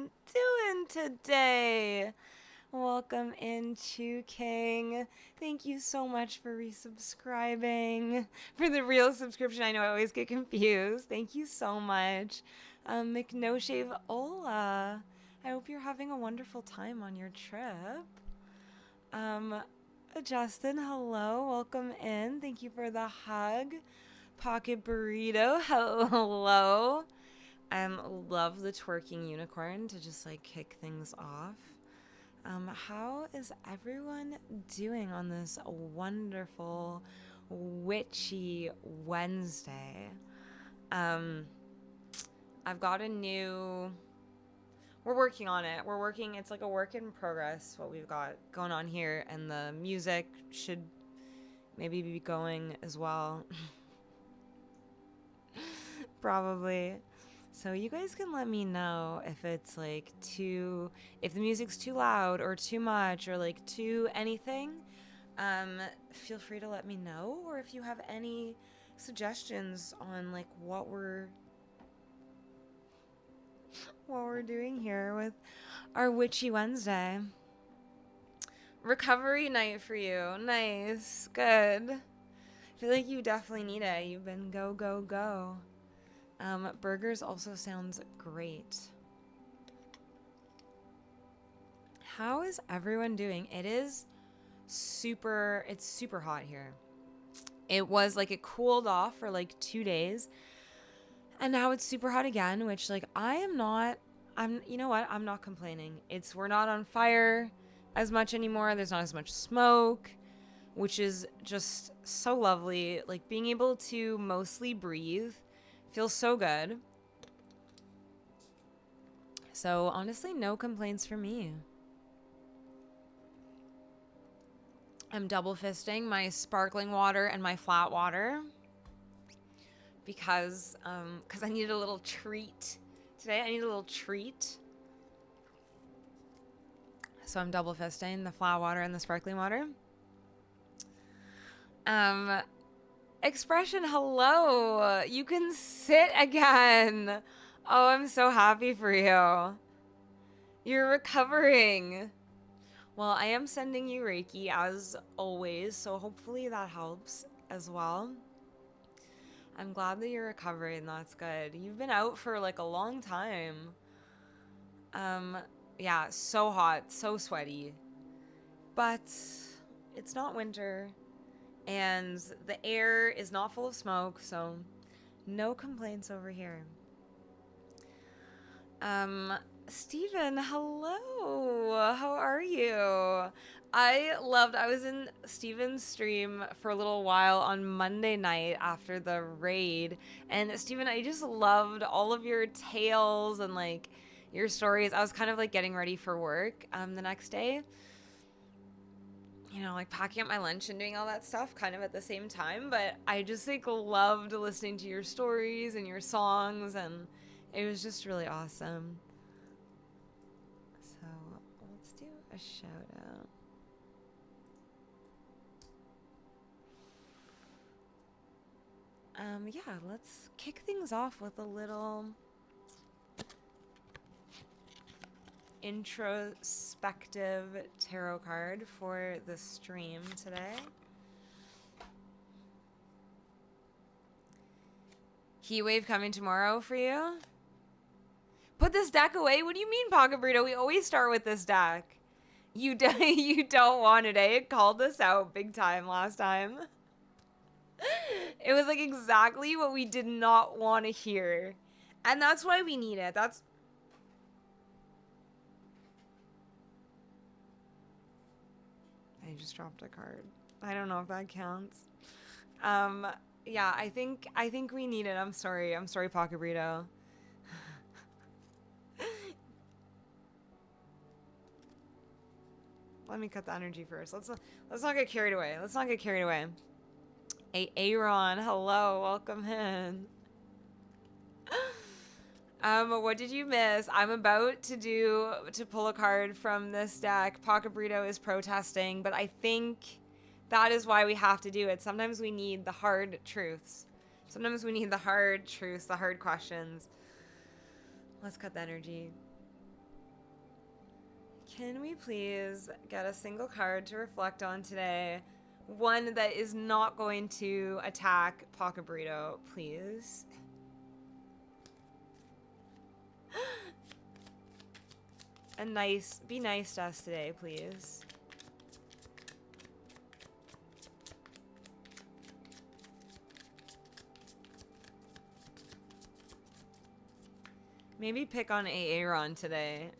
everyone doing today? Welcome into King. Thank you so much for resubscribing. For the real subscription, I know I always get confused. Thank you so much. McNoshave Ola. I hope you're having a wonderful time on your trip. Um, Justin, hello. Welcome in. Thank you for the hug. Pocket Burrito, hello. Love the twerking unicorn to just like kick things off. How is everyone doing on this wonderful witchy Wednesday? I've got a new. We're working on it. It's like a work in progress, what we've got going on here, and the music should maybe be going as well. Probably. So you guys can let me know if it's like if the music's too loud or too much or like too anything. Feel free to let me know, or if you have any suggestions on like what we're doing here with our Witchy Wednesday. Recovery night for you. Nice. Good. I feel like you definitely need it. You've been go, go, go. Burgers also sounds great. How is everyone doing? It's super hot here. It was like it cooled off for like 2 days, and now it's super hot again, which like you know what? I'm not complaining. We're not on fire as much anymore. There's not as much smoke, which is just so lovely. Like being able to mostly breathe feels so good. So honestly, no complaints from me. I'm double fisting my sparkling water and my flat water because I needed a little treat today. I need a little treat. So I'm double fisting the flat water and the sparkling water. Expression, hello. You can sit again. Oh, I'm so happy for you. You're recovering. Well, I am sending you Reiki as always, so hopefully that helps as well. I'm glad that you're recovering. That's good. You've been out for like a long time. Yeah, so hot, so sweaty. But it's not winter, and the air is not full of smoke, so no complaints over here. Steven, hello. How are you? I was in Steven's stream for a little while on Monday night after the raid. And Steven, I just loved all of your tales and like your stories. I was kind of like getting ready for work the next day. You know, like packing up my lunch and doing all that stuff kind of at the same time. But I just like loved listening to your stories and your songs, and it was just really awesome. So let's do a shout out. Yeah, let's kick things off with a little introspective tarot card for the stream today. Heat wave coming tomorrow for you? Put this deck away? What do you mean, Pocket Burrito? We always start with this deck. You don't want it, eh? It called us out big time last time. It was like exactly what we did not want to hear. And that's why we need it. I just dropped a card. I don't know if that counts. Yeah, I think we need it. I'm sorry, Pocket Burrito. Let me cut the energy first. Let's not get carried away. Hey, Aaron, hello, welcome in. What did you miss? I'm about to pull a card from this deck. Pocket Burrito is protesting, but I think that is why we have to do it. Sometimes we need the hard truths. The hard questions. Let's cut the energy. Can we please get a single card to reflect on today? One that is not going to attack Pocket Burrito, please. Be nice to us today, please. Maybe pick on Aaron today.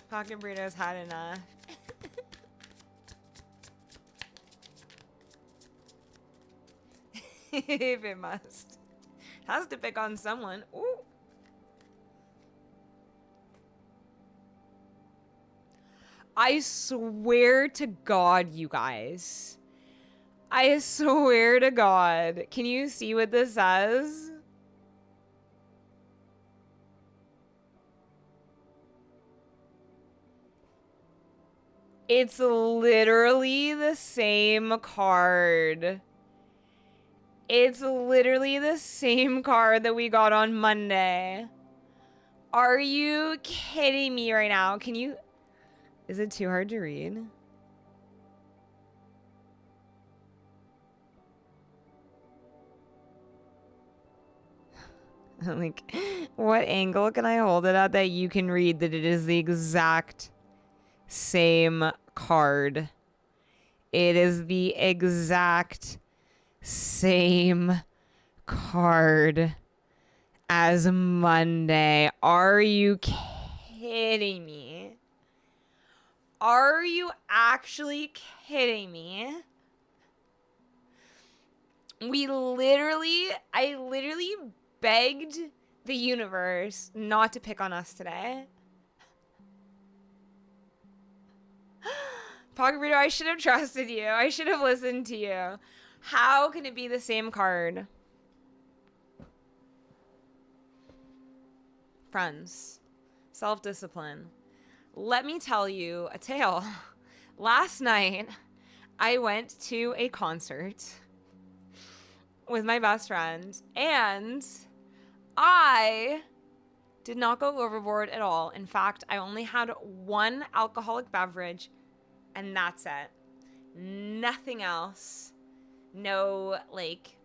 Pocket Burrito's had enough. If it must. Has to pick on someone. Ooh. I swear to God, you guys. I swear to God. Can you see what this says? It's literally the same card. It's literally the same card that we got on Monday. Are you kidding me right now? Can you... Is it too hard to read? Like, what angle can I hold it at that you can read that it is the exact same card? It is the exact same card as Monday. Are you kidding me? Are you actually kidding me? I literally begged the universe not to pick on us today. Pocket Burrito, I should have trusted you. I should have listened to you. How can it be the same card? Friends, self-discipline. Let me tell you a tale. Last night, I went to a concert with my best friend, and I did not go overboard at all. In fact, I only had one alcoholic beverage, and that's it. Nothing else. No, like,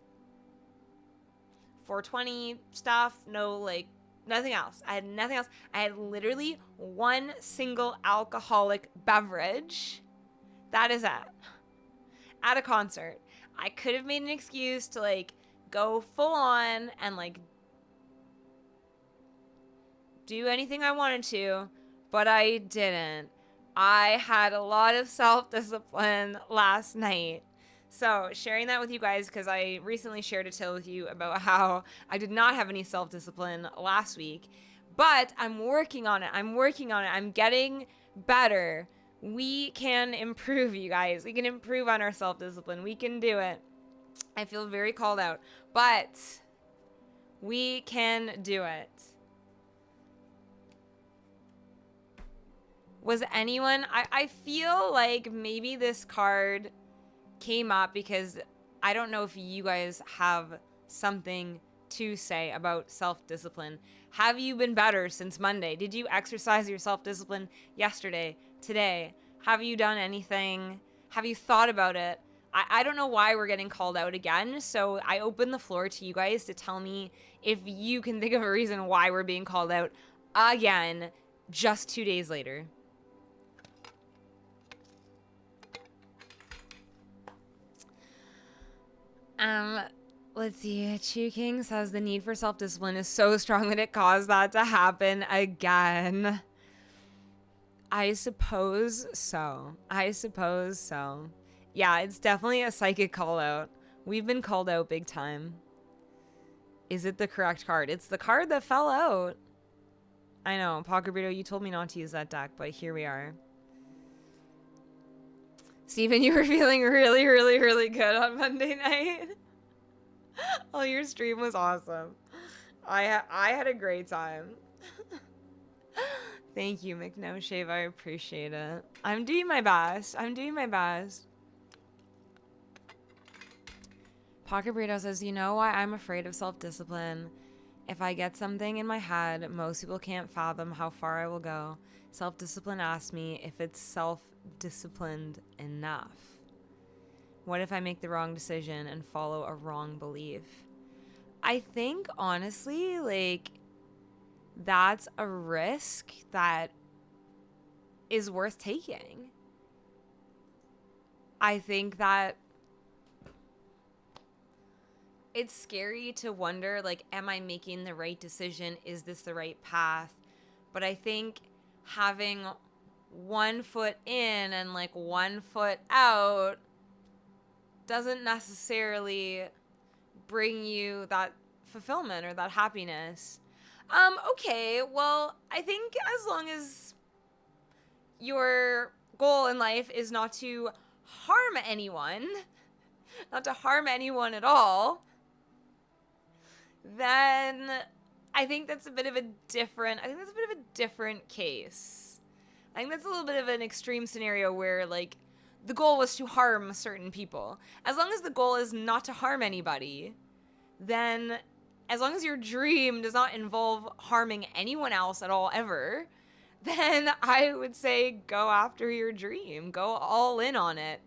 420 stuff. No, like, nothing else. I had nothing else. I had literally one single alcoholic beverage. That is it. At a concert. I could have made an excuse to, like, go full on and, like, do anything I wanted to, but I didn't. I had a lot of self-discipline last night. So sharing that with you guys, because I recently shared a tale with you about how I did not have any self-discipline last week, but I'm working on it. I'm getting better. We can improve, you guys. We can improve on our self-discipline. We can do it. I feel very called out, but we can do it. Was anyone... I feel like maybe this card came up because I don't know if you guys have something to say about self-discipline. Have you been better since Monday? Did you exercise your self-discipline yesterday, today? Have you done anything? Have you thought about it? I don't know why we're getting called out again, so I open the floor to you guys to tell me if you can think of a reason why we're being called out again just 2 days later. Let's see. Chu King says the need for self-discipline is so strong that it caused that to happen again. I suppose so. Yeah, it's definitely a psychic call out. We've been called out big time. Is it the correct card? It's the card that fell out. I know, Pocket Burrito, you told me not to use that deck, but here we are. Steven, you were feeling really, really, really good on Monday night. Oh, your stream was awesome. I had a great time. Thank you, McNoshave. I appreciate it. I'm doing my best. Pocket Burrito says, you know why I'm afraid of self-discipline? If I get something in my head, most people can't fathom how far I will go. Self-discipline asks me if it's self-disciplined enough. What if I make the wrong decision and follow a wrong belief? I think, honestly, like, that's a risk that is worth taking. I think that it's scary to wonder, like, am I making the right decision? Is this the right path? But I think having one foot in and, like, one foot out doesn't necessarily bring you that fulfillment or that happiness. Okay, well, I think as long as your goal in life is not to harm anyone, not to harm anyone at all, then I think that's a bit of a different case. I think that's a little bit of an extreme scenario where, like, the goal was to harm certain people. As long as the goal is not to harm anybody, then as long as your dream does not involve harming anyone else at all ever, then I would say go after your dream. Go all in on it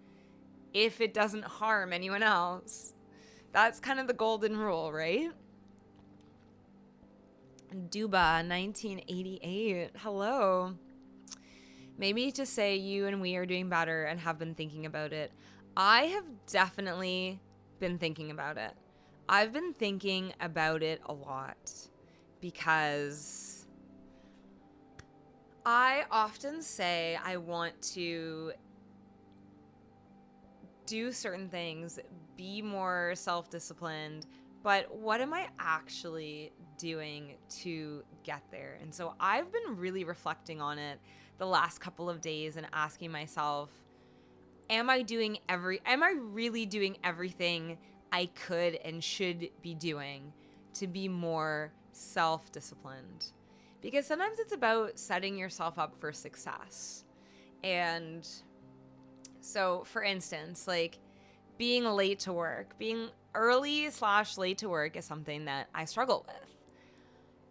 if it doesn't harm anyone else. That's kind of the golden rule, right? Duba, 1988. Hello. Maybe to say you and we are doing better and have been thinking about it. I have definitely been thinking about it. I've been thinking about it a lot because I often say I want to do certain things, be more self-disciplined, but what am I actually doing to get there? And so I've been really reflecting on it the last couple of days and asking myself, am I really doing everything I could and should be doing to be more self-disciplined? Because sometimes it's about setting yourself up for success. And so, for instance, like being late to work, being early/late to work is something that I struggle with.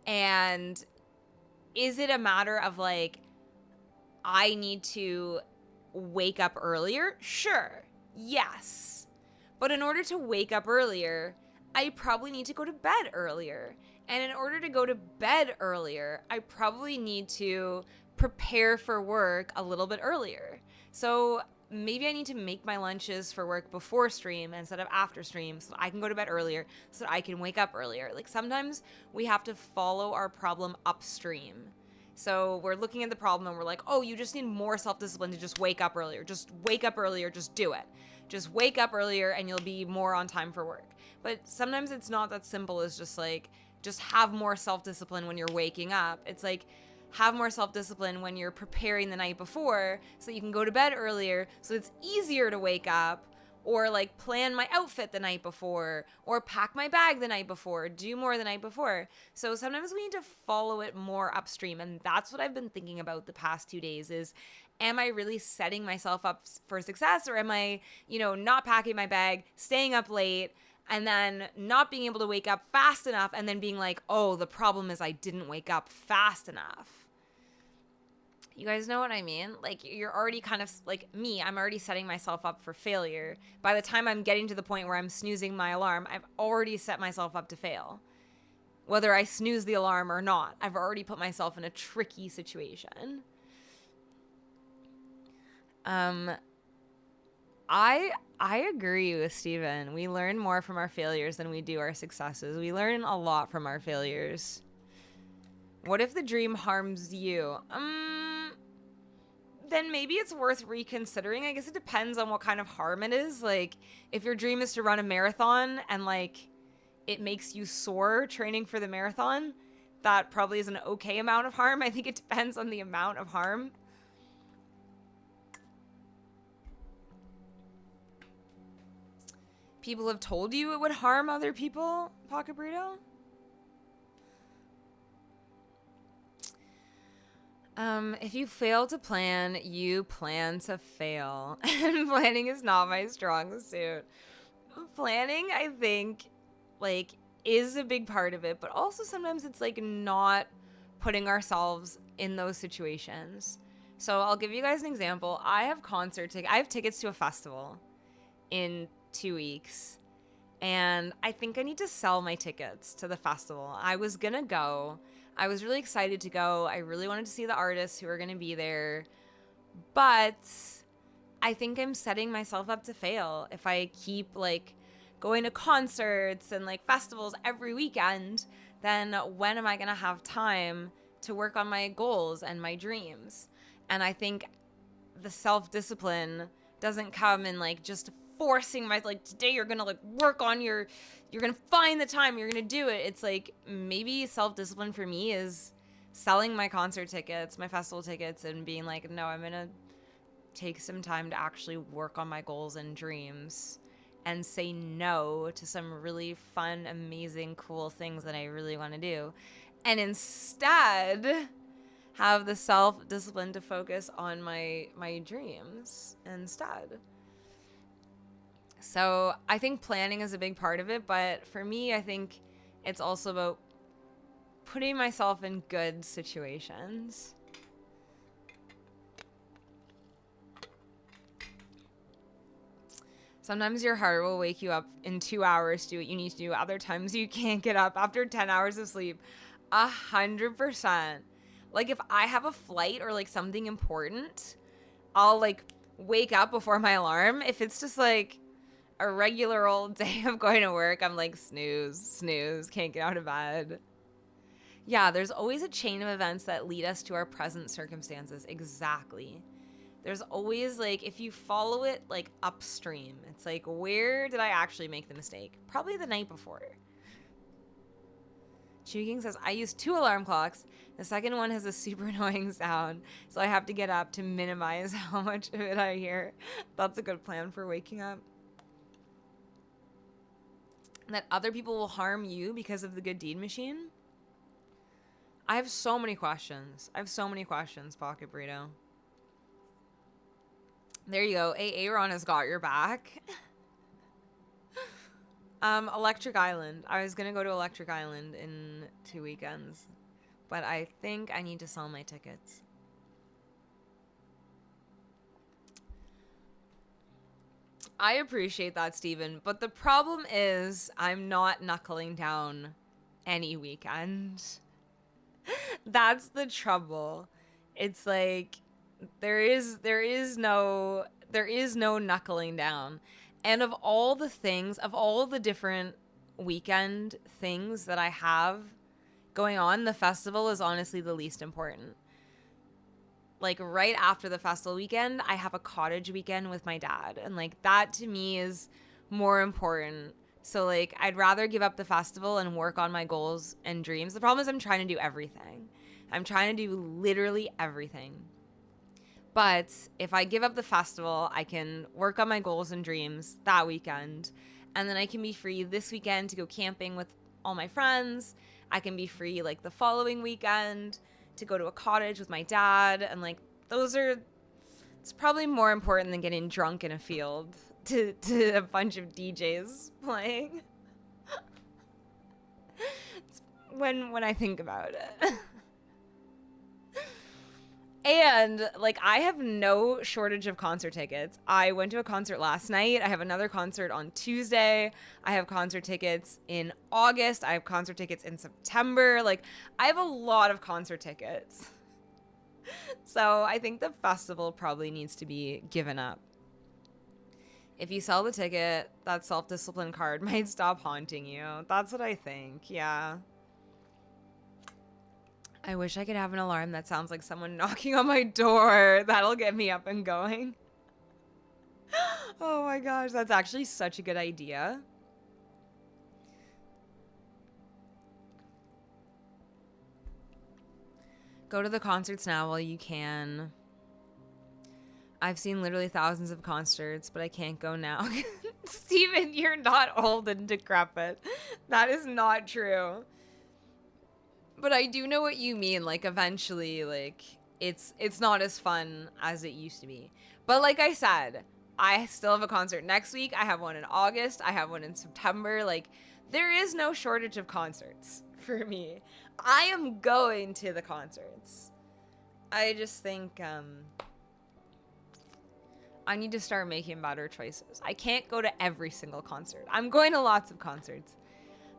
And is it a matter of, like, I need to wake up earlier? Sure. Yes. But in order to wake up earlier, I probably need to go to bed earlier. And in order to go to bed earlier, I probably need to prepare for work a little bit earlier. So maybe I need to make my lunches for work before stream instead of after stream so I can go to bed earlier, so that I can wake up earlier. Like, sometimes we have to follow our problem upstream. So we're looking at the problem and we're like, oh, you just need more self-discipline to just wake up earlier. Just wake up earlier. Just do it. Just wake up earlier and you'll be more on time for work. But sometimes it's not that simple as just, like, just have more self-discipline when you're waking up. It's like, have more self-discipline when you're preparing the night before so that you can go to bed earlier so it's easier to wake up, or, like, plan my outfit the night before, or pack my bag the night before, do more the night before. So sometimes we need to follow it more upstream. And that's what I've been thinking about the past 2 days is, am I really setting myself up for success, or am I, not packing my bag, staying up late, and then not being able to wake up fast enough, and then being like, oh, the problem is I didn't wake up fast enough. You guys know what I mean? Like, you're already kind of, like me, I'm already setting myself up for failure. By the time I'm getting to the point where I'm snoozing my alarm, I've already set myself up to fail. Whether I snooze the alarm or not, I've already put myself in a tricky situation. I agree with Steven. We learn more from our failures than we do our successes. We learn a lot from our failures. What if the dream harms you? Then maybe it's worth reconsidering. I guess it depends on what kind of harm it is. Like, if your dream is to run a marathon and, like, it makes you sore training for the marathon, that probably is an okay amount of harm. I think it depends on the amount of harm. People have told you it would harm other people, Pocket Burrito? If you fail to plan, you plan to fail. And planning is not my strong suit. Planning, I think, like, is a big part of it, but also sometimes it's like not putting ourselves in those situations. So I'll give you guys an example. I have tickets to a festival in 2 weeks, and I think I need to sell my tickets to the festival. I was gonna go. I was really excited to go. I really wanted to see the artists who are gonna be there, but I think I'm setting myself up to fail if I keep like going to concerts and like festivals every weekend. Then when am I gonna have time to work on my goals and my dreams? And I think the self-discipline doesn't come in like just forcing my, like, today you're gonna like work on you're gonna find the time, you're gonna do it. It's like maybe self-discipline for me is selling my concert tickets, my festival tickets, and being like, no, I'm gonna take some time to actually work on my goals and dreams and say no to some really fun, amazing, cool things that I really want to do, and instead have the self-discipline to focus on my dreams instead. So I think planning is a big part of it, but for me, I think it's also about putting myself in good situations. Sometimes your heart will wake you up in 2 hours to do what you need to do. Other times you can't get up after 10 hours of sleep. 100%. Like if I have a flight or like something important, I'll like wake up before my alarm. If it's just like a regular old day of going to work, I'm like snooze, can't get out of bed. Yeah, there's always a chain of events that lead us to our present circumstances. Exactly. There's always like, if you follow it like upstream, it's like, where did I actually make the mistake? Probably the night before. Chewy King says, I use 2 alarm clocks. The second one has a super annoying sound, so I have to get up to minimize how much of it I hear. That's a good plan for waking up. That other people will harm you because of the good deed machine? I have so many questions. Pocket Burrito. There you go. Aaron has got your back. Electric Island. I was going to go to Electric Island in 2 weekends, but I think I need to sell my tickets. I appreciate that, Steven, but the problem is I'm not knuckling down any weekend. That's the trouble. It's like there is no knuckling down. And of all the different weekend things that I have going on, the festival is honestly the least important. Like right after the festival weekend, I have a cottage weekend with my dad. And like that to me is more important. So like I'd rather give up the festival and work on my goals and dreams. The problem is I'm trying to do everything. I'm trying to do literally everything. But if I give up the festival, I can work on my goals and dreams that weekend. And then I can be free this weekend to go camping with all my friends. I can be free like the following weekend to go to a cottage with my dad. And like it's probably more important than getting drunk in a field to a bunch of DJs playing. when I think about it. And like I have no shortage of concert tickets. I went to a concert last night. I have another concert on Tuesday. I have concert tickets in August. I have concert tickets in September. Like I have a lot of concert tickets. So I think the festival probably needs to be given up. If you sell the ticket, that self-discipline card might stop haunting you. That's what I think. Yeah. I wish I could have an alarm that sounds like someone knocking on my door. That'll get me up and going. Oh my gosh, that's actually such a good idea. Go to the concerts now while you can. I've seen literally thousands of concerts, but I can't go now. Steven, you're not old and decrepit. That is not true. But I do know what you mean. Like eventually, like it's not as fun as it used to be. But like I said, I still have a concert next week. I have one in August. I have one in September. Like, there is no shortage of concerts for me. I am going to the concerts. I just think I need to start making better choices. I can't go to every single concert. I'm going to lots of concerts.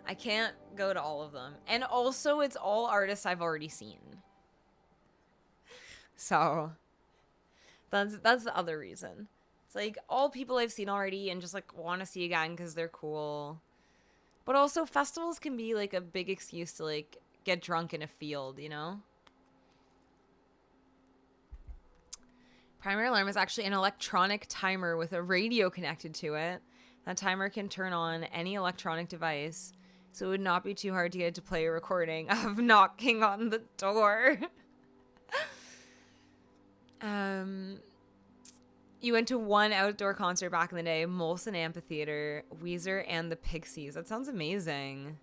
I can't go to all of them. And also, it's all artists I've already seen. So, that's the other reason. It's like all people I've seen already and just like want to see again because they're cool. But also, festivals can be like a big excuse to like get drunk in a field, you know? Primary alarm is actually an electronic timer with a radio connected to it. That timer can turn on any electronic device, so it would not be too hard to get to play a recording of knocking on the door. You went to one outdoor concert back in the day, Molson Amphitheater, Weezer, and the Pixies. That sounds amazing.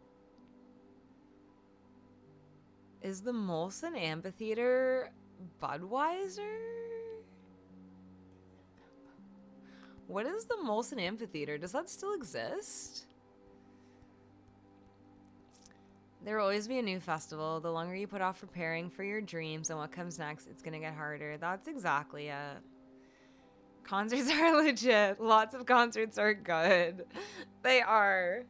Is the Molson Amphitheater Budweiser? What is the Molson Amphitheater? Does that still exist? There will always be a new festival. The longer you put off preparing for your dreams and what comes next, it's going to get harder. That's exactly it. Concerts are legit. Lots of concerts are good. They are.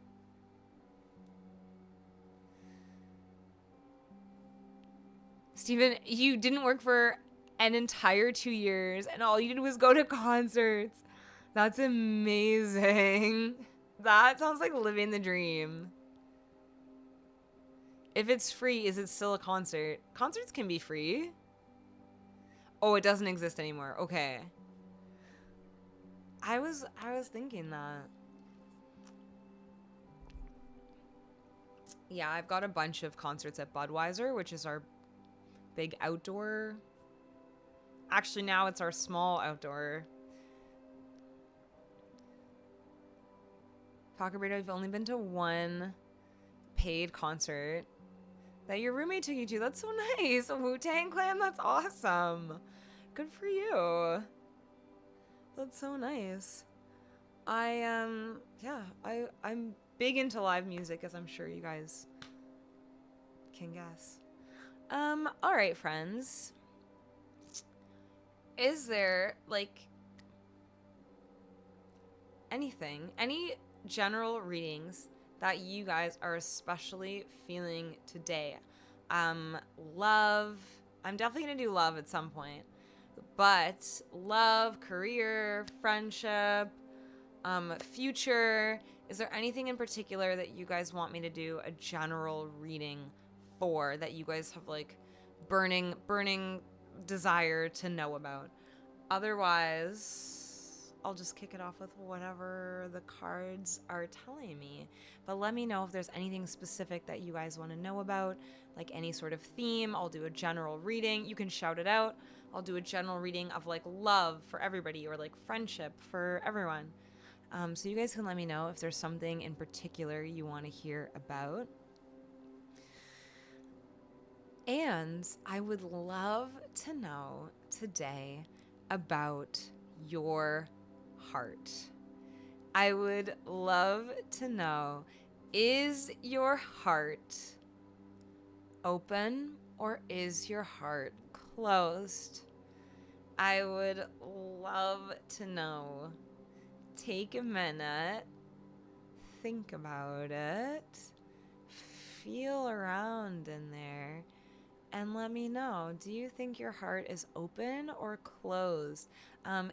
Steven, you didn't work for an entire 2 years and all you did was go to concerts. That's amazing. That sounds like living the dream. If it's free, is it still a concert? Concerts can be free. Oh, it doesn't exist anymore. Okay. I was thinking that. Yeah, I've got a bunch of concerts at Budweiser, which is our big outdoor. Actually, now it's our small outdoor. Talker Burrito, I've only been to one paid concert that your roommate took you to. That's so nice. A Wu-Tang Clan, that's awesome. Good for you. That's so nice. I'm big into live music, as I'm sure you guys can guess. All right, friends. Is there like any general readings that you guys are especially feeling today? Love. I'm definitely gonna do love at some point. But love, career, friendship, future. Is there anything in particular that you guys want me to do a general reading for that you guys have like burning desire to know about? Otherwise, I'll just kick it off with whatever the cards are telling me. But let me know if there's anything specific that you guys want to know about, like any sort of theme. I'll do a general reading. You can shout it out. I'll do a general reading of like love for everybody or like friendship for everyone. So you guys can let me know if there's something in particular you want to hear about. And I would love to know today about your heart. I would love to know, is your heart open or is your heart closed? I would love to know. Take a minute, think about it, feel around in there, and let me know. Do you think your heart is open or closed?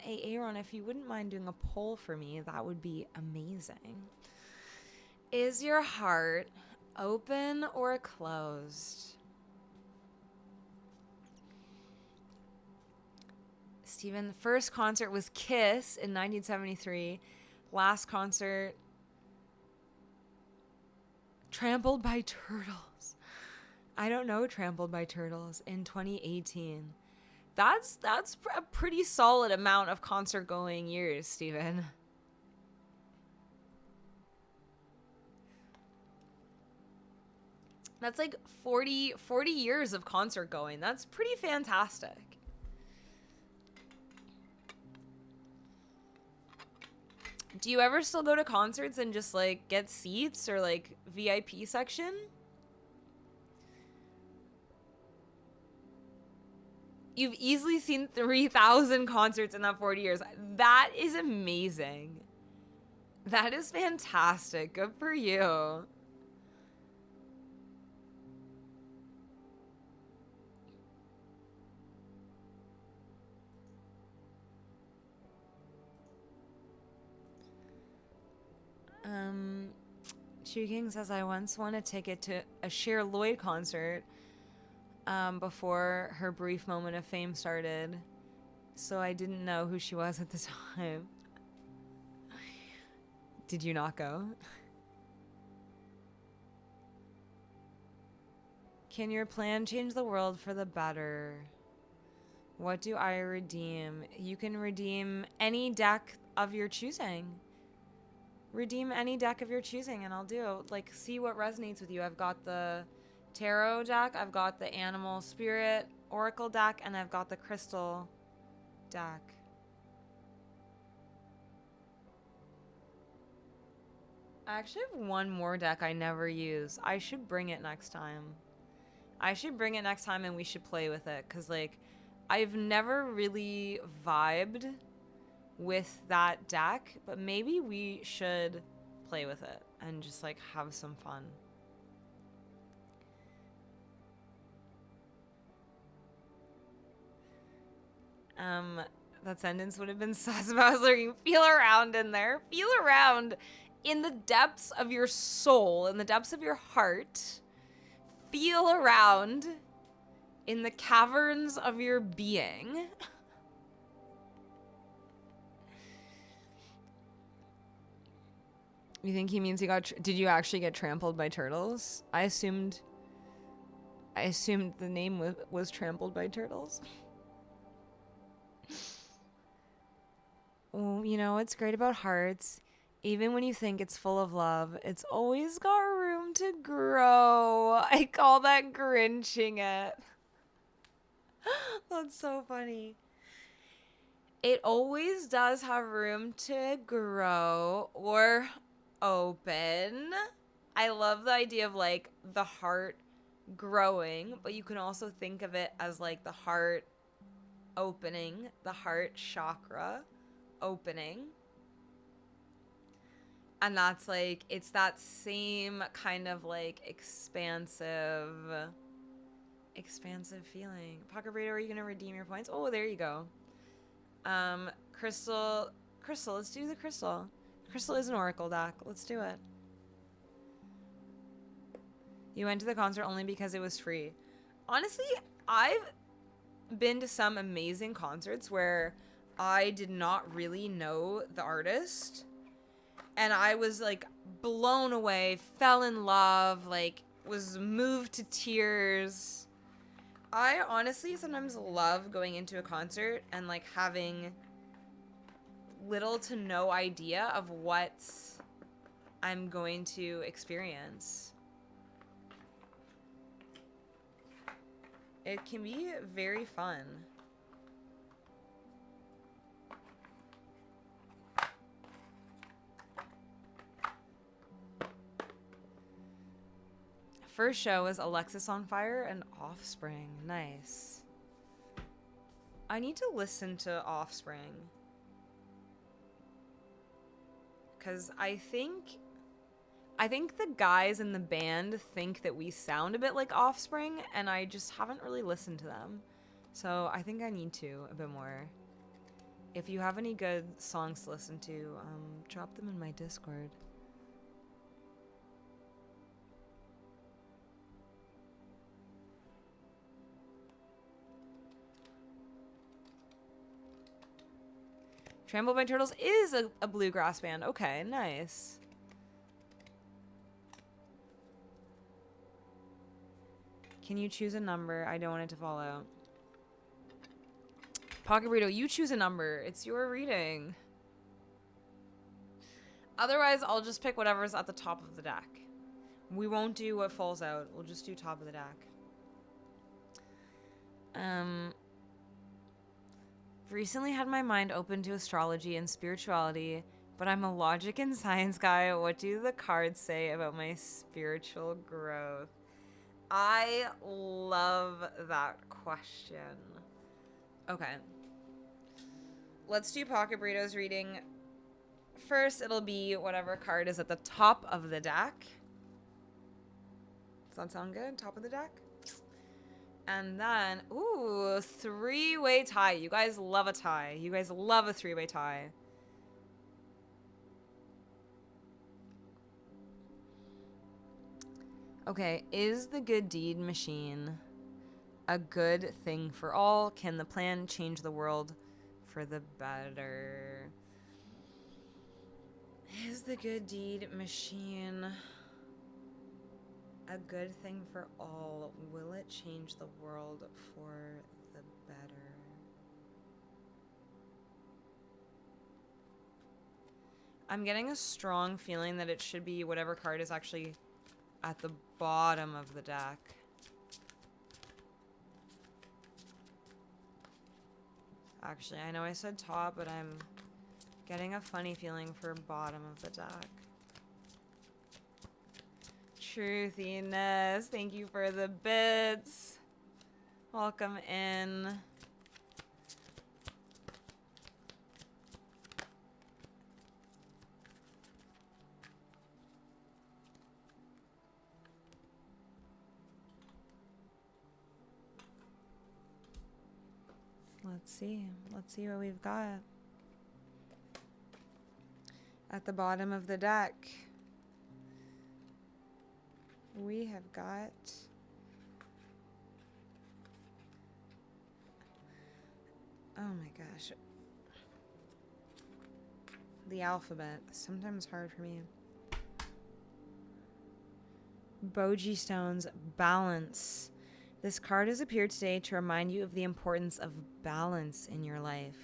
Hey, Aaron, if you wouldn't mind doing a poll for me, that would be amazing. Is your heart open or closed? Steven, the first concert was Kiss in 1973. Last concert, Trampled by Turtles. I don't know Trampled by Turtles in 2018. That's a pretty solid amount of concert going years, Steven. That's like 40 years of concert going. That's pretty fantastic. Do you ever still go to concerts and just, like, get seats or, like, VIP section? You've easily seen 3,000 concerts in that 40 years. That is amazing. That is fantastic. Good for you. Chu King says, I once won a ticket to a Cher Lloyd concert before her brief moment of fame started. So I didn't know who she was at the time. Did you not go? Can your plan change the world for the better? What do I redeem? You can redeem any deck of your choosing. Redeem any deck of your choosing and I'll do. Like, see what resonates with you. I've got the tarot deck, I've got the animal spirit oracle deck, and I've got the crystal deck. I actually have one more deck I never use. I should bring it next time. And we should play with it. Because, like, I've never really vibed with that deck. But maybe we should play with it and just, like, have some fun. That sentence would have been sus if I was lurking. Feel around in there. Feel around in the depths of your soul, in the depths of your heart. Feel around in the caverns of your being. You think he means he got... Did you actually get trampled by turtles? I assumed the name was trampled by turtles. Well, you know what's great about hearts? Even when you think it's full of love, it's always got room to grow. I call that grinching it. That's so funny. It always does have room to grow or open. I love the idea of, like, the heart growing, but you can also think of it as, like, the heart opening, the heart chakra opening. And that's, like, it's that same kind of, like, expansive feeling. Pocket Burrito, are you gonna redeem your points? Oh, there you go. Crystal, let's do the crystal. Crystal is an oracle deck. Let's do it. You went to the concert only because it was free. Honestly, I've been to some amazing concerts where I did not really know the artist. And I was, like, blown away, fell in love, like, was moved to tears. I honestly sometimes love going into a concert and, like, having little to no idea of what I'm going to experience. It can be very fun. First show was Alexis on Fire and Offspring. Nice. I need to listen to Offspring. Because I think the guys in the band think that we sound a bit like Offspring, and I just haven't really listened to them. So I think I need to a bit more. If you have any good songs to listen to, drop them in my Discord. Trampled by Turtles is a bluegrass band. Okay, nice. Can you choose a number? I don't want it to fall out. Pocket Burrito, you choose a number. It's your reading. Otherwise, I'll just pick whatever's at the top of the deck. We won't do what falls out. We'll just do top of the deck. Recently had my mind open to astrology and spirituality but I'm a logic and science guy. What do the cards say about my spiritual growth? I love that question. Okay. Let's do Pocket Burrito's reading. First, it'll be whatever card is at the top of the deck. Does that sound good? Top of the deck? And then, ooh, three-way tie. You guys love a tie. You guys love a three-way tie. Okay, is the good deed machine a good thing for all? Can the plan change the world for the better? Is the good deed machine a good thing for all? Will it change the world for the better? I'm getting a strong feeling that it should be whatever card is actually at the bottom of the deck. Actually, I know I said top, but I'm getting a funny feeling for bottom of the deck. Truthiness, thank you for the bits. Welcome in. Let's see. Let's see what we've got. At the bottom of the deck, we have got oh my gosh. The alphabet. Sometimes hard for me. Boji Stones, balance. This card has appeared today to remind you of the importance of balance in your life.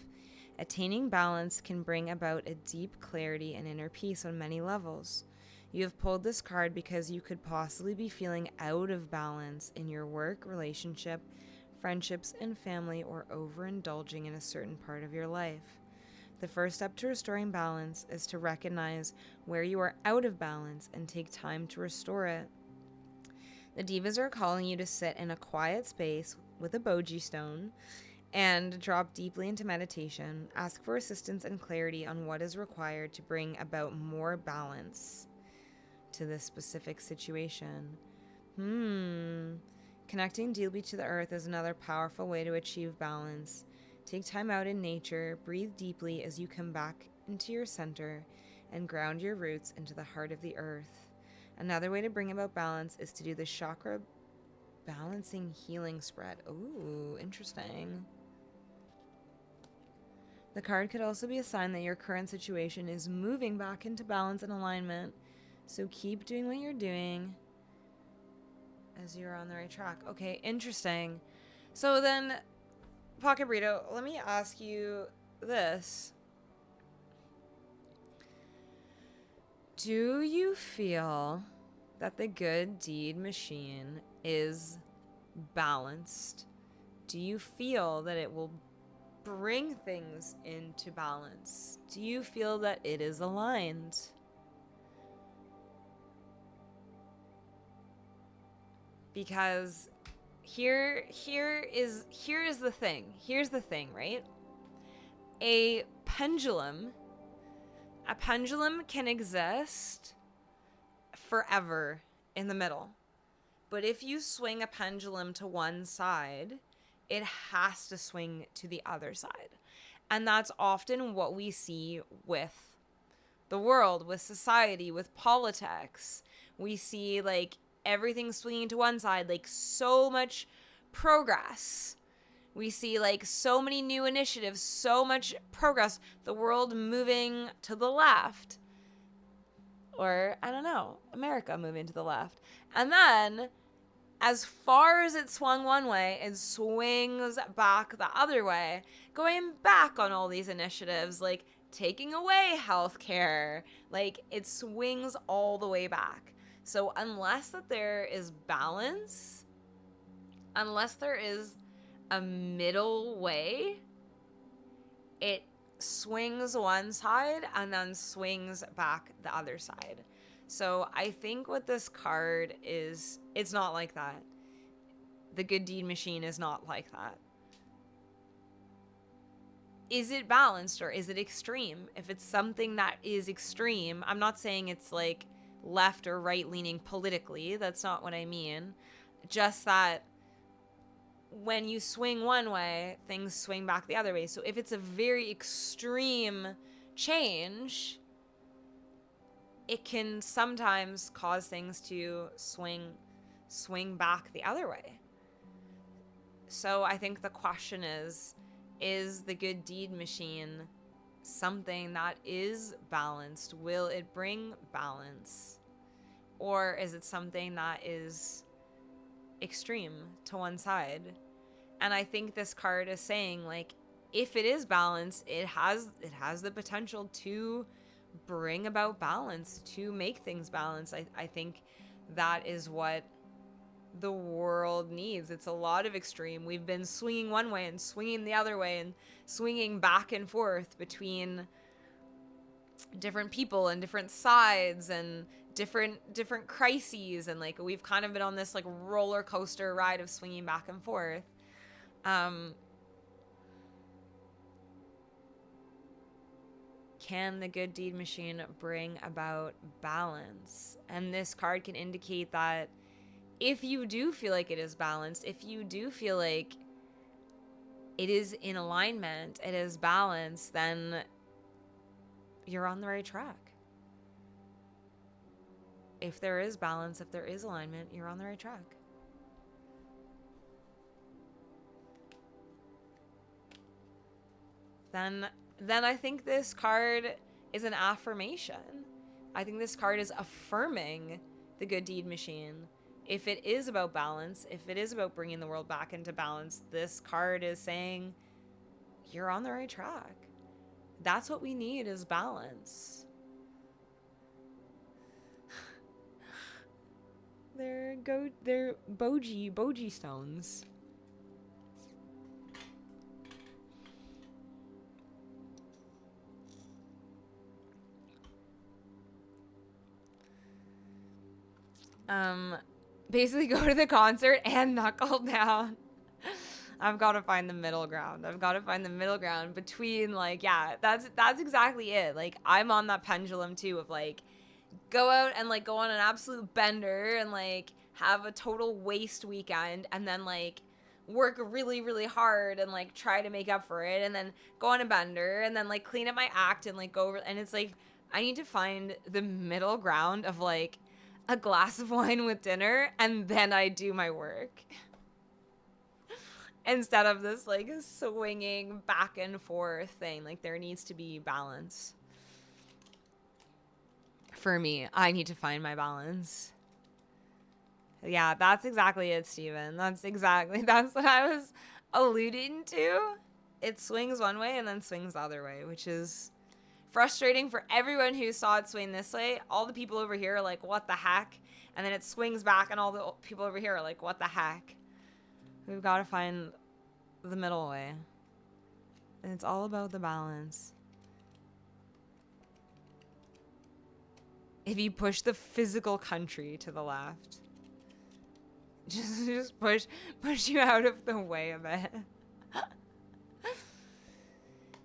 Attaining balance can bring about a deep clarity and inner peace on many levels. You have pulled this card because you could possibly be feeling out of balance in your work, relationship, friendships, and family, or overindulging in a certain part of your life. The first step to restoring balance is to recognize where you are out of balance and take time to restore it. The Divas are calling you to sit in a quiet space with a Boji stone and drop deeply into meditation. Ask for assistance and clarity on what is required to bring about more balance to this specific situation. Connecting deeply to the earth is another powerful way to achieve balance. Take time out in nature, breathe deeply as you come back into your center, and ground your roots into the heart of the earth. Another way to bring about balance is to do the chakra balancing healing spread. Ooh, interesting. The card could also be a sign that your current situation is moving back into balance and alignment. So keep doing what you're doing as you're on the right track. Okay, interesting. So then, Pocket Burrito, let me ask you this. Do you feel that the good deed machine is balanced? Do you feel that it will bring things into balance? Do you feel that it is aligned? Because here is the thing. Here's the thing, right? A pendulum can exist forever in the middle. But if you swing a pendulum to one side, it has to swing to the other side. And that's often what we see with the world, with society, with politics. We see like everything swinging to one side, like so much progress. We see like so many new initiatives, so much progress, the world moving to the left. Or, I don't know, America moving to the left. And then, as far as it swung one way, it swings back the other way, going back on all these initiatives, like taking away healthcare. Like, it swings all the way back. So unless that there is balance, unless there is a middle way, it swings one side and then swings back the other side. So I think what this card is, it's not like that. The good deed machine is not like that. Is it balanced or is it extreme? If it's something that is extreme, I'm not saying it's like left or right leaning politically. That's not what I mean. Just that when you swing one way, things swing back the other way. So if it's a very extreme change, it can sometimes cause things to swing back the other way. So I think the question is the good deed machine something that is balanced? Will it bring balance? Or is it something that is extreme to one side? And I think this card is saying, like, if it is balanced, it has the potential to bring about balance, to make things balanced. I think that is what the world needs. It's a lot of extreme. We've been swinging one way and swinging the other way and swinging back and forth between different people and different sides and different crises, and like we've kind of been on this like roller coaster ride of swinging back and forth. Can the good deed machine bring about balance? And this card can indicate that if you do feel like it is balanced, if you do feel like it is in alignment, it is balanced, then you're on the right track. If there is balance, if there is alignment, you're on the right track. Then I think this card is an affirmation. I think this card is affirming the good deed machine. If it is about balance, if it is about bringing the world back into balance, this card is saying you're on the right track. That's what we need, is balance. They're boji stones. Basically go to the concert and knuckle down. I've got to find the middle ground. I've got to find the middle ground between, like, yeah, that's exactly it. Like, I'm on that pendulum too of like, go out and like go on an absolute bender and like have a total waste weekend, and then like work really, really hard and like try to make up for it, and then go on a bender and then like clean up my act and like go over. And it's like, I need to find the middle ground of like a glass of wine with dinner, and then I do my work. Instead of this like swinging back and forth thing. Like, there needs to be balance. For me, I need to find my balance. Yeah, that's exactly it, Steven. That's what I was alluding to. It swings one way and then swings the other way, which is frustrating for everyone who saw it swing this way. All the people over here are like, what the heck? And then it swings back and all the people over here are like, what the heck? We've got to find the middle way. And it's all about the balance. If you push the physical country to the left, just push you out of the way of it.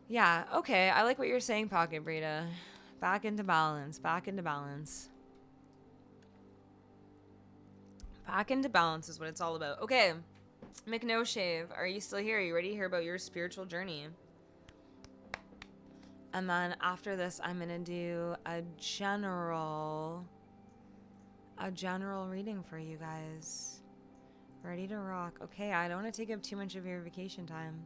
Yeah, okay. I like what you're saying, Pocket Brita. Back into balance. Back into balance. Back into balance is what it's all about. Okay. McNoshave, are you still here? Are you ready to hear about your spiritual journey? And then after this, I'm going to do a general reading for you guys. Ready to rock. Okay, I don't want to take up too much of your vacation time.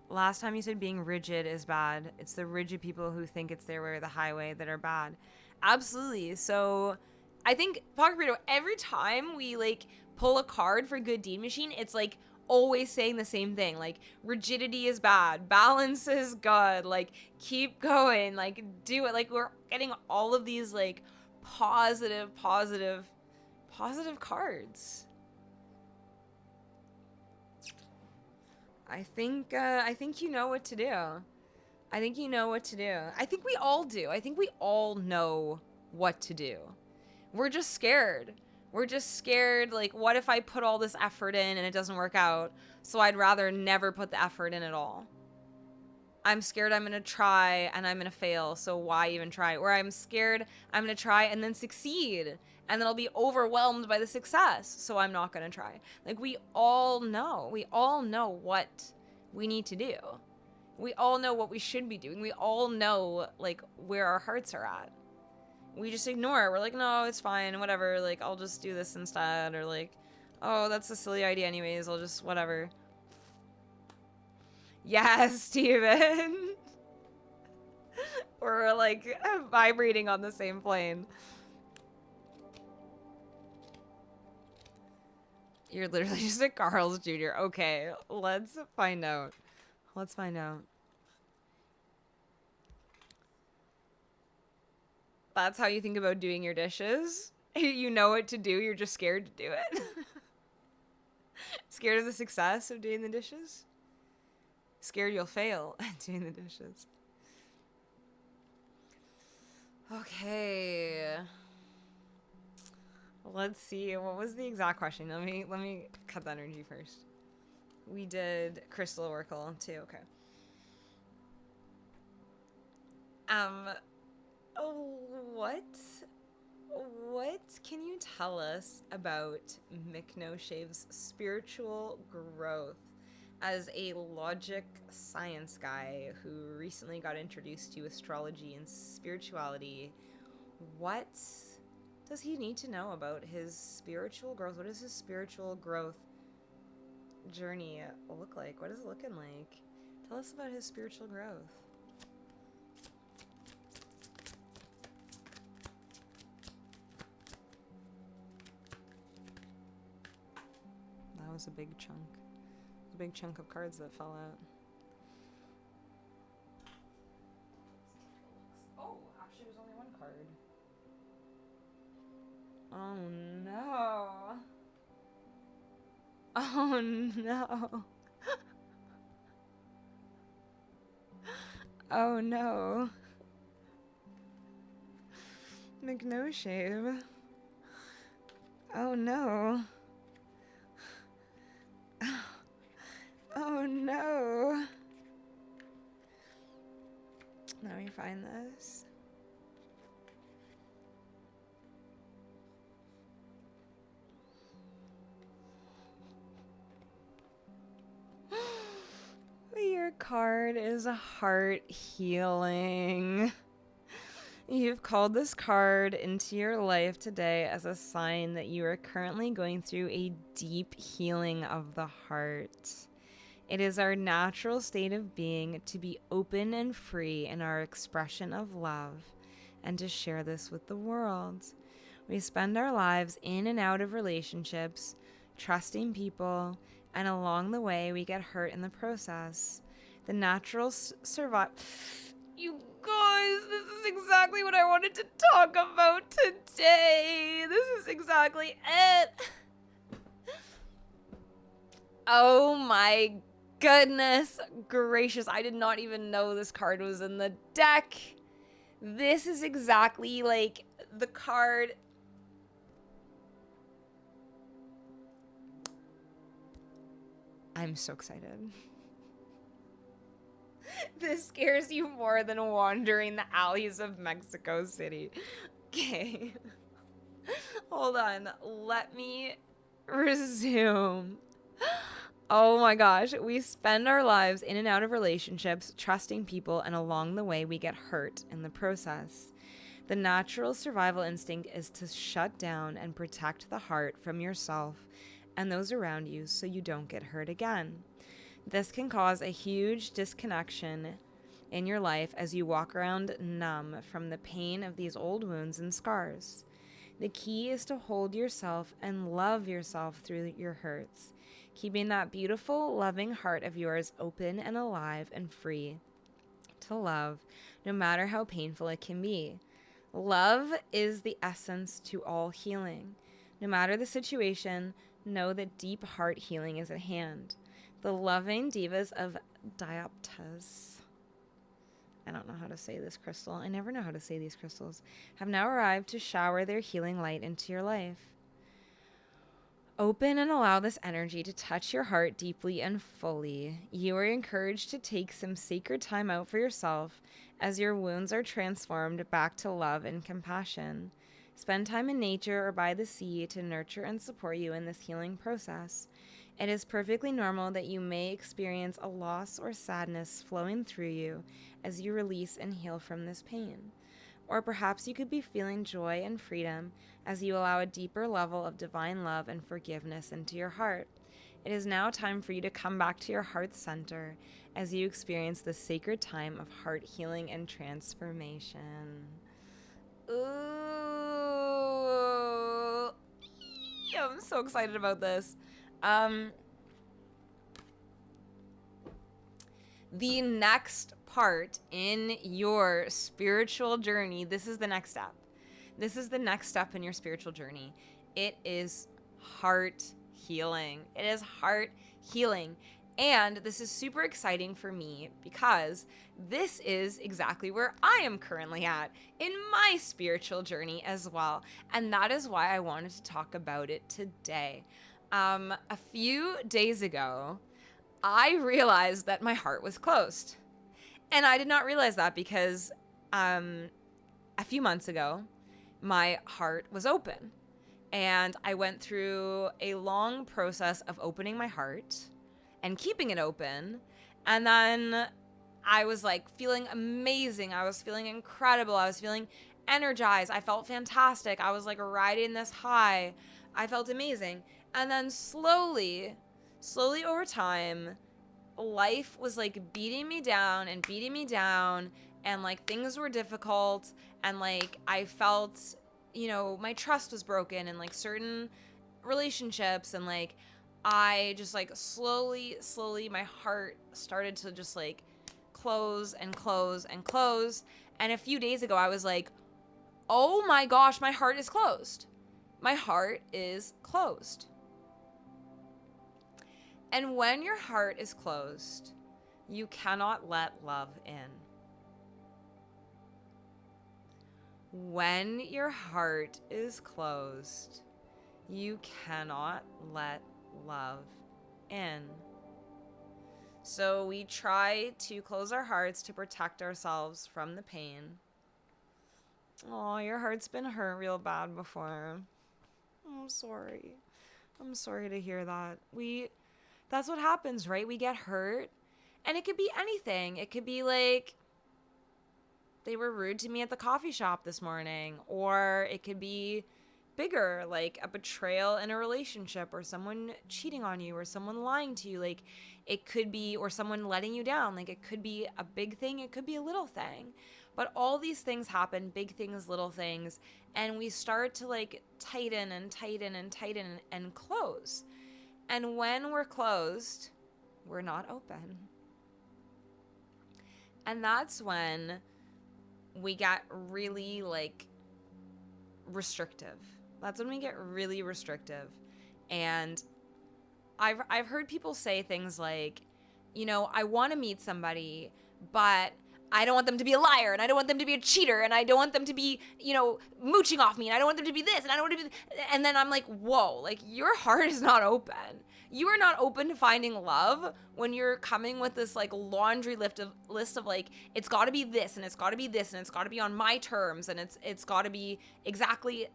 Last time you said being rigid is bad. It's the rigid people who think it's their way or the highway that are bad. Absolutely. So I think, Pocket Burrito, every time we like pull a card for Good Deed Machine, it's like always saying the same thing. Like, rigidity is bad. Balance is good. Like, keep going. Like, do it. Like, we're getting all of these like positive cards. I think you know what to do. I think you know what to do. I think we all do. I think we all know what to do. We're just scared. We're just scared, like, what if I put all this effort in and it doesn't work out? So I'd rather never put the effort in at all. I'm scared I'm going to try and I'm going to fail, so why even try? Or I'm scared I'm going to try and then succeed, and then I'll be overwhelmed by the success, so I'm not going to try. Like, we all know what we need to do. We all know what we should be doing. We all know, like, where our hearts are at. We just ignore it. We're like, no, it's fine, whatever. Like, I'll just do this instead. Or like, oh, that's a silly idea anyways. I'll just, whatever. Yes, Steven. We're like vibrating on the same plane. You're literally just a Carl's Jr. Okay, let's find out. Let's find out. That's how you think about doing your dishes? You know what to do, you're just scared to do it. Scared of the success of doing the dishes? Scared you'll fail at doing the dishes. Okay. Let's see. What was the exact question? Let me cut the energy first. We did Crystal Oracle too. Okay. What can you tell us about McNoshave's spiritual growth as a logic science guy who recently got introduced to astrology and spirituality? What does he need to know about his spiritual growth? What does his spiritual growth journey look like? What is it looking like? Tell us about his spiritual growth. That was a big chunk. A big chunk of cards that fell out. Oh, actually, there's only one card. Oh no. Oh no. Oh no. McNoshave. Oh no. Oh no. Let me find this. Your card is a heart healing. You've called this card into your life today as a sign that you are currently going through a deep healing of the heart. It is our natural state of being to be open and free in our expression of love and to share this with the world. We spend our lives in and out of relationships, trusting people, and along the way we get hurt in the process. The natural survival... You guys, this is exactly what I wanted to talk about today. This is exactly it. Oh my goodness gracious. I did not even know this card was in the deck. This is exactly like the card... I'm so excited. This scares you more than wandering the alleys of Mexico City. Okay. Hold on. Let me resume. Oh my gosh. We spend our lives in and out of relationships, trusting people, and along the way we get hurt in the process. The natural survival instinct is to shut down and protect the heart from yourself and those around you so you don't get hurt again. This can cause a huge disconnection in your life as you walk around numb from the pain of these old wounds and scars. The key is to hold yourself and love yourself through your hurts, keeping that beautiful, loving heart of yours open and alive and free to love, no matter how painful it can be. Love is the essence to all healing. No matter the situation, know that deep heart healing is at hand. The loving divas of Dioptas I don't know how to say this crystal. I never know how to say these crystals. Have now arrived to shower their healing light into your life. Open and allow this energy to touch your heart deeply and fully. You are encouraged to take some sacred time out for yourself as your wounds are transformed back to love and compassion. Spend time in nature or by the sea to nurture and support you in this healing process. It is perfectly normal that you may experience a loss or sadness flowing through you as you release and heal from this pain. Or perhaps you could be feeling joy and freedom as you allow a deeper level of divine love and forgiveness into your heart. It is now time for you to come back to your heart center as you experience the sacred time of heart healing and transformation. Ooh, I'm so excited about this. The next part in your spiritual journey, this is the next step. This is the next step in your spiritual journey. It is heart healing. It is heart healing. And this is super exciting for me because this is exactly where I am currently at in my spiritual journey as well. And that is why I wanted to talk about it today. A few days ago, I realized that my heart was closed. And I did not realize that because a few months ago, my heart was open. And I went through a long process of opening my heart and keeping it open. And then I was like feeling amazing. I was feeling incredible. I was feeling energized. I felt fantastic. I was like riding this high. I felt amazing. And then slowly over time, life was like beating me down and like things were difficult and like I felt, my trust was broken in like certain relationships and like I just like slowly my heart started to just like close and close and close. And a few days ago I was like, oh my gosh, my heart is closed. My heart is closed. And when your heart is closed, you cannot let love in. When your heart is closed, you cannot let love in. So we try to close our hearts to protect ourselves from the pain. Oh, your heart's been hurt real bad before. I'm sorry. I'm sorry to hear that. That's what happens, right? We get hurt. And it could be anything. It could be like they were rude to me at the coffee shop this morning. Or it could be bigger, like a betrayal in a relationship or someone cheating on you or someone lying to you. Like it could be, or someone letting you down. Like it could be a big thing. It could be a little thing. But all these things happen, big things, little things. And we start to like tighten and close. And when we're closed, we're not open. And that's when we get really like restrictive. That's when we get really restrictive. And I've heard people say things like, I want to meet somebody, but I don't want them to be a liar, and I don't want them to be a cheater, and I don't want them to be, mooching off me, and I don't want them to be this, and I don't want to be and then I'm like, whoa, like your heart is not open. You are not open to finding love when you're coming with this like laundry list of like, it's got to be this, and it's got to be this, and it's got to be on my terms, and it's got to be exactly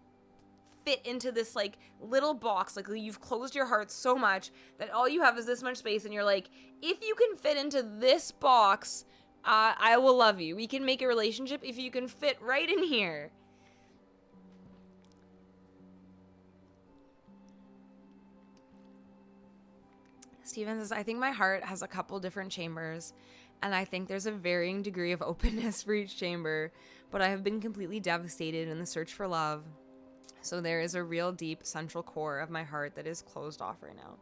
fit into this like little box. Like you've closed your heart so much that all you have is this much space, and you're like, if you can fit into this box, I will love you. We can make a relationship if you can fit right in here. Steven says, I think my heart has a couple different chambers, and I think there's a varying degree of openness for each chamber, but I have been completely devastated in the search for love. So there is a real deep central core of my heart that is closed off right now.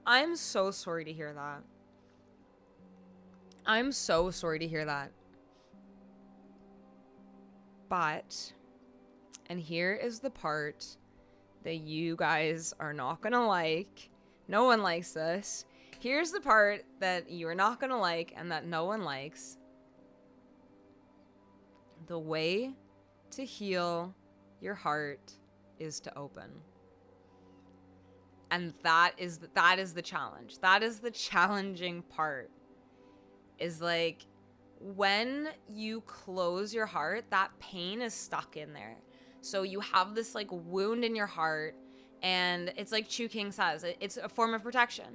I'm so sorry to hear that. I'm so sorry to hear that. But, and here is the part that you guys are not gonna like. No one likes this. Here's the part that you are not gonna like and that no one likes. The way to heal your heart is to open. And that is the challenge. That is the challenging part. Is like when you close your heart, that pain is stuck in there. So you have this like wound in your heart, and it's like Chu King says, it's a form of protection.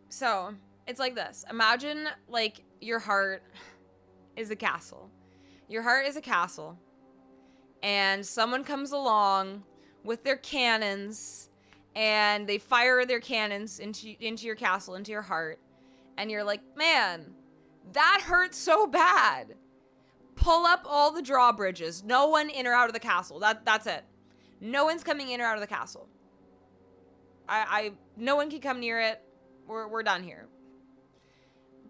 So it's like this. Imagine like your heart is a castle. Your heart is a castle, and someone comes along with their cannons, and they fire their cannons into your castle, into your heart, and you're like, man, that hurts so bad. Pull up all the drawbridges. No one in or out of the castle. That's it. No one's coming in or out of the castle. No one can come near it. We're done here.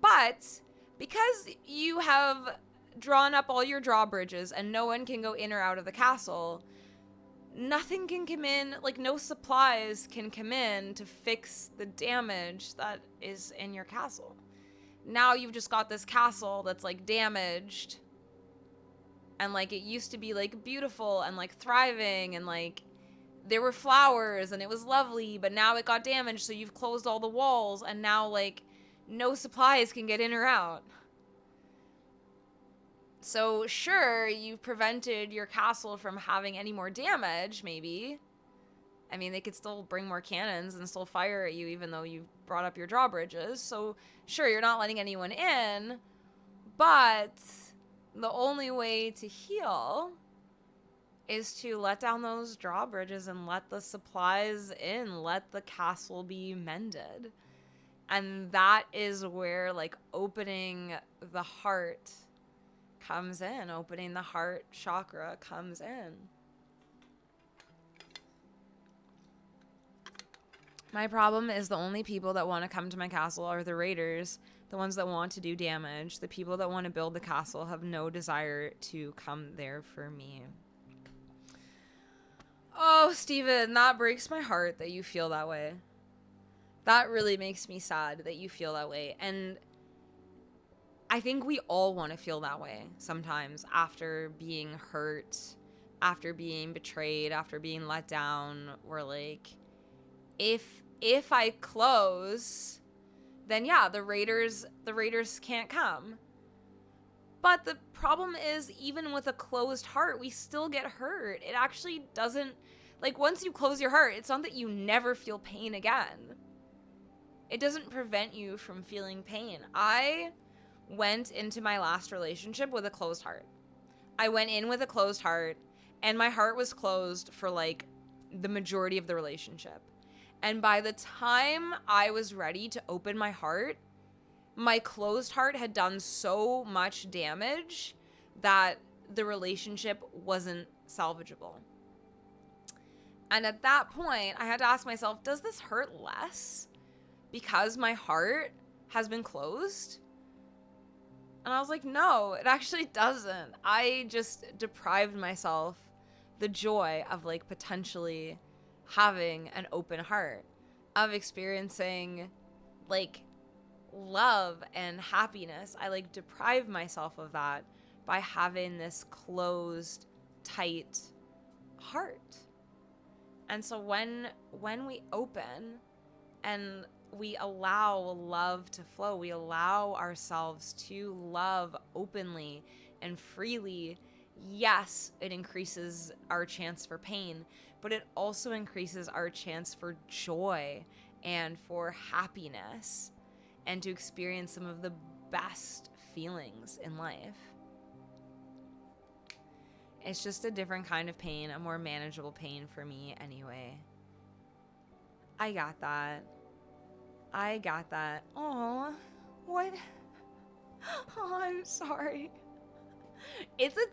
But because you have drawn up all your drawbridges and no one can go in or out of the castle, nothing can come in, like no supplies can come in to fix the damage that is in your castle. Now you've just got this castle that's like damaged, and like it used to be like beautiful and like thriving, and like there were flowers and it was lovely, but now it got damaged, so you've closed all the walls, and now like no supplies can get in or out. So sure, you've prevented your castle from having any more damage, maybe. I mean, they could still bring more cannons and still fire at you even though you've brought up your drawbridges. So sure, you're not letting anyone in, but the only way to heal is to let down those drawbridges and let the supplies in, let the castle be mended. And that is where like opening the heart comes in. Opening the heart chakra comes in. My problem is the only people that want to come to my castle are the raiders, the ones that want to do damage. The people that want to build the castle have no desire to come there for me. Oh, Steven, that breaks my heart that you feel that way. That really makes me sad that you feel that way. And I think we all want to feel that way sometimes after being hurt, after being betrayed, after being let down. We're like, if I close, then yeah, the raiders can't come. But the problem is, even with a closed heart, we still get hurt. It actually doesn't, like, once you close your heart, it's not that you never feel pain again. It doesn't prevent you from feeling pain. I went into my last relationship with a closed heart. I went in with a closed heart, and my heart was closed for like the majority of the relationship. And by the time I was ready to open my heart, my closed heart had done so much damage that the relationship wasn't salvageable. And at that point, I had to ask myself, does this hurt less because my heart has been closed? And I was like, no, it actually doesn't. I just deprived myself the joy of like potentially having an open heart, of experiencing like love and happiness. I like deprive myself of that by having this closed, tight heart. And so when we open and we allow love to flow, we allow ourselves to love openly and freely, yes, it increases our chance for pain, but it also increases our chance for joy and for happiness and to experience some of the best feelings in life. It's just a different kind of pain, a more manageable pain for me anyway. I got that. Oh, what? Oh, I'm sorry. It's a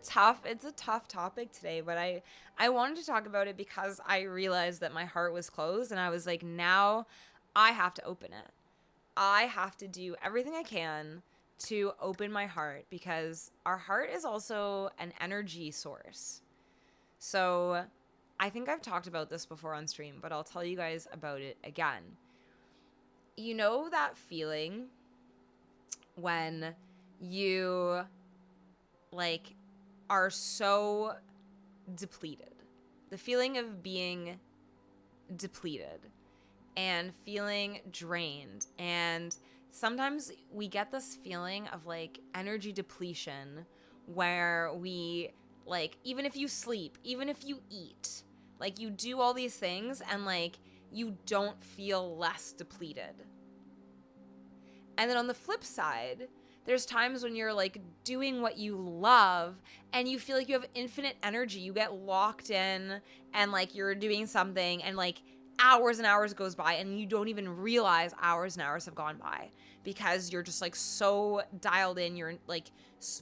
tough topic today, but I wanted to talk about it because I realized that my heart was closed, and I was like, now I have to open it. I have to do everything I can to open my heart, because our heart is also an energy source. So I think I've talked about this before on stream, but I'll tell you guys about it again. You know that feeling when you like are so depleted. The feeling of being depleted and feeling drained. And sometimes we get this feeling of like energy depletion where we like, even if you sleep, even if you eat, like you do all these things and like you don't feel less depleted. And then on the flip side, there's times when you're like doing what you love and you feel like you have infinite energy. You get locked in and like you're doing something and like hours and hours goes by and you don't even realize hours and hours have gone by because you're just like so dialed in. You're like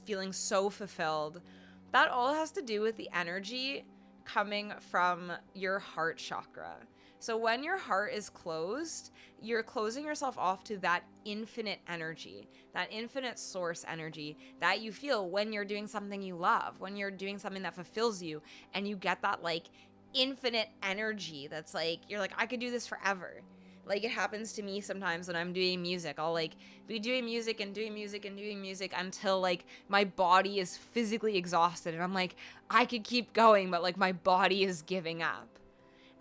feeling so fulfilled. That all has to do with the energy coming from your heart chakra. So when your heart is closed, you're closing yourself off to that infinite energy, that infinite source energy that you feel when you're doing something you love, when you're doing something that fulfills you, and you get that like infinite energy that's like, you're like, I could do this forever. Like it happens to me sometimes when I'm doing music. I'll like be doing music and doing music and doing music until like my body is physically exhausted. And I'm like, I could keep going, but like my body is giving up.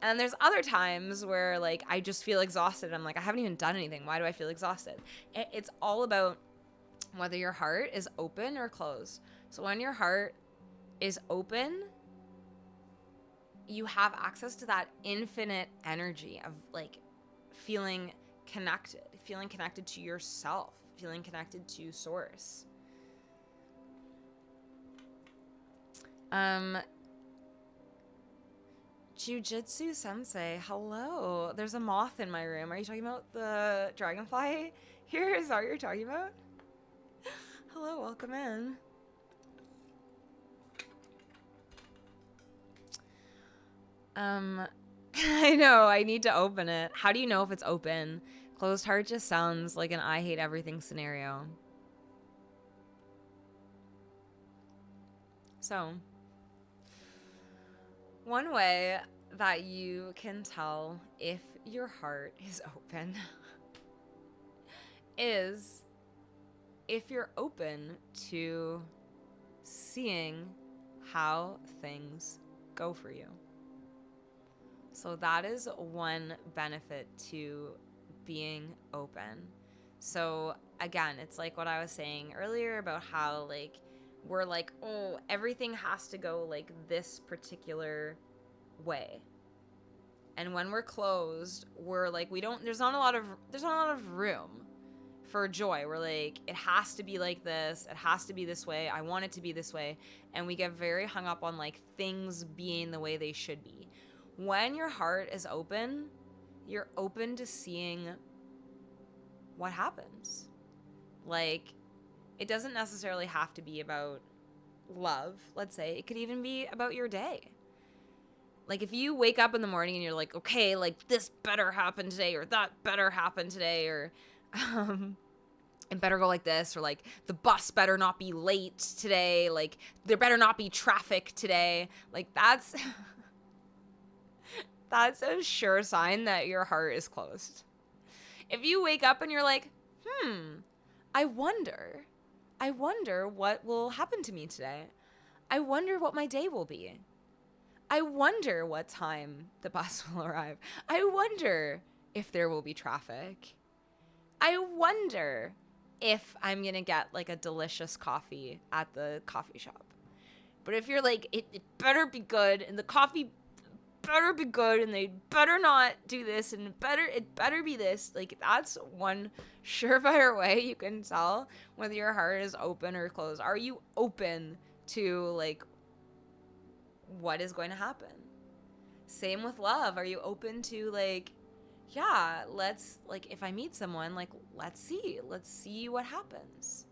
And there's other times where like I just feel exhausted. I'm like, I haven't even done anything. Why do I feel exhausted? It's all about whether your heart is open or closed. So when your heart is open, you have access to that infinite energy of like feeling connected to yourself, feeling connected to source. Jujitsu Sensei, hello. There's a moth in my room. Are you talking about the dragonfly here? Is that what you're talking about? Hello, welcome in. I know, I need to open it. How do you know if it's open? Closed heart just sounds like an I hate everything scenario. So, one way that you can tell if your heart is open is if you're open to seeing how things go for you. So that is one benefit to being open. So again, it's like what I was saying earlier about how like we're like, oh, everything has to go like this particular way. And when we're closed, we're like, there's not a lot of room for joy. We're like, it has to be like this. It has to be this way. I want it to be this way. And we get very hung up on like things being the way they should be. When your heart is open, you're open to seeing what happens. Like, it doesn't necessarily have to be about love, let's say. It could even be about your day. Like, if you wake up in the morning and you're like, okay, like, this better happen today, or that better happen today, or it better go like this, or like, the bus better not be late today, like, there better not be traffic today. Like, that's that's a sure sign that your heart is closed. If you wake up and you're like, I wonder what will happen to me today. I wonder what my day will be. I wonder what time the bus will arrive. I wonder if there will be traffic. I wonder if I'm going to get like a delicious coffee at the coffee shop. But if you're like, it better be good and the coffee better be good and they better not do this and it better be this, like that's one surefire way you can tell whether your heart is open or closed. Are you open to like what is going to happen? Same with love. Are you open to like, yeah, let's like, if I meet someone, like let's see what happens.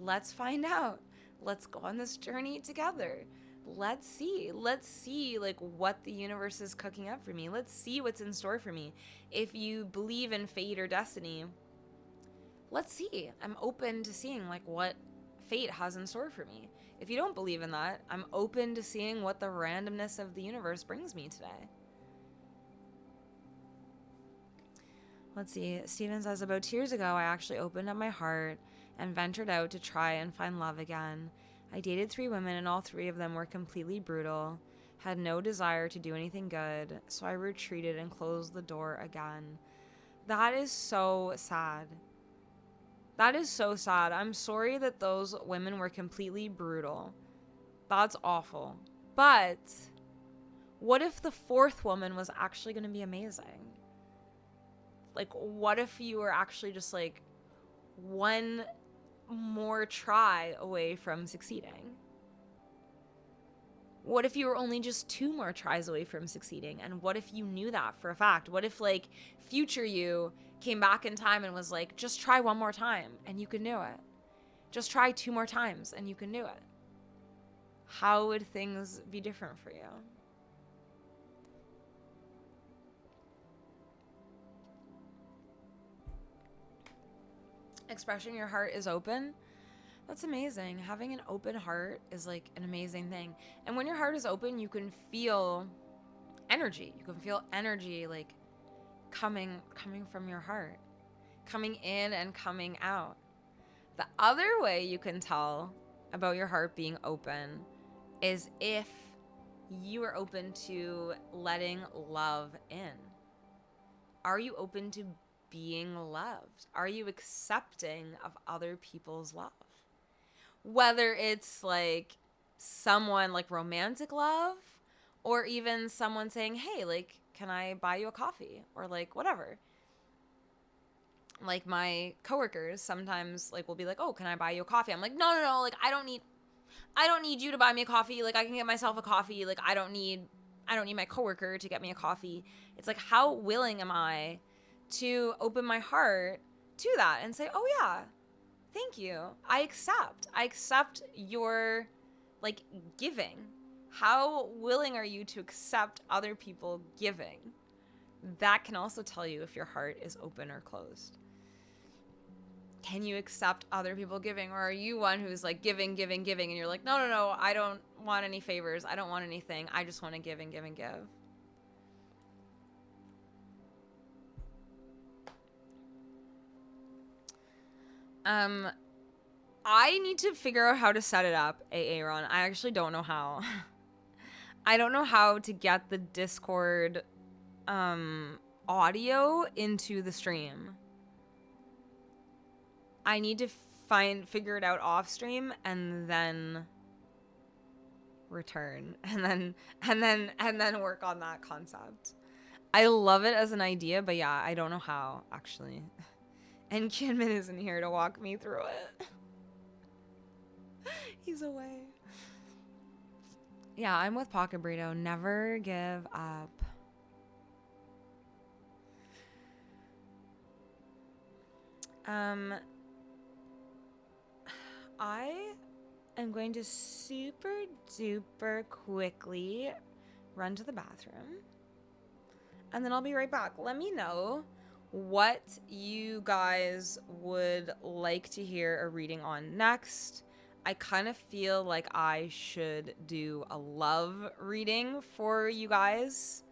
Let's find out. Let's go on this journey together. Let's see like what the universe is cooking up for me. Let's see what's in store for me. If you believe in fate or destiny, let's see. I'm open to seeing like what fate has in store for me. If you don't believe in that, I'm open to seeing what the randomness of the universe brings me today. Let's see. Steven says, about 2 years ago, I actually opened up my heart and ventured out to try and find love again. I dated 3 women, and all 3 of them were completely brutal, had no desire to do anything good, so I retreated and closed the door again. That is so sad. That is so sad. I'm sorry that those women were completely brutal. That's awful. But what if the 4th woman was actually going to be amazing? Like, what if you were actually just like one more try away from succeeding? What if you were only just 2 more tries away from succeeding? And what if you knew that for a fact? What if, like, future you came back in time and was like, just try one more time and you can do it? Just try 2 more times and you can do it. How would things be different for you? Expression your heart is open. That's amazing. Having an open heart is like an amazing thing. And when your heart is open, you can feel energy. You can feel energy like coming from your heart, coming in and coming out. The other way you can tell about your heart being open is if you are open to letting love in. Are you open to being loved? Are you accepting of other people's love? Whether it's like someone like romantic love, or even someone saying, hey, like, can I buy you a coffee? Or like whatever. Like my coworkers sometimes like will be like, oh, can I buy you a coffee? I'm like, no, like I don't need you to buy me a coffee. Like I can get myself a coffee. Like I don't need my coworker to get me a coffee. It's like, how willing am I to open my heart to that and say, oh yeah, thank you. I accept your like giving. How willing are you to accept other people giving? That can also tell you if your heart is open or closed. Can you accept other people giving, or are you one who's like giving, and you're like, no, I don't want any favors. I don't want anything. I just want to give and give and give. I need to figure out how to set it up, Aaron. I actually don't know how. I don't know how to get the Discord audio into the stream. I need to figure it out off stream and then return and then work on that concept. I love it as an idea, but yeah, I don't know how actually. And Kinman isn't here to walk me through it. He's away. Yeah, I'm with Pocket Burrito. Never give up. I am going to super duper quickly run to the bathroom. And then I'll be right back. Let me know what you guys would like to hear a reading on next. I kind of feel like I should do a love reading for you guys.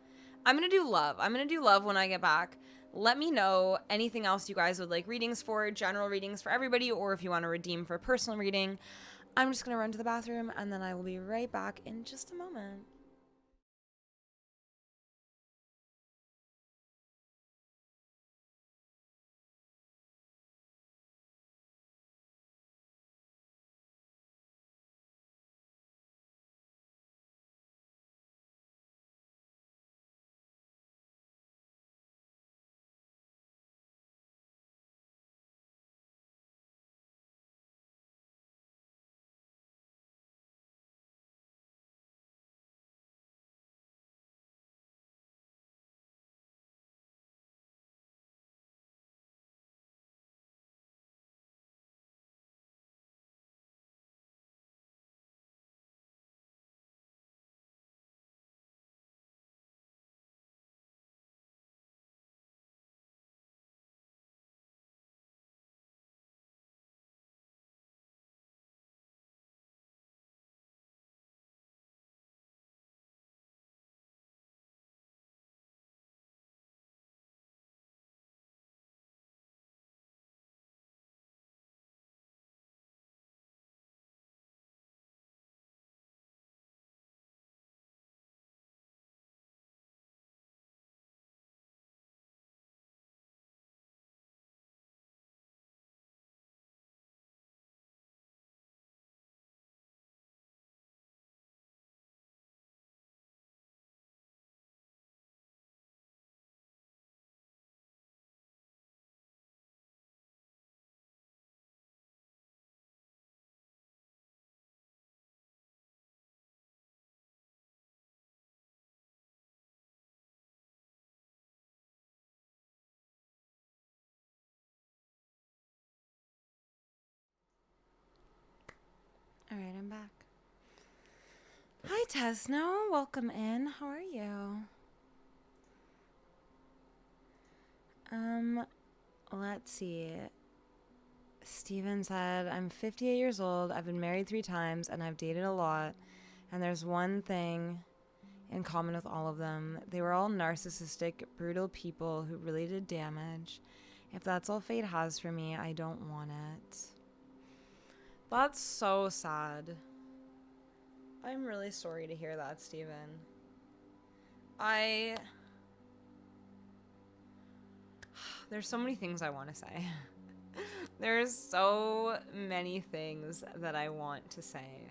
I'm going to do love when I get back. Let me know anything else you guys would like readings for, general readings for everybody, or if you want to redeem for a personal reading. I'm just going to run to the bathroom and then I will be right back in just a moment. All right, I'm back. Hi, Tesno. Welcome in. How are you? Let's see. Steven said, I'm 58 years old. I've been married 3 times and I've dated a lot. And there's one thing in common with all of them. They were all narcissistic, brutal people who really did damage. If that's all fate has for me, I don't want it. That's so sad. I'm really sorry to hear that, Steven. There's so many things I want to say. There's so many things that I want to say.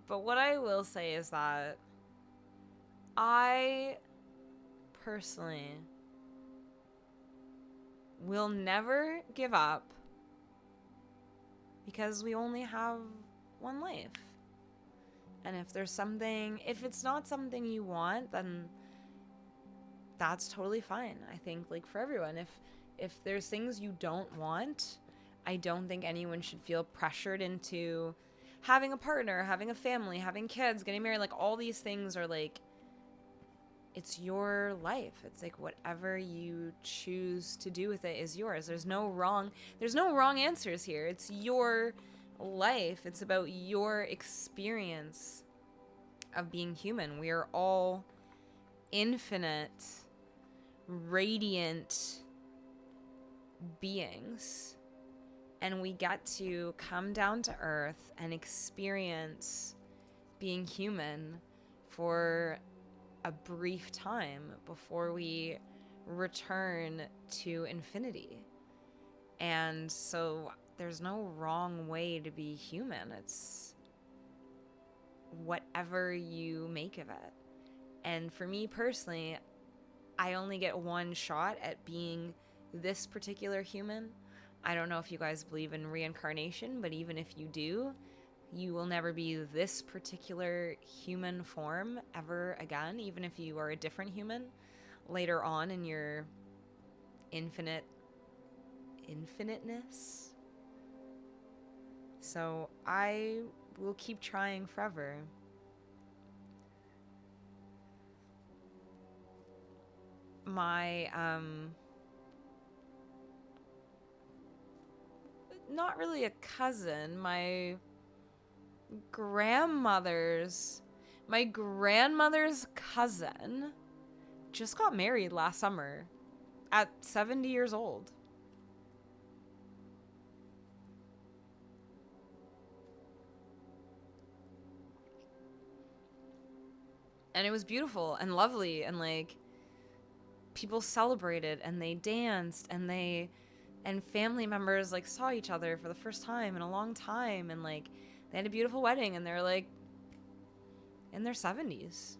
But what I will say is that I personally will never give up because we only have one life. And if it's not something you want, then that's totally fine. I think, like, for everyone, if there's things you don't want, I don't think anyone should feel pressured into having a partner, having a family, having kids, getting married. Like, all these things are like, it's your life. It's like whatever you choose to do with it is yours. There's no wrong answers here. It's your life. It's about your experience of being human. We are all infinite, radiant beings, and we get to come down to earth and experience being human for a brief time before we return to infinity. And so there's no wrong way to be human. It's whatever you make of it. And for me personally, I only get one shot at being this particular human. I don't know if you guys believe in reincarnation, but even if you do, you will never be this particular human form ever again, even if you are a different human later on in your infiniteness. So I will keep trying forever. My not really a cousin, my grandmother's cousin just got married last summer at 70 years old. And it was beautiful and lovely, and like people celebrated and they danced and family members like saw each other for the first time in a long time, and like they had a beautiful wedding, and they're like in their 70s.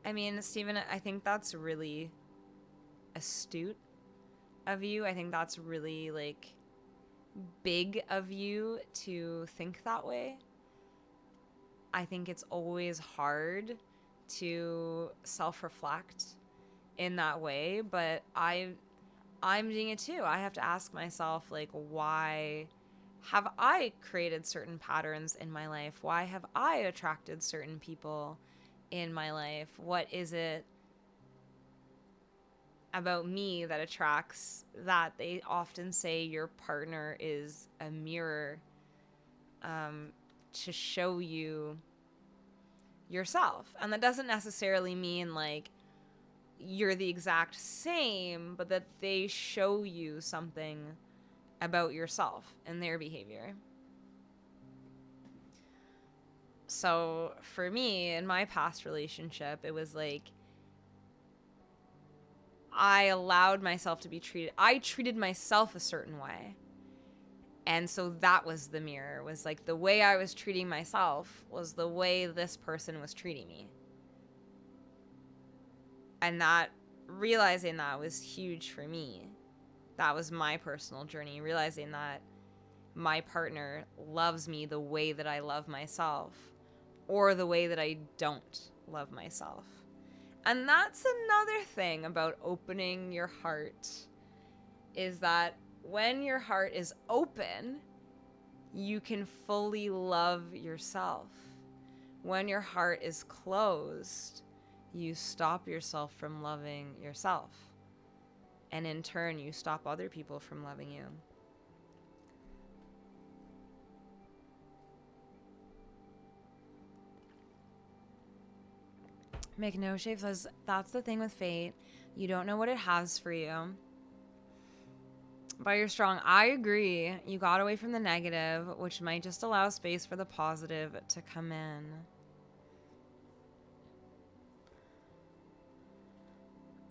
I mean, Stephen, I think that's really astute of you. I think that's really like big of you to think that way. I think it's always hard to self-reflect in that way, but I'm doing it too. I have to ask myself, like, why have I created certain patterns in my life? Why have I attracted certain people in my life? What is it about me that attracts that? They often say your partner is a mirror to show you yourself. And that doesn't necessarily mean like you're the exact same, but that they show you something about yourself and their behavior. So for me, in my past relationship, it was like I allowed myself to be treated. I treated myself a certain way. And so that was the mirror, was like the way I was treating myself was the way this person was treating me. And that, realizing that was huge for me. That was my personal journey, realizing that my partner loves me the way that I love myself or the way that I don't love myself. And that's another thing about opening your heart, is that when your heart is open, you can fully love yourself. When your heart is closed, you stop yourself from loving yourself. And in turn, you stop other people from loving you. Make No Shave says, that's the thing with fate. You don't know what it has for you. But you're strong. I agree. You got away from the negative, which might just allow space for the positive to come in.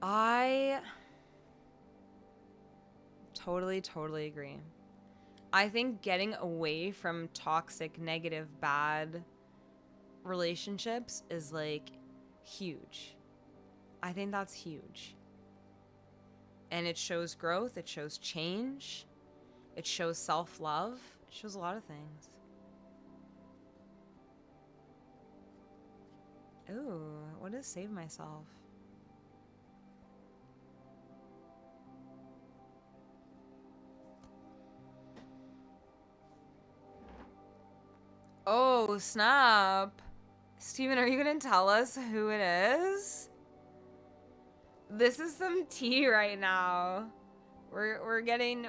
I totally agree. I think getting away from toxic, negative, bad relationships is like huge. I think that's huge. And it shows growth, it shows change, it shows self-love, it shows a lot of things. Ooh, what does save myself? Oh, snap. Steven, are you going to tell us who it is? This is some tea right now. We're getting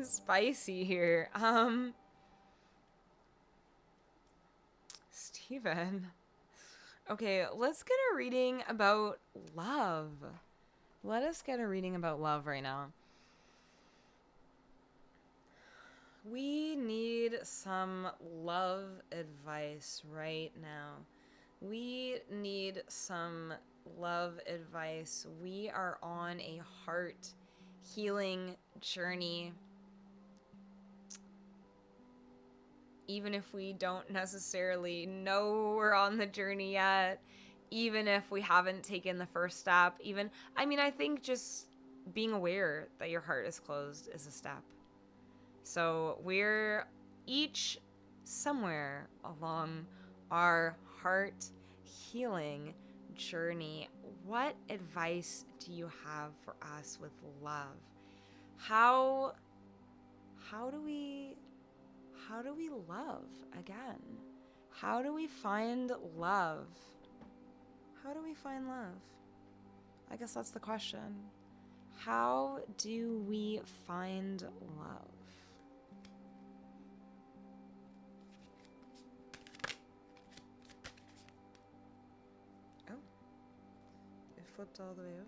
spicy here. Steven. Okay, let's get a reading about love. Let us get a reading about love right now. We need some love advice right now. We need some love advice. We are on a heart healing journey. Even if we don't necessarily know we're on the journey yet, even if we haven't taken the first step, I think just being aware that your heart is closed is a step. So we're each somewhere along our heart healing journey. What advice do you have for us with love? How do we love again? How do we find love? How do we find love? I guess that's the question. How do we find love? Oh, it flipped all the way over.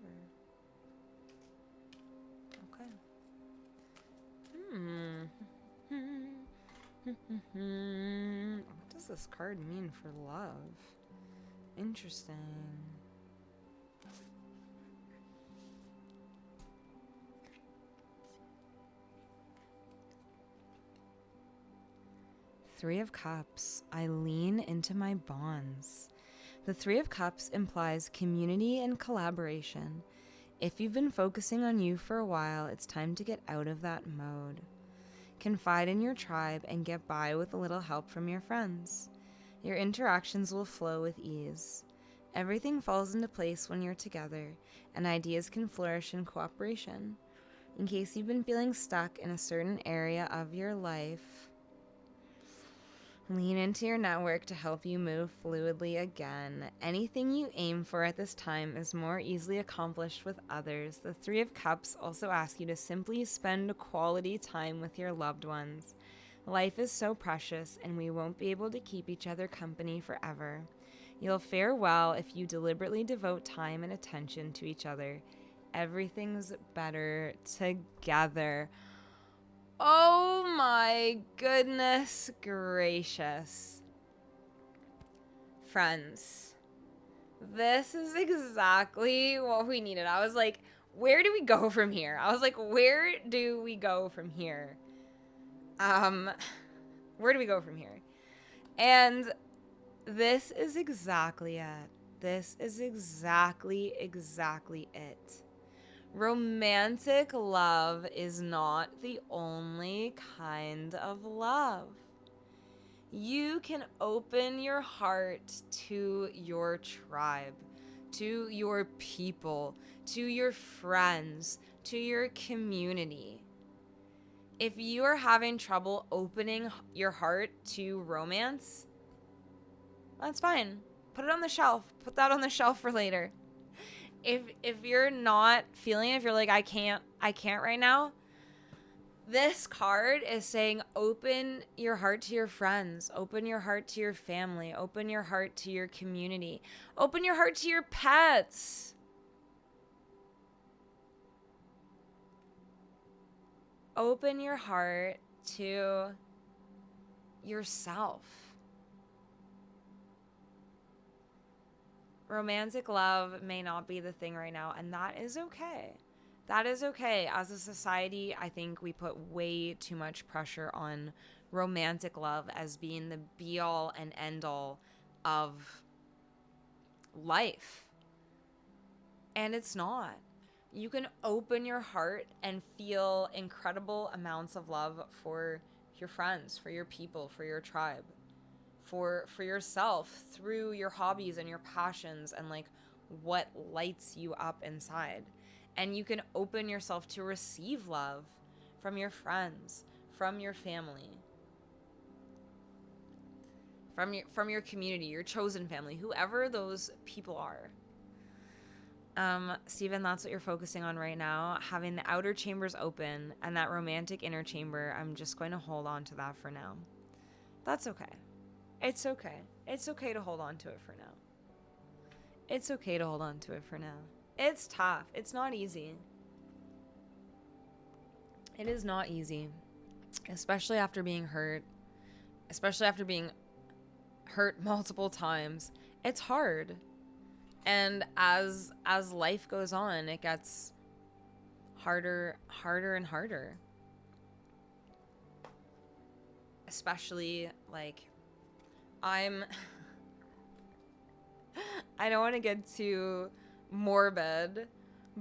Okay. What does this card mean for love? Interesting. Three of Cups. I lean into my bonds. The Three of Cups implies community and collaboration. If you've been focusing on you for a while, it's time to get out of that mode. Confide in your tribe and get by with a little help from your friends. Your interactions will flow with ease. Everything falls into place when you're together, and ideas can flourish in cooperation. In case you've been feeling stuck in a certain area of your life, lean into your network to help you move fluidly again. Anything you aim for at this time is more easily accomplished with others. The Three of Cups also ask you to simply spend quality time with your loved ones. Life is so precious, and we won't be able to keep each other company forever. You'll fare well if you deliberately devote time and attention to each other. Everything's better together. Oh my goodness gracious. Friends, this is exactly what we needed. I was like, where do we go from here? Where do we go from here? And this is exactly it. This is exactly it. Romantic love is not the only kind of love. You can open your heart to your tribe, to your people, to your friends, to your community. If you are having trouble opening your heart to romance, that's fine. Put it on the shelf. Put that on the shelf for later. If you're not feeling it, if you're like, I can't right now, this card is saying open your heart to your friends, open your heart to your family, open your heart to your community, open your heart to your pets. Open your heart to yourself. Romantic love may not be the thing right now, and that is okay. That is okay. As a society, I think we put way too much pressure on romantic love as being the be all and end all of life. And it's not. You can open your heart and feel incredible amounts of love for your friends, for your people, for your tribe, for yourself through your hobbies and your passions and like what lights you up inside. And you can open yourself to receive love from your friends, from your family, from your community, your chosen family, whoever those people are. Stephen, that's what you're focusing on right now. Having the outer chambers open and that romantic inner chamber, I'm just going to hold on to that for now. That's okay. It's okay. It's okay to hold on to it for now. It's okay to hold on to it for now. It's tough. It's not easy. It is not easy. Especially after being hurt. Especially after being hurt multiple times. It's hard. And as life goes on, it gets harder and harder. Especially like I don't want to get too morbid,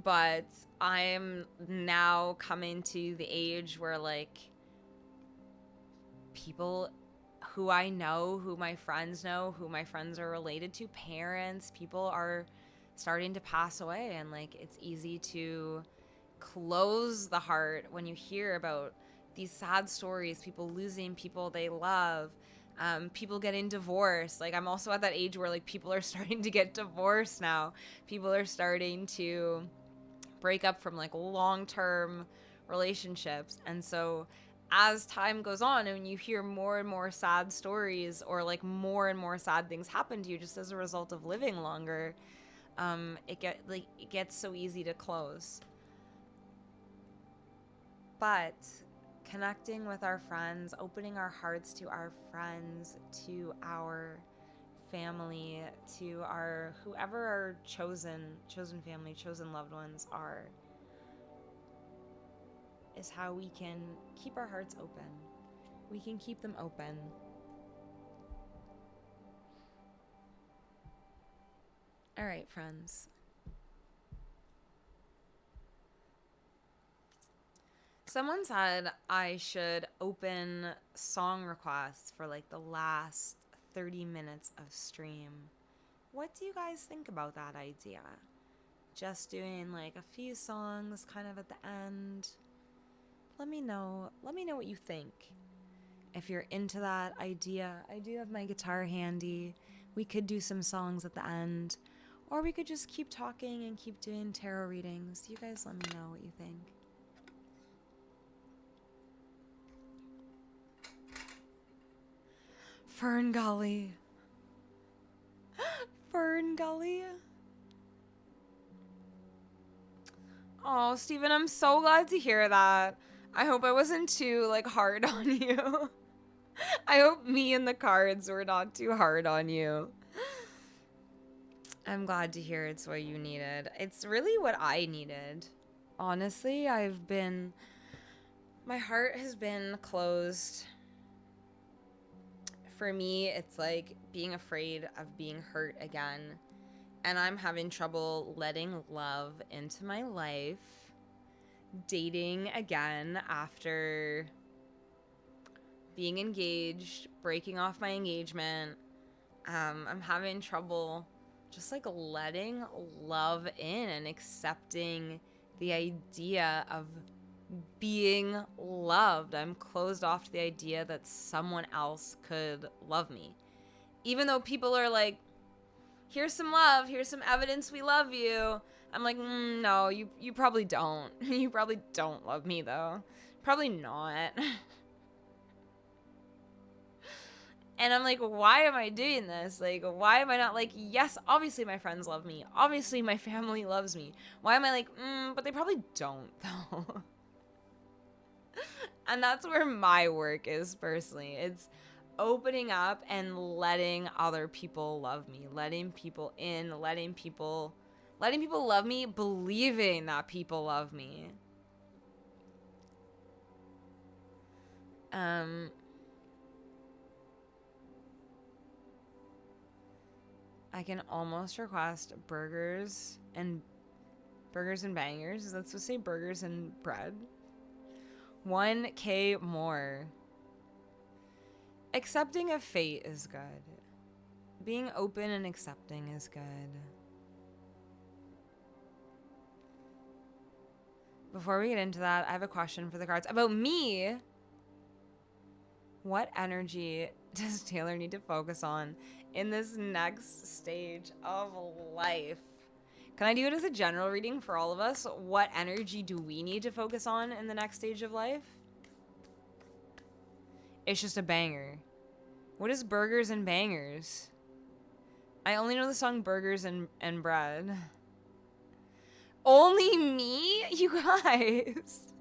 but I'm now coming to the age where like people who I know, who my friends know, who my friends are related to, parents, people are starting to pass away. And like, it's easy to close the heart when you hear about these sad stories, people losing people they love, people getting divorced. Like, I'm also at that age where like people are starting to get divorced now. People are starting to break up from like long-term relationships. And so as time goes on and you hear more and more sad stories or like more and more sad things happen to you just as a result of living longer, it gets so easy to close. But connecting with our friends, opening our hearts to our friends, to our family, to our whoever our chosen family, chosen loved ones are, is how we can keep our hearts open. We can keep them open. All right, friends. Someone said I should open song requests for like the last 30 minutes of stream. What do you guys think about that idea? Just doing like a few songs kind of at the end. Let me know what you think. If you're into that idea, I do have my guitar handy. We could do some songs at the end. Or we could just keep talking and keep doing tarot readings. You guys let me know what you think. Fern Gully. Fern Gully. Oh, Stephen, I'm so glad to hear that. I hope I wasn't too like hard on you. I hope me and the cards were not too hard on you. I'm glad to hear it's what you needed. It's really what I needed. Honestly, my heart has been closed. For me, it's like being afraid of being hurt again. And I'm having trouble letting love into my life. Dating again after being engaged, breaking off my engagement. I'm having trouble just like letting love in and accepting the idea of being loved. I'm closed off to the idea that someone else could love me. Even though people are like, here's some love, here's some evidence we love you. I'm like, no, you probably don't. You probably don't love me though. Probably not. And I'm like, why am I doing this? Like, why am I not like, yes, obviously my friends love me. Obviously my family loves me. Why am I like, but they probably don't though. And that's where my work is personally. It's opening up and letting other people love me, letting people in, letting people love me, believing that people love me. I can almost request burgers and bangers. Is that supposed to say burgers and bread? 1K more. Accepting of fate is good. Being open and accepting is good. Before we get into that, I have a question for the cards about me. What energy does Taylor need to focus on in this next stage of life? Can I do it as a general reading for all of us? What energy do we need to focus on in the next stage of life? It's just a banger. What is burgers and bangers? I only know the song Burgers and Bread. Only me? You guys.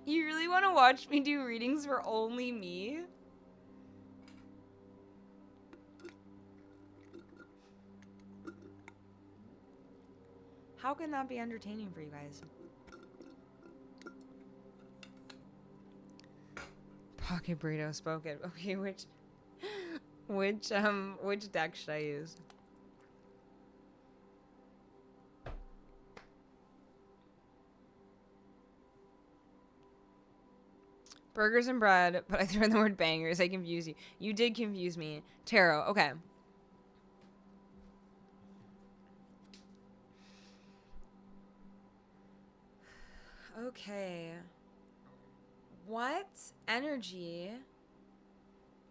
You really want to watch me do readings for only me? How can that be entertaining for you guys? Pocket burrito spoken. Okay, which deck should I use? Burgers and bread, but I threw in the word bangers. I confused you. You did confuse me. Tarot. Okay. Okay. What energy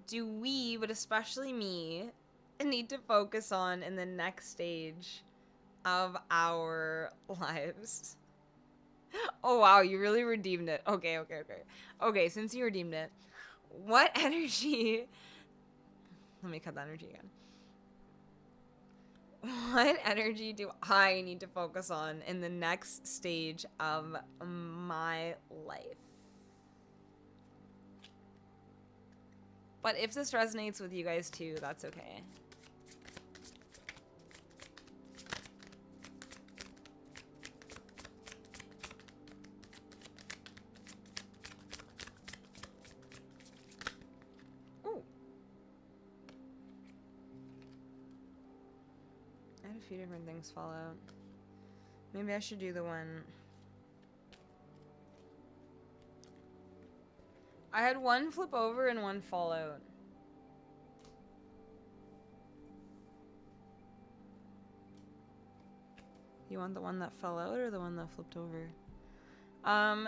do we, but especially me, need to focus on in the next stage of our lives? Oh, wow. You really redeemed it. Okay. Okay, since you redeemed it, what energy... Let me cut that energy again. What energy do I need to focus on in the next stage of my life? But if this resonates with you guys too, that's okay. Ooh. I had a few different things fall out. Maybe I should do the one... I had one flip over and one fall out. You want the one that fell out or the one that flipped over? So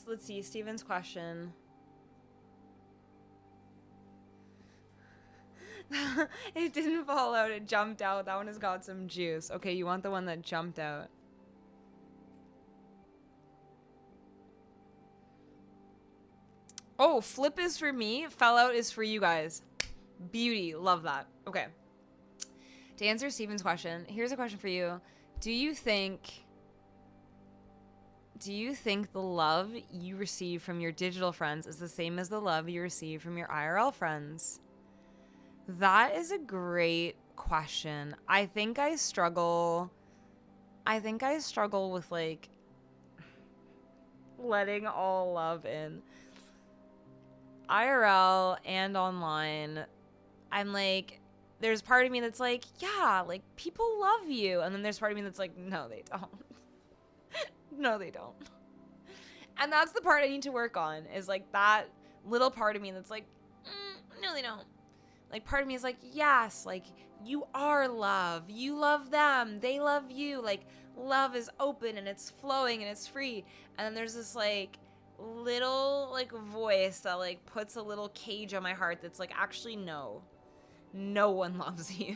let's see, Steven's question. It didn't fall out, it jumped out. That one has got some juice. Okay, you want the one that jumped out. Oh, flip is for me, fell out is for you guys. Beauty, love that. Okay. To answer Steven's question, here's a question for you. Do you think the love you receive from your digital friends is the same as the love you receive from your IRL friends? That is a great question. I think I struggle with like letting all love in. IRL and online, I'm like, there's part of me that's like, yeah, like people love you. And then there's part of me that's like, no, they don't. No, they don't. And that's the part I need to work on, is like that little part of me that's like, No, they don't. Like, part of me is like, yes, like, you are love. You love them. They love you. Like, love is open and it's flowing and it's free. And then there's this, like, little, like, voice that, like, puts a little cage on my heart that's like, actually, no. No one loves you.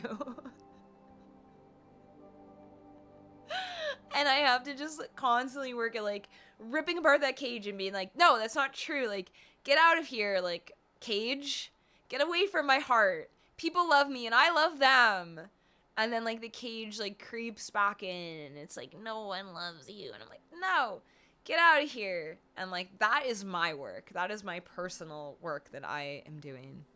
And I have to just constantly work at, like, ripping apart that cage and being like, no, that's not true. Like, get out of here, like, cage. Get away from my heart. People love me and I love them. And then, like, the cage, like, creeps back in and it's like, no one loves you. And I'm like, no, get out of here. And, like, that is my work. That is my personal work that I am doing.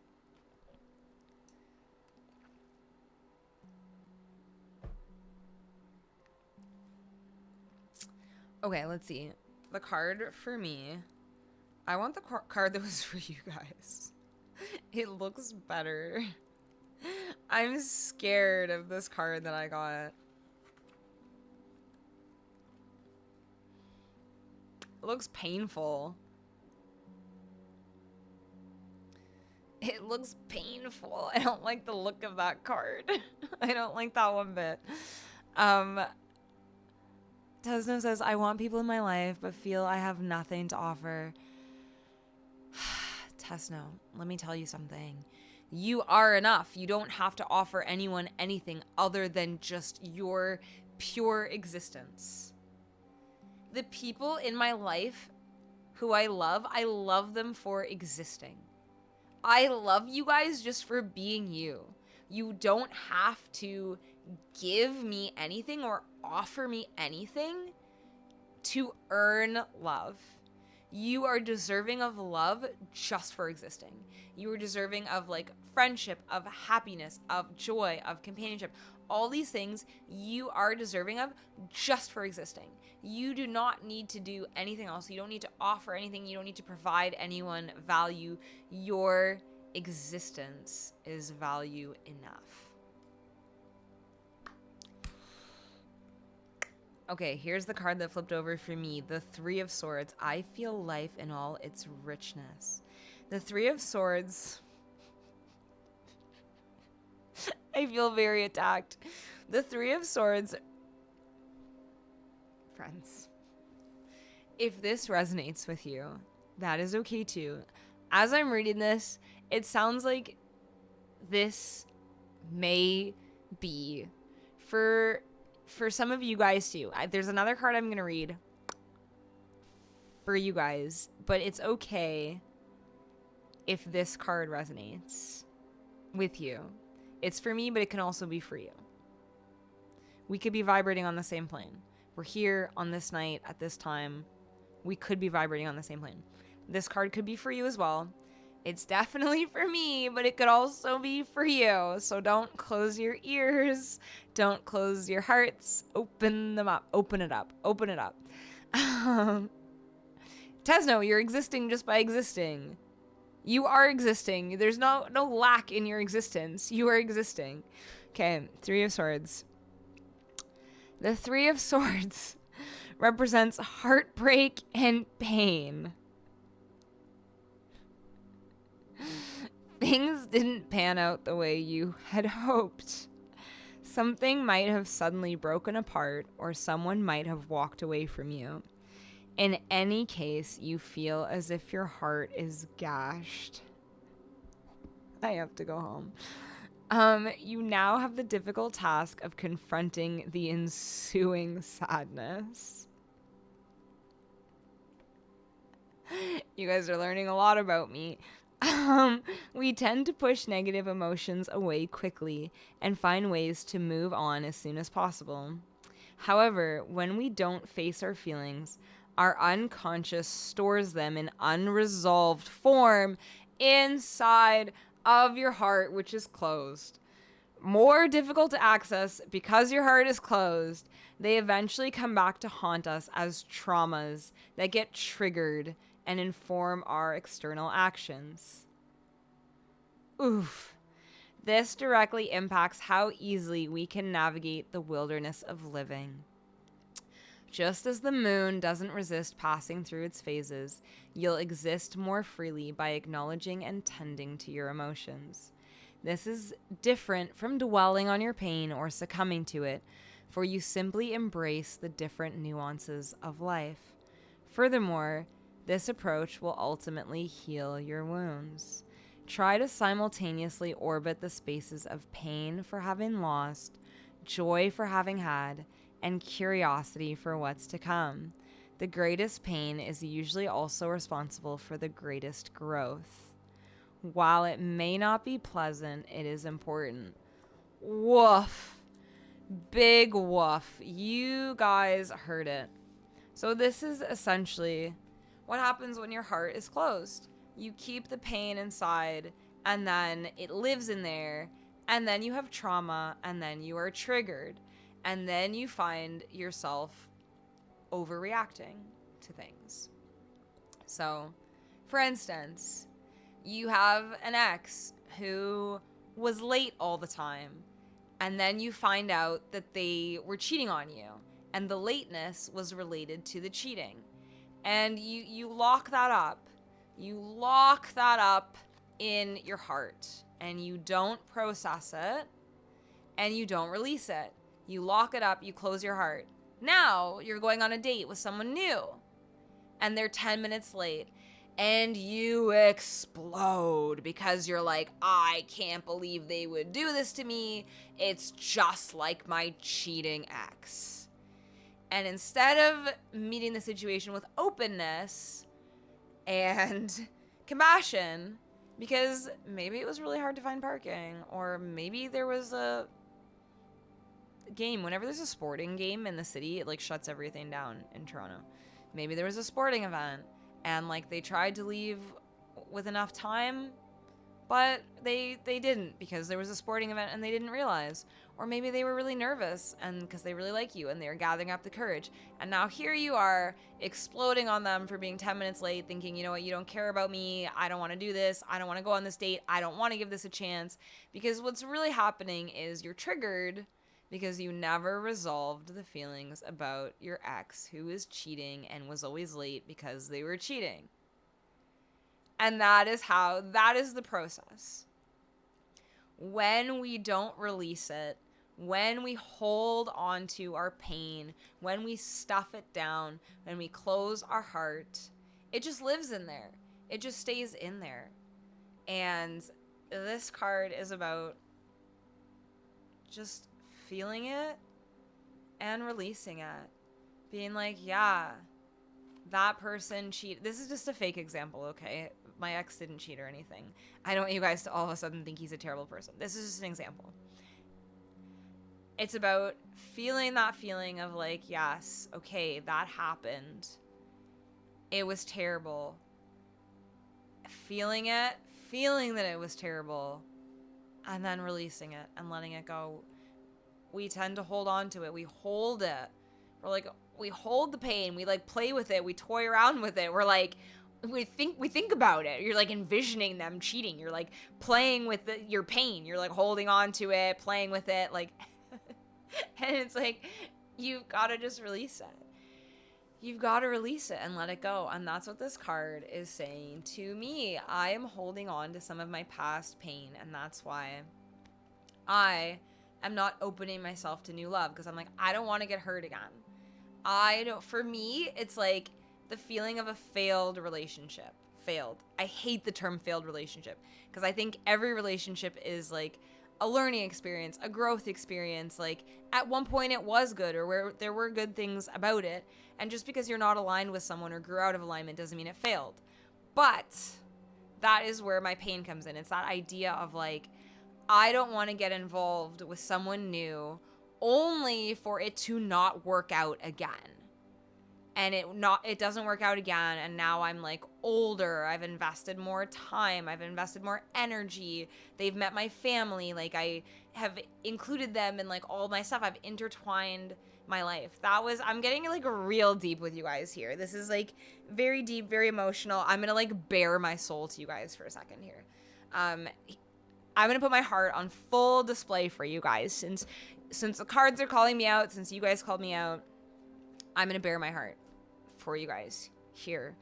Okay, let's see. The card for me. I want the card that was for you guys. It looks better. I'm scared of this card that I got. It looks painful. It looks painful. I don't like the look of that card. I don't like that one bit. Tesno says, I want people in my life, but feel I have nothing to offer. Tesno, let me tell you something. You are enough. You don't have to offer anyone anything other than just your pure existence. The people in my life who I love them for existing. I love you guys just for being you. You don't have to give me anything or offer me anything to earn love. You are deserving of love just for existing. You are deserving of, like, friendship, of happiness, of joy, of companionship. All these things you are deserving of just for existing. You do not need to do anything else. You don't need to offer anything. You don't need to provide anyone value. Your existence is value enough. Okay, here's the card that flipped over for me. The Three of Swords. I feel life in all its richness. The Three of Swords. I feel very attacked. The Three of Swords. Friends, if this resonates with you, that is okay too. As I'm reading this, it sounds like this may be for some of you guys too. There's another card I'm going to read for you guys, but it's okay if this card resonates with you. It's for me, but it can also be for you. We could be vibrating on the same plane. We're here on this night at this time. We could be vibrating on the same plane. This card could be for you as well. It's definitely for me, but it could also be for you. So don't close your ears. Don't close your hearts. Open them up. Open it up. Open it up. Tesno, you're existing just by existing. You are existing. There's no lack in your existence. You are existing. Okay, Three of Swords. The Three of Swords represents heartbreak and pain. Things didn't pan out the way you had hoped. Something might have suddenly broken apart, or someone might have walked away from you. In any case, you feel as if your heart is gashed. I have to go home. You now have the difficult task of confronting the ensuing sadness. You guys are learning a lot about me. We tend to push negative emotions away quickly and find ways to move on as soon as possible. However, when we don't face our feelings, our unconscious stores them in unresolved form inside of your heart, which is closed. More difficult to access because your heart is closed. They eventually come back to haunt us as traumas that get triggered and inform our external actions. Oof. This directly impacts how easily we can navigate the wilderness of living. Just as the moon doesn't resist passing through its phases, you'll exist more freely by acknowledging and tending to your emotions. This is different from dwelling on your pain or succumbing to it, for you simply embrace the different nuances of life. Furthermore, this approach will ultimately heal your wounds. Try to simultaneously orbit the spaces of pain for having lost, joy for having had, and curiosity for what's to come. The greatest pain is usually also responsible for the greatest growth. While it may not be pleasant, it is important. Woof. Big woof. You guys heard it. So this is essentially what happens when your heart is closed. You keep the pain inside, and then it lives in there, and then you have trauma, and then you are triggered, and then you find yourself overreacting to things. So, for instance, you have an ex who was late all the time, and then you find out that they were cheating on you, and the lateness was related to the cheating. And you lock that up. You lock that up in your heart, and you don't process it, and you don't release it. You lock it up, you close your heart. Now you're going on a date with someone new, and they're 10 minutes late, and you explode because you're like, I can't believe they would do this to me. It's just like my cheating ex. And instead of meeting the situation with openness and compassion, because maybe it was really hard to find parking, or maybe there was a game. Whenever there's a sporting game in the city, it like shuts everything down in Toronto. Maybe there was a sporting event, and like they tried to leave with enough time, but they didn't, because there was a sporting event and they didn't realize. Or maybe they were really nervous and because they really like you and they're gathering up the courage. And now here you are exploding on them for being 10 minutes late, thinking, you know what, you don't care about me. I don't want to do this. I don't want to go on this date. I don't want to give this a chance. Because what's really happening is you're triggered because you never resolved the feelings about your ex who was cheating and was always late because they were cheating. And that is the process. When we don't release it, when we hold on to our pain, when we stuff it down, when we close our heart, it just lives in there. It just stays in there. And this card is about just feeling it and releasing it. Being like, yeah, that person cheated. This is just a fake example, okay? My ex didn't cheat or anything. I don't want you guys to all of a sudden think he's a terrible person. This is just an example. It's about feeling that feeling of like, yes, okay, that happened. It was terrible. Feeling it, feeling that it was terrible, and then releasing it and letting it go. We tend to hold on to it. We hold it. We're like, we hold the pain. We like play with it. We toy around with it. We're like, we think about it. You're like envisioning them cheating. You're like playing with your pain. You're like holding on to it, playing with it, like, and it's like, you've got to just release it. You've got to release it and let it go. And that's what this card is saying to me. I am holding on to some of my past pain, and that's why I am not opening myself to new love, because I'm like, I don't want to get hurt again. For me, it's like the feeling of a failed relationship. Failed. I hate the term failed relationship, because I think every relationship is like a learning experience, a growth experience. Like at one point it was good, or where there were good things about it. And just because you're not aligned with someone or grew out of alignment doesn't mean it failed. But that is where my pain comes in. It's that idea of like, I don't want to get involved with someone new only for it to not work out again. And it doesn't work out again, and now I'm like older, I've invested more time, I've invested more energy, they've met my family, like I have included them in like all my stuff, I've intertwined my life. I'm getting like real deep with you guys here. This is like very deep, very emotional. I'm gonna like bare my soul to you guys for a second here. I'm gonna put my heart on full display for you guys, since the cards are calling me out, since you guys called me out. I'm going to bare my heart for you guys here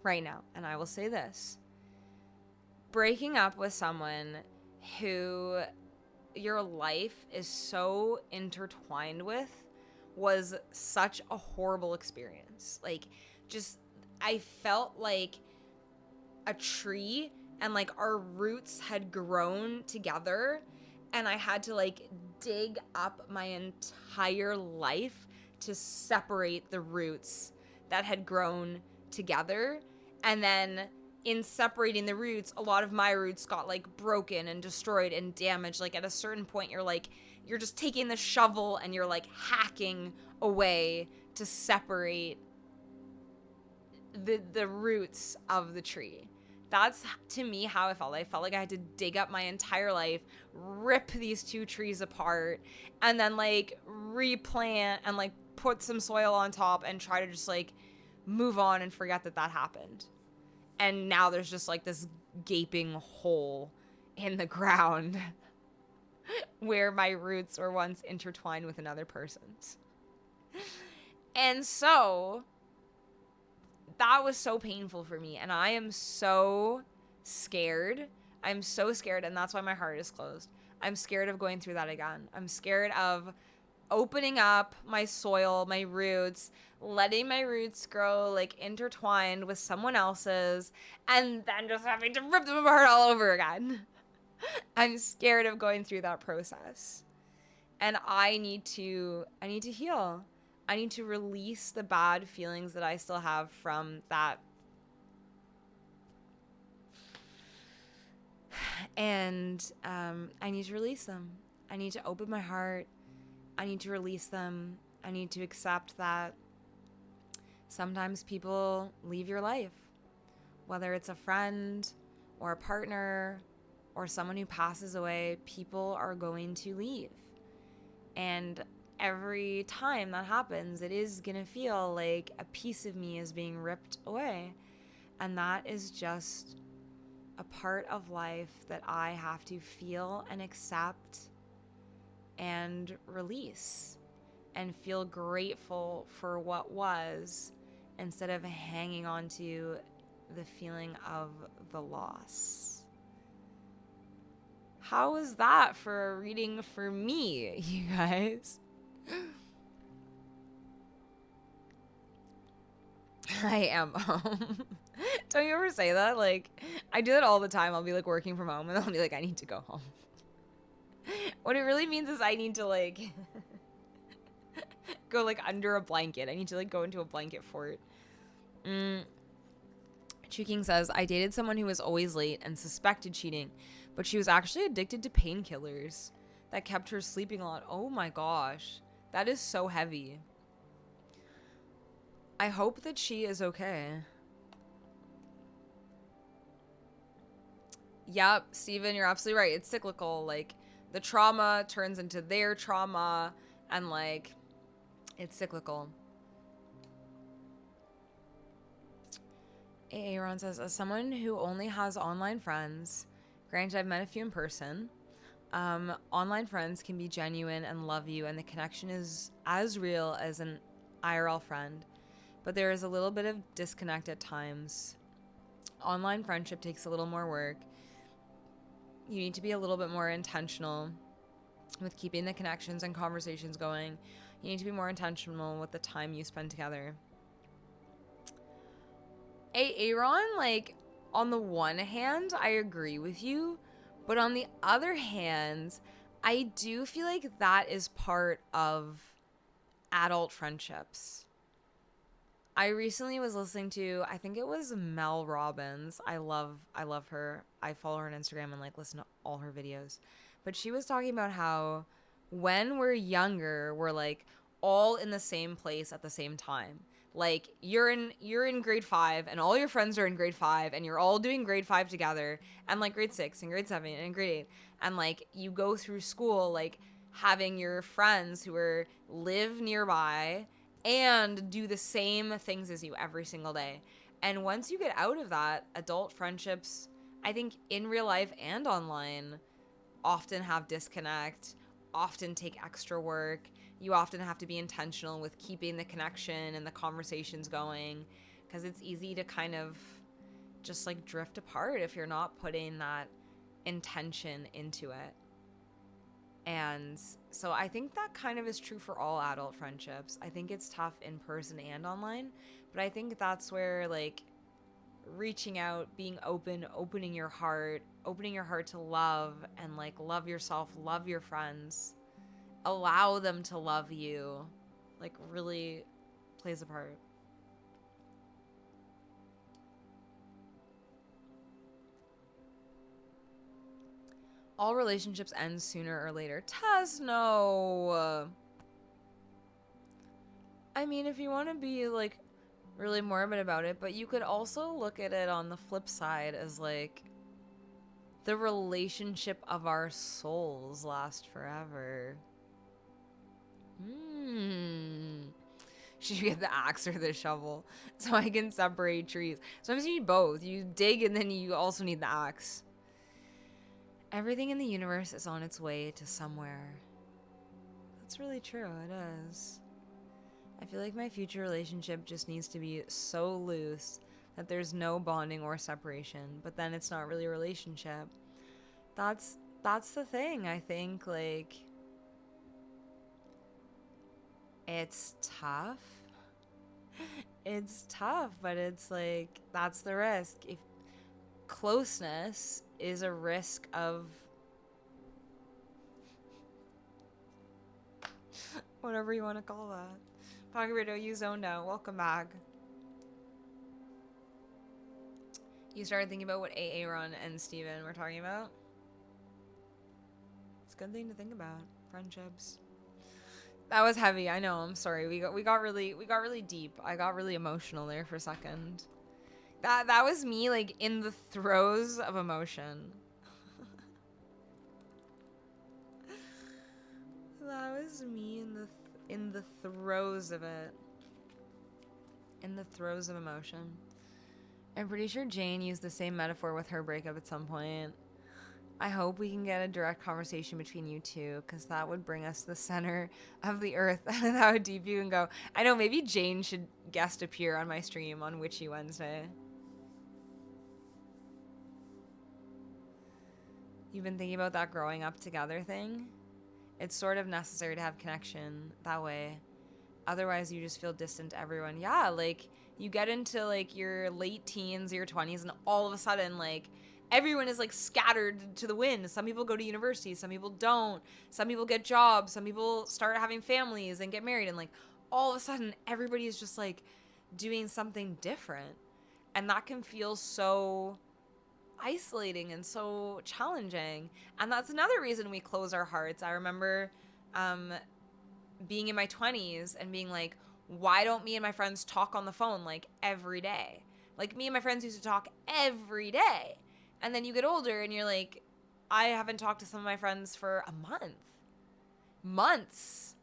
right now. And I will say this. Breaking up with someone who your life is so intertwined with was such a horrible experience. Like, just, I felt like a tree and like our roots had grown together, and I had to like dig up my entire life to separate the roots that had grown together. And then in separating the roots, a lot of my roots got like broken and destroyed and damaged. Like at a certain point, you're just taking the shovel and you're like hacking away to separate the roots of the tree. That's, to me, how I felt. I felt like I had to dig up my entire life, rip these two trees apart, and then, like, replant and, like, put some soil on top and try to just, like, move on and forget that happened. And now there's just, like, this gaping hole in the ground where my roots were once intertwined with another person's. And so that was so painful for me, and I am so scared. I'm so scared, and that's why my heart is closed. I'm scared of going through that again. I'm scared of opening up my soil, my roots, letting my roots grow like intertwined with someone else's, and then just having to rip them apart all over again. I'm scared of going through that process. And I need to heal. I need to release the bad feelings that I still have from that. And I need to release them. I need to open my heart. I need to release them. I need to accept that sometimes people leave your life, whether it's a friend or a partner or someone who passes away. People are going to leave. And every time that happens, it is going to feel like a piece of me is being ripped away. And that is just a part of life that I have to feel and accept and release and feel grateful for what was, instead of hanging on to the feeling of the loss. How was that for a reading for me, you guys? I am home. Don't you ever say that? Like, I do that all the time. I'll be like working from home and I'll be like, I need to go home. What it really means is I need to like go like under a blanket. I need to like go into a blanket fort. Chuking says, I dated someone who was always late and suspected cheating, but she was actually addicted to painkillers that kept her sleeping a lot. Oh my gosh. That is so heavy. I hope that she is okay. Yep, Steven, you're absolutely right. It's cyclical. Like, the trauma turns into their trauma, and, like, it's cyclical. Aaron says, as someone who only has online friends, granted I've met a few in person, online friends can be genuine and love you, and the connection is as real as an IRL friend. But there is a little bit of disconnect at times. Online friendship takes a little more work. You need to be a little bit more intentional with keeping the connections and conversations going. You need to be more intentional with the time you spend together. Aaron, like, on the one hand, I agree with you. But on the other hand, I do feel like that is part of adult friendships. I recently was listening to, I think it was Mel Robbins. I love her. I follow her on Instagram and like listen to all her videos. But she was talking about how when we're younger, we're like all in the same place at the same time. Like you're in grade 5 and all your friends are in grade 5 and you're all doing grade 5 together, and like grade 6 and grade 7 and grade 8, and like you go through school like having your friends who live nearby and do the same things as you every single day. And once you get out of that, adult friendships, I think in real life and online, often have disconnect, often take extra work, you often have to be intentional with keeping the connection and the conversations going, because it's easy to kind of just like drift apart if you're not putting that intention into it. And so I think that kind of is true for all adult friendships. I think it's tough in person and online, but I think that's where like reaching out, being open, opening your heart to love, and like love yourself, love your friends, allow them to love you, like really plays a part. All relationships end sooner or later. Taz, no. I mean, if you want to be like really morbid about it, but you could also look at it on the flip side as like the relationship of our souls last forever. Should you get the axe or the shovel so I can separate trees? Sometimes you need both. You dig and then you also need the axe. Everything in the universe is on its way to somewhere. That's really true. It is. I feel like my future relationship just needs to be so loose that there's no bonding or separation, but then it's not really a relationship. That's the thing. I think like it's tough. It's tough, but it's like that's the risk. If closeness is a risk of whatever you want to call that. Poggerito, you zoned out. Welcome back. You started thinking about what Aaron and Steven were talking about? It's a good thing to think about. Friendships. That was heavy. I know. I'm sorry. We got really deep. I got really emotional there for a second. That was me like in the throes of emotion. That was me in the throes of it. In the throes of emotion. I'm pretty sure Jane used the same metaphor with her breakup at some point. I hope we can get a direct conversation between you two, because that would bring us to the center of the earth. That would deep you and go, I know, maybe Jane should guest appear on my stream on Witchy Wednesday. You've been thinking about that growing up together thing? It's sort of necessary to have connection that way. Otherwise, you just feel distant to everyone. Yeah, like, you get into, like, your late teens, your 20s, and all of a sudden, like, everyone is, like, scattered to the wind. Some people go to university. Some people don't. Some people get jobs. Some people start having families and get married. And, like, all of a sudden, everybody is just, like, doing something different. And that can feel so isolating and so challenging. And that's another reason we close our hearts. I remember being in my 20s and being like, why don't me and my friends talk on the phone like every day? Like, me and my friends used to talk every day. And then you get older and you're like, I haven't talked to some of my friends for a month. Months.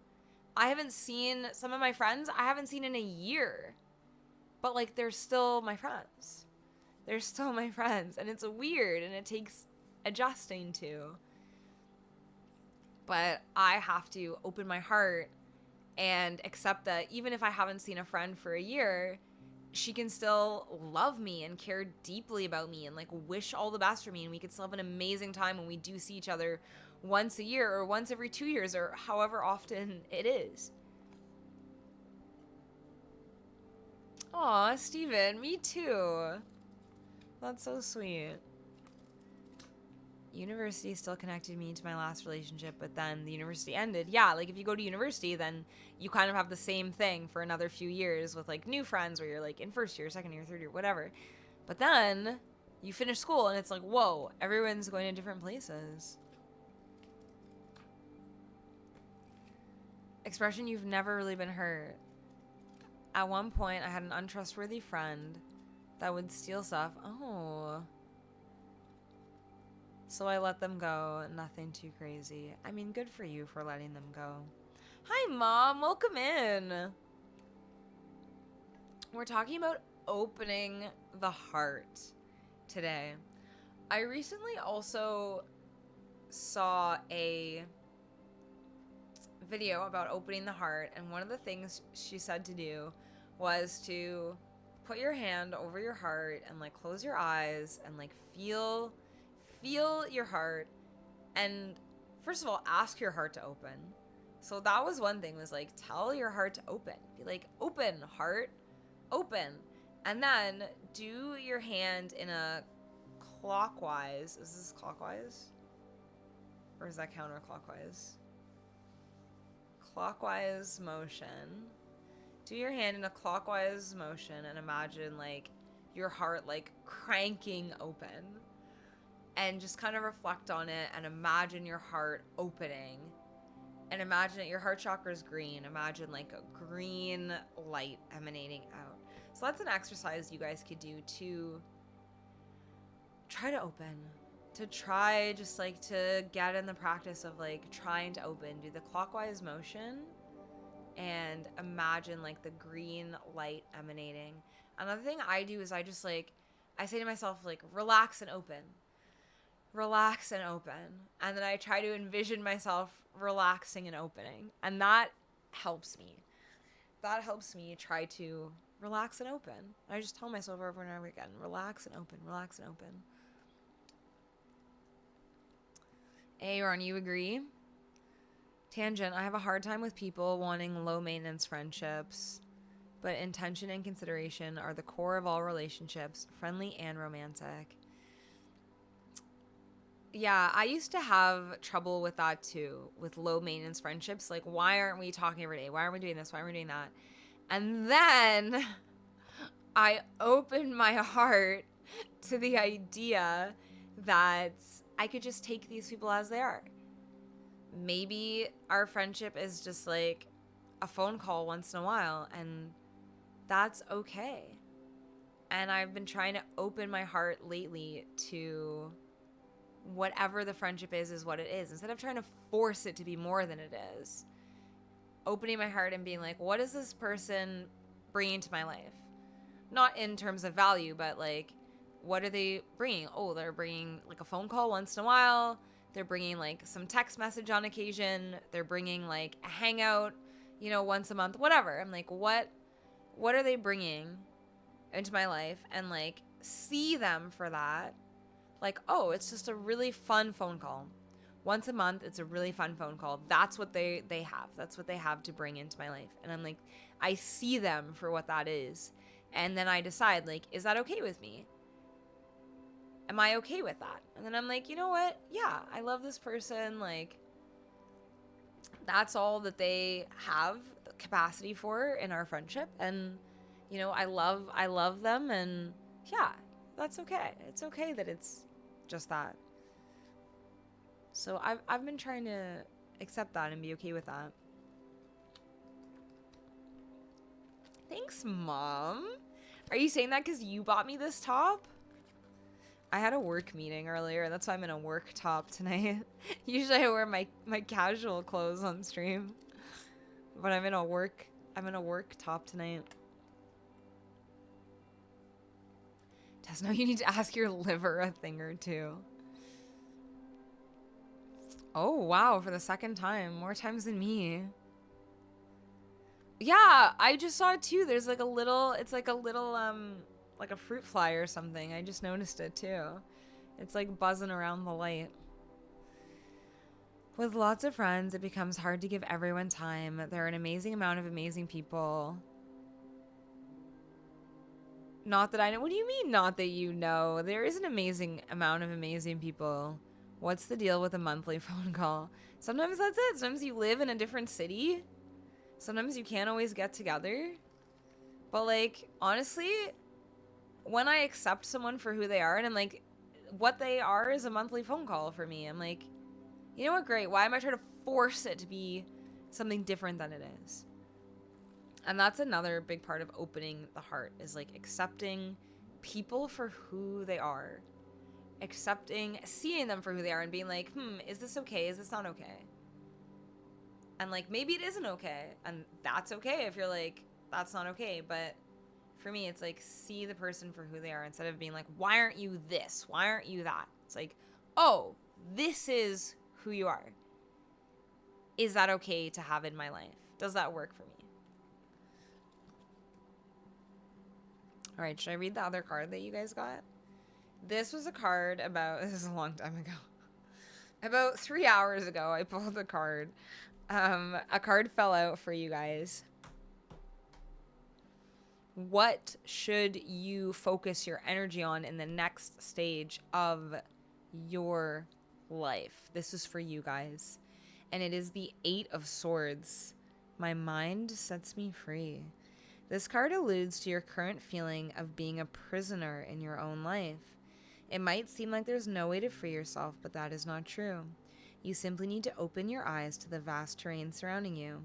I haven't seen some of my friends I haven't seen in a year. But like, they're still my friends. They're still my friends. And it's weird and it takes adjusting to. But I have to open my heart and accept that even if I haven't seen a friend for a year, she can still love me and care deeply about me and like wish all the best for me. And we could still have an amazing time when we do see each other once a year or once every 2 years or however often it is. Aw, Steven, me too. That's so sweet. University still connected me to my last relationship, but then the university ended. Yeah, like if you go to university, then you kind of have the same thing for another few years with like new friends where you're like in first year, second year, third year, whatever. But then you finish school and it's like, whoa, everyone's going to different places. Expression, you've never really been hurt. At one point, I had an untrustworthy friend that would steal stuff. Oh. So I let them go. Nothing too crazy. I mean, good for you for letting them go. Hi, Mom. Welcome in. We're talking about opening the heart today. I recently also saw a video about opening the heart, and one of the things she said to do was to put your hand over your heart and like close your eyes and like feel your heart, and first of all ask your heart to open. So that was one thing, was like tell your heart to open. Be like, open heart, open. And then do your hand in a clockwise. Is this clockwise? Or is that counterclockwise? Clockwise motion. Do your hand in a clockwise motion and imagine like your heart like cranking open. And just kind of reflect on it and imagine your heart opening. And imagine that your heart chakra is green. Imagine like a green light emanating out. So that's an exercise you guys could do to try to open. To try just like to get in the practice of like trying to open. Do the clockwise motion and imagine like the green light emanating. Another thing I do is I just like, I say to myself like, relax and open. Relax and open. And then I try to envision myself relaxing and opening. And that helps me. That helps me try to relax and open. I just tell myself over and over again, relax and open, relax and open. Aaron, you agree? Tangent, I have a hard time with people wanting low maintenance friendships, but intention and consideration are the core of all relationships, friendly and romantic. Yeah, I used to have trouble with that too, with low maintenance friendships. Like, why aren't we talking every day? Why aren't we doing this? Why aren't we doing that? And then I opened my heart to the idea that I could just take these people as they are. Maybe our friendship is just like a phone call once in a while, and that's okay. And I've been trying to open my heart lately to whatever the friendship is what it is, instead of trying to force it to be more than it is. Opening my heart and being like, what is this person bringing to my life? Not in terms of value, but like, what are they bringing? Oh, they're bringing like a phone call once in a while. They're bringing like some text message on occasion. They're bringing like a hangout, once a month, whatever. I'm like, what are they bringing into my life? And like, see them for that. Like, oh, it's just a really fun phone call. Once a month, it's a really fun phone call. That's what they have. That's what they have to bring into my life. And I'm like, I see them for what that is. And then I decide, like, is that okay with me? Am I okay with that? And then I'm like, you know what? Yeah, I love this person. Like, that's all that they have the capacity for in our friendship. And, I love them. And yeah, that's okay. It's okay that it's just that. So I've been trying to accept that and be okay with that. Thanks, Mom. Are you saying that because you bought me this top? I had a work meeting earlier. That's why I'm in a work top tonight. Usually I wear my casual clothes on stream. But I'm in a work top tonight. Tesno, you need to ask your liver a thing or two. Oh, wow, for the second time. More times than me. Yeah, I just saw it too. There's like a little, like a fruit fly or something. I just noticed it too. It's like buzzing around the light. With lots of friends, it becomes hard to give everyone time. There are an amazing amount of amazing people. Not that I know. What do you mean, not that you know? There is an amazing amount of amazing people. What's the deal with a monthly phone call? Sometimes that's it. Sometimes you live in a different city. Sometimes you can't always get together. But like, honestly, when I accept someone for who they are, and I'm like, what they are is a monthly phone call for me. I'm like, you know what, great. Why am I trying to force it to be something different than it is? And that's another big part of opening the heart, is like accepting people for who they are. Seeing them for who they are and being like, is this okay? Is this not okay? And like, maybe it isn't okay. And that's okay if you're like, that's not okay. But for me, it's like, see the person for who they are instead of being like, why aren't you this? Why aren't you that? It's like, oh, this is who you are. is that okay to have in my life? Does that work for me? All right, should I read the other card that you guys got? This was a card about, this is a long time ago. About 3 hours ago, I pulled a card. A card fell out for you guys. What should you focus your energy on in the next stage of your life? This is for you guys. And it is the 8 of Swords. My mind sets me free. This card alludes to your current feeling of being a prisoner in your own life. It might seem like there's no way to free yourself, but that is not true. You simply need to open your eyes to the vast terrain surrounding you.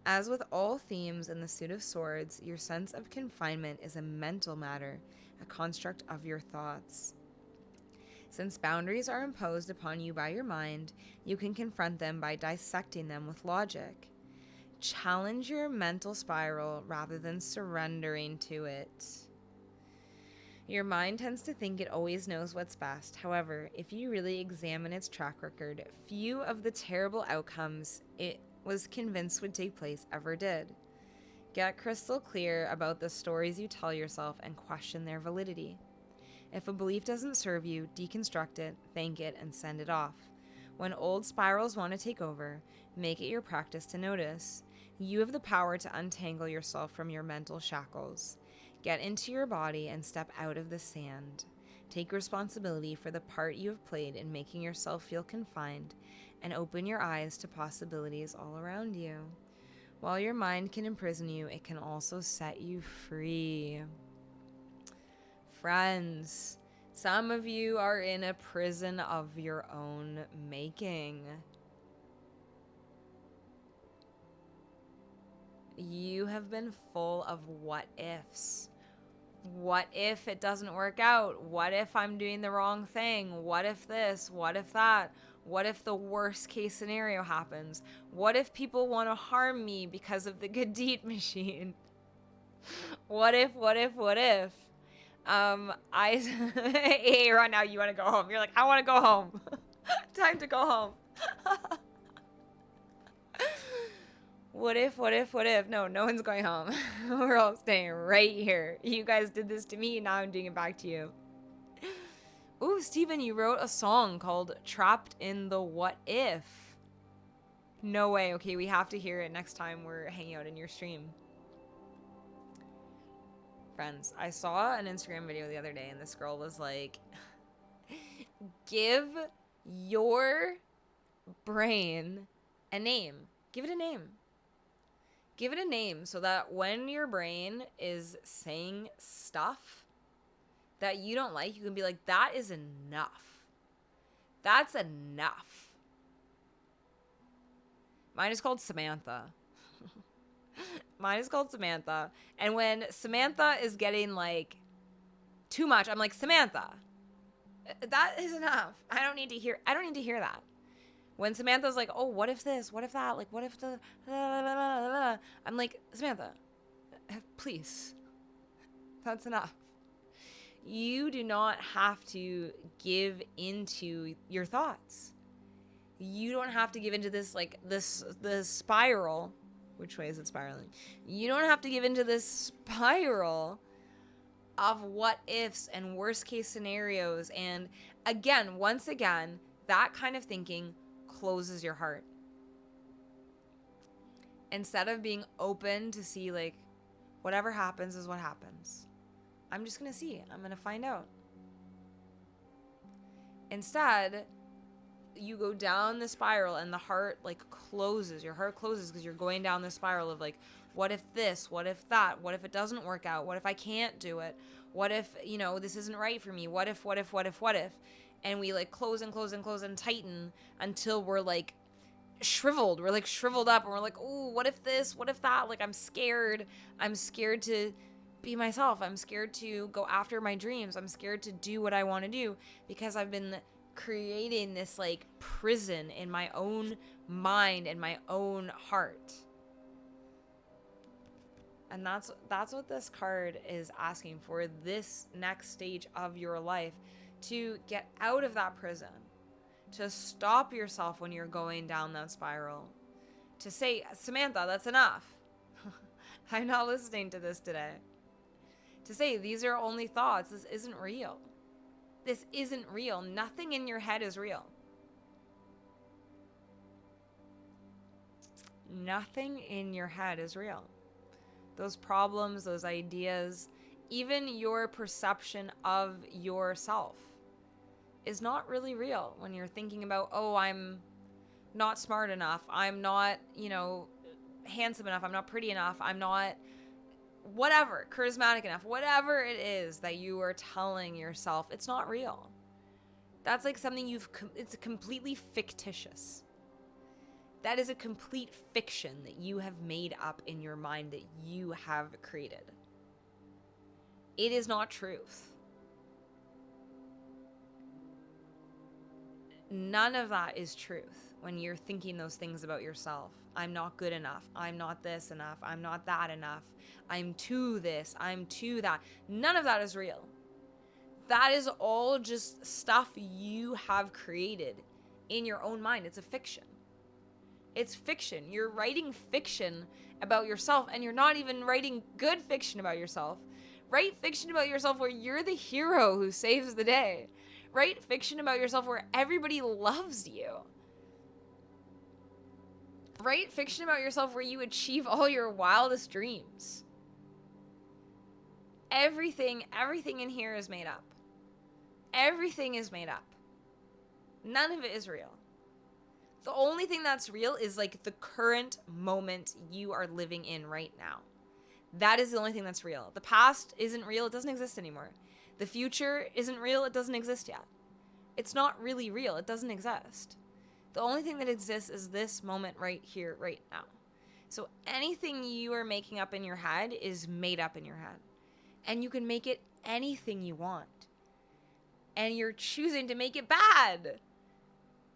As with all themes in the Suit of Swords, your sense of confinement is a mental matter, a construct of your thoughts. Since boundaries are imposed upon you by your mind, you can confront them by dissecting them with logic. Challenge your mental spiral rather than surrendering to it. Your mind tends to think it always knows what's best. However, if you really examine its track record, few of the terrible outcomes it was convinced would take place ever did. Get crystal clear about the stories you tell yourself and question their validity. If a belief doesn't serve you, deconstruct it, thank it, and send it off. When old spirals want to take over, make it your practice to notice. You have the power to untangle yourself from your mental shackles. Get into your body and step out of the sand. Take responsibility for the part you have played in making yourself feel confined, and open your eyes to possibilities all around you. While your mind can imprison you, it can also set you free. Friends, some of you are in a prison of your own making. You have been full of what ifs. What if it doesn't work out? What if I'm doing the wrong thing? What if this? What if that? What if the worst case scenario happens? What if people want to harm me because of the good deed machine? What if? Hey, right now you want to go home. You're like, I want to go home. Time to go home. What if? No one's going home. We're all staying right here. You guys did this to me, now I'm doing it back to you. Ooh, Steven, you wrote a song called Trapped in the What If. No way. Okay, we have to hear it next time we're hanging out in your stream. Friends, I saw an Instagram video the other day and this girl was like, give your brain a name. Give it a name. Give it a name so that when your brain is saying stuff that you don't like, you can be like, that is enough. That's enough. Mine is called Samantha. And when Samantha is getting like too much, I'm like, Samantha, that is enough. I don't need to hear that. When Samantha's like, oh, what if this? What if that? Like, what if the... I'm like, Samantha, please. That's enough. You do not have to give into your thoughts. You don't have to give into this, like, this spiral. Which way is it spiraling? You don't have to give into this spiral of what ifs and worst case scenarios. And again, once again, that kind of thinking closes your heart. Instead of being open to see, like, whatever happens is what happens. I'm just going to see. I'm going to find out. Instead, you go down the spiral and the heart, like, closes. Your heart closes because you're going down the spiral of, like, what if this? What if that? What if it doesn't work out? What if I can't do it? What if, you know, this isn't right for me? What if? And we, like, close and tighten until we're, like, shriveled. We're, like, shriveled up, and we're like, ooh, what if this? What if that? Like, I'm scared to be myself. I'm scared to go after my dreams. I'm scared to do what I want to do because I've been creating this, like, prison in my own mind and my own heart. And that's what this card is asking for, this next stage of your life, to get out of that prison, to stop yourself when you're going down that spiral, to say, Samantha, that's enough. I'm not listening to this today. To say, these are only thoughts. This isn't real. This isn't real. Nothing in your head is real. Nothing in your head is real. Those problems, those ideas, even your perception of yourself is not really real when you're thinking about, oh, I'm not smart enough. I'm not, handsome enough. I'm not pretty enough. I'm not whatever, charismatic enough. Whatever it is that you are telling yourself, it's not real. That's like something it's completely fictitious. That is a complete fiction that you have made up in your mind, that you have created. It is not truth. None of that is truth when you're thinking those things about yourself. I'm not good enough. I'm not this enough. I'm not that enough. I'm too this. I'm too that. None of that is real. That is all just stuff you have created in your own mind. It's a fiction. It's fiction. You're writing fiction about yourself, and you're not even writing good fiction about yourself. Write fiction about yourself where you're the hero who saves the day. Write fiction about yourself where everybody loves you. Write fiction about yourself where you achieve all your wildest dreams. Everything in here is made up. Everything is made up. None of it is real. The only thing that's real is like the current moment you are living in right now. That is the only thing that's real. The past isn't real. It doesn't exist anymore. The future isn't real. It doesn't exist yet. It's not really real. It doesn't exist. The only thing that exists is this moment right here, right now. So anything you are making up in your head is made up in your head. And you can make it anything you want. And you're choosing to make it bad.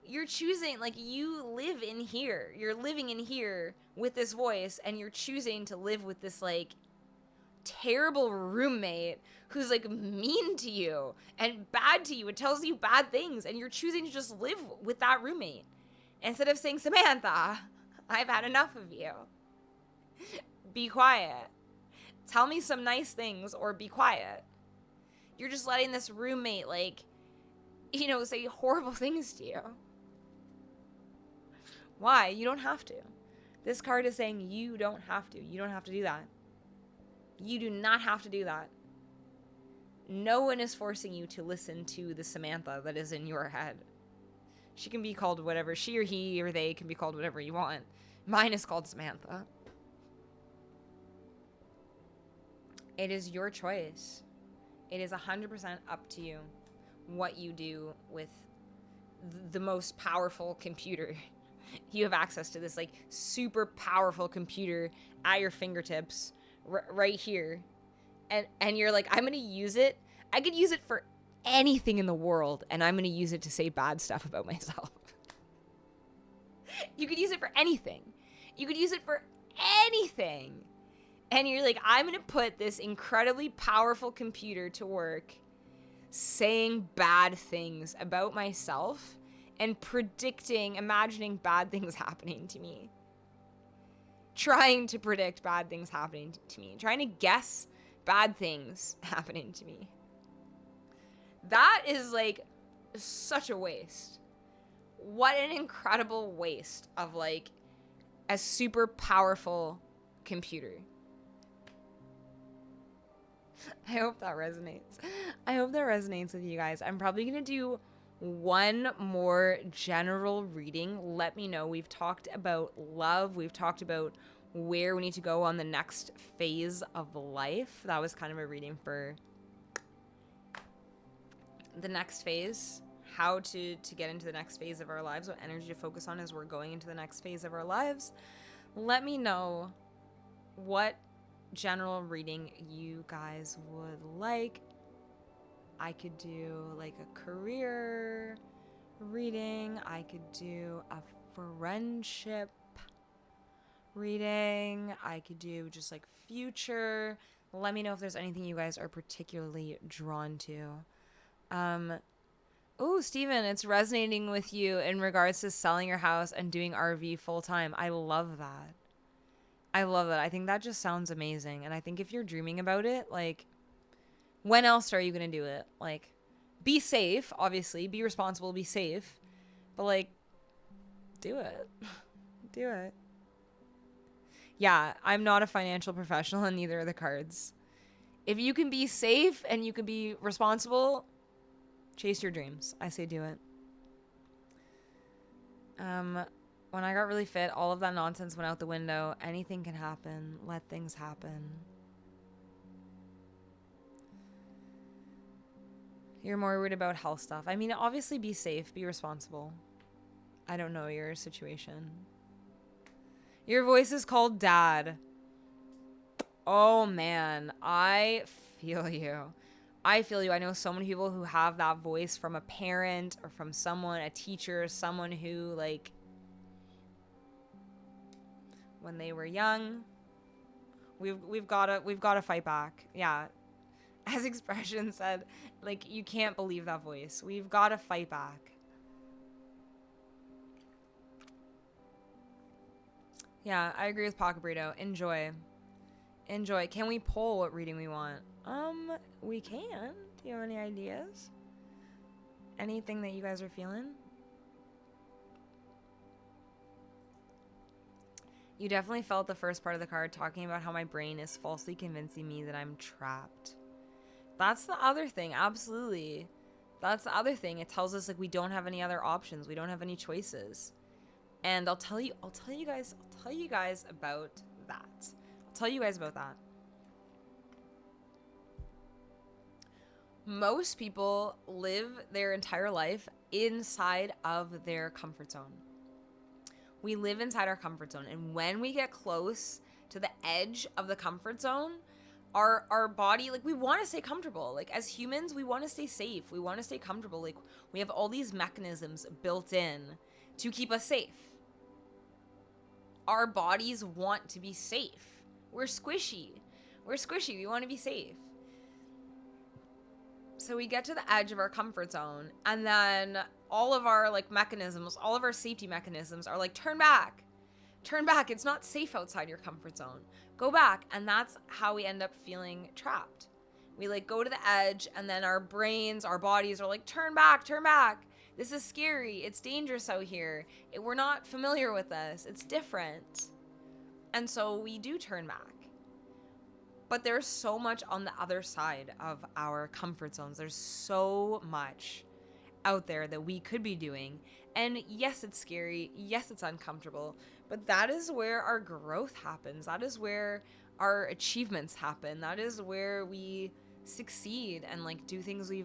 You're choosing, like, you live in here. You're living in here with this voice, and you're choosing to live with this, like, terrible roommate who's, like, mean to you and bad to you and tells you bad things, and you're choosing to just live with that roommate instead of saying, Samantha, I've had enough of you. Be quiet. Tell me some nice things, or be quiet. You're just letting this roommate, like, say horrible things to you. Why? You don't have to. This card is saying you don't have to. You don't have to do that. You do not have to do that. No one is forcing you to listen to the Samantha that is in your head. She can be called whatever. She or he or they can be called whatever you want. Mine is called Samantha. It is your choice. It is 100% up to you what you do with the most powerful computer. You have access to this, like, super powerful computer at your fingertips right here. And you're like, I'm going to use it. I could use it for anything in the world, and I'm going to use it to say bad stuff about myself. You could use it for anything. You could use it for anything. And you're like, I'm going to put this incredibly powerful computer to work saying bad things about myself and imagining bad things happening to me. Trying to predict bad things happening to me. Trying to guess bad things happening to me. That is, like, such a waste. What an incredible waste of, like, a super powerful computer. I hope that resonates. I hope that resonates with you guys. I'm probably going to do one more general reading. Let me know. We've talked about love. We've talked about where we need to go on the next phase of life. That was kind of a reading for the next phase. How to get into the next phase of our lives. What energy to focus on as we're going into the next phase of our lives. Let me know what general reading you guys would like. I could do like a career reading. I could do a friendship reading. I could do just like future. Let me know if there's anything you guys are particularly drawn to. Oh, Steven, it's resonating with you in regards to selling your house and doing RV full time. I love that. I love that. I think that just sounds amazing. And I think if you're dreaming about it, like, when else are you going to do it? Like, be safe, obviously. Be responsible, be safe. But, like, do it. Do it. Yeah, I'm not a financial professional and neither are the cards. If you can be safe and you can be responsible, chase your dreams. I say do it. When I got really fit, all of that nonsense went out the window. Anything can happen. Let things happen. You're more worried about health stuff. I mean, obviously be safe, be responsible. I don't know your situation. Your voice is called Dad. Oh man, I feel you. I feel you. I know so many people who have that voice from a parent or from someone, a teacher, someone who, like, when they were young, we've got to fight back. Yeah. As Expression said, like, you can't believe that voice. We've got to fight back. Yeah, I agree with Paco Burrito. Enjoy. Can we poll what reading we want? We can. Do you have any ideas? Anything that you guys are feeling? You definitely felt the first part of the card talking about how my brain is falsely convincing me that I'm trapped. That's the other thing. Absolutely. That's the other thing. It tells us, like, we don't have any other options. We don't have any choices. And I'll tell you guys about that. Most people live their entire life inside of their comfort zone. We live inside our comfort zone. And when we get close to the edge of the comfort zone, our body, like, we want to stay comfortable. Like, as humans, we want to stay safe. We want to stay comfortable. Like, we have all these mechanisms built in to keep us safe. Our bodies want to be safe. We're squishy. We want to be safe. So we get to the edge of our comfort zone, and then all of our, like, mechanisms, all of our safety mechanisms are like, turn back. It's not safe outside your comfort zone. Go back. And that's how we end up feeling trapped. We, like, go to the edge, and then our brains, our bodies are like, turn back. This is scary. It's dangerous out here. We're not familiar with this. It's different. And so we do turn back. But there's so much on the other side of our comfort zones. There's so much out there that we could be doing. And yes, it's scary. Yes, it's uncomfortable. But that is where our growth happens. That is where our achievements happen. That is where we succeed and, like, do things we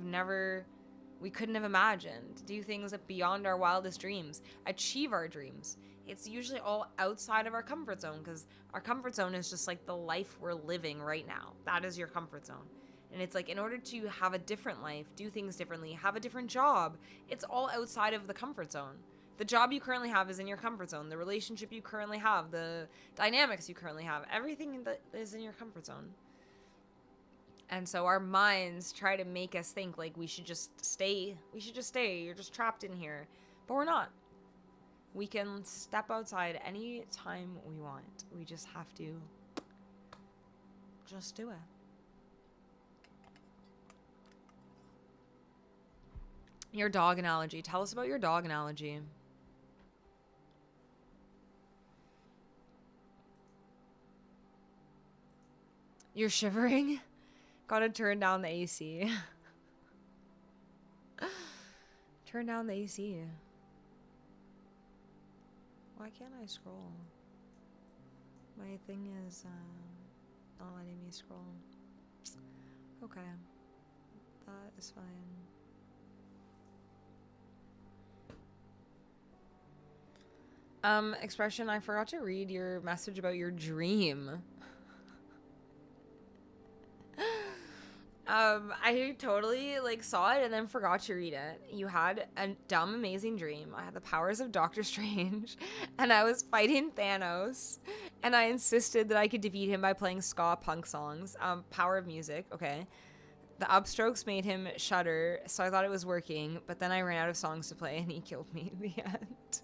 couldn't have imagined. Do things beyond our wildest dreams. Achieve our dreams. It's usually all outside of our comfort zone, because our comfort zone is just, like, the life we're living right now. That is your comfort zone. And it's like, in order to have a different life, do things differently, have a different job, it's all outside of the comfort zone. The job you currently have is in your comfort zone. The relationship you currently have, the dynamics you currently have, everything that is in your comfort zone. And so our minds try to make us think, like, we should just stay. You're just trapped in here. But we're not. We can step outside any time we want. We just have to just do it. Your dog analogy. Tell us about your dog analogy. You're shivering? Gotta turn down the AC. Turn down the AC. Why can't I scroll? My thing is not letting me scroll. Okay. That is fine. Expression, I forgot to read your message about your dream. I totally, like, saw it and then forgot to read it. You had a dumb, amazing dream. I had the powers of Doctor Strange, and I was fighting Thanos, and I insisted that I could defeat him by playing ska punk songs. Power of music, okay. The upstrokes made him shudder, so I thought it was working, but then I ran out of songs to play and he killed me in the end.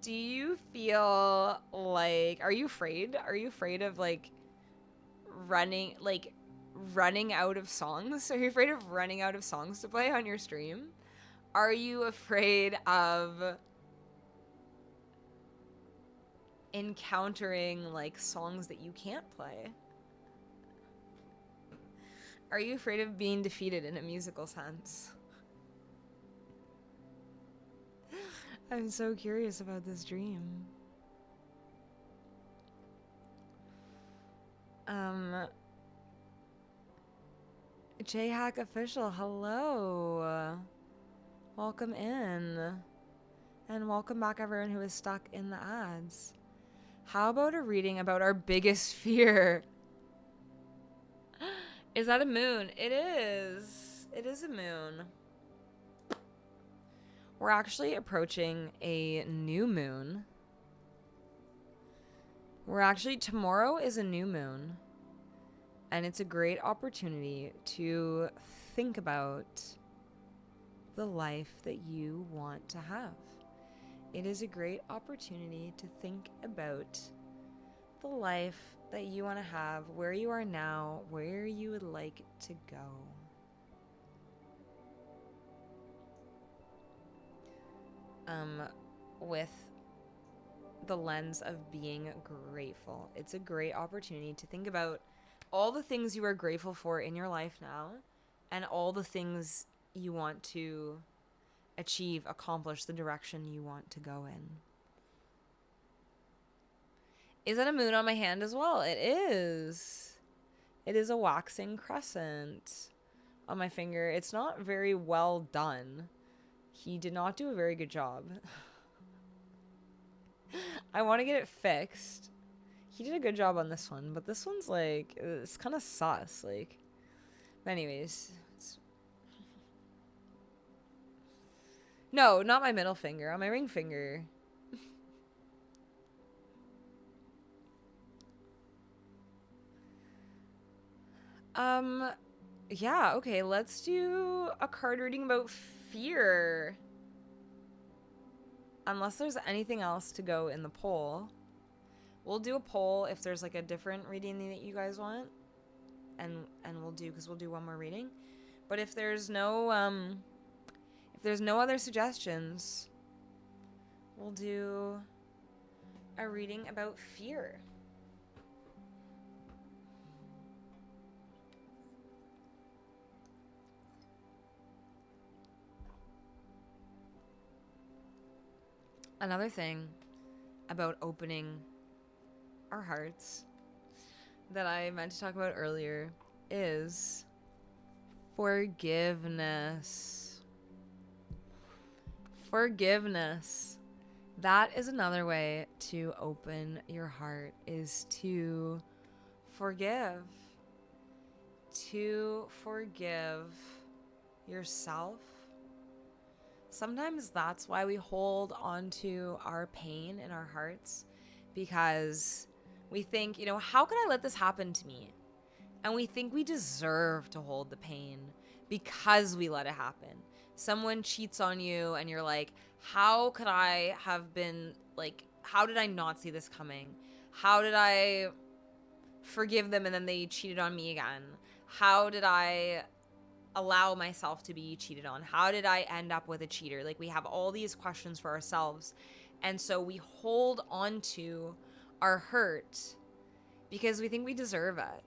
Do you feel like, are you afraid? Are you afraid of like running out of songs? Are you afraid of running out of songs to play on your stream? Are you afraid of encountering like songs that you can't play? Are you afraid of being defeated in a musical sense? I'm so curious about this dream. J-Hack Official, hello. Welcome in. And welcome back everyone who is stuck in the ads. How about a reading about our biggest fear? Is that a moon? It is. It is a moon. We're actually approaching a new moon. Tomorrow is a new moon. And it's a great opportunity to think about the life that you want to have. It is a great opportunity to think about the life that you want to have, where you are now, where you would like to go. With the lens of being grateful. It's a great opportunity to think about all the things you are grateful for in your life now and all the things you want to achieve, accomplish, the direction you want to go in. Is that a moon on my hand as well? It is. It is a waxing crescent on my finger. It's not very well done. He did not do a very good job. I want to get it fixed. He did a good job on this one, but this one's like, it's kind of sus. Like, anyways. No, not my middle finger, on my ring finger. Yeah, okay, let's do a card reading about fear. Unless there's anything else to go in the poll. We'll do a poll if there's like a different reading that you guys want. And we'll do one more reading. But if there's no other suggestions, we'll do a reading about fear. Another thing about opening our hearts that I meant to talk about earlier is forgiveness. Forgiveness. That is another way to open your heart, is to forgive. To forgive yourself. Sometimes that's why we hold on to our pain in our hearts, because we think, how could I let this happen to me? And we think we deserve to hold the pain because we let it happen. Someone cheats on you and you're like, how could I have been like, how did I not see this coming? How did I forgive them and then they cheated on me again? How did I allow myself to be cheated on? How did I end up with a cheater? Like, we have all these questions for ourselves. And so we hold on to our hurt because we think we deserve it.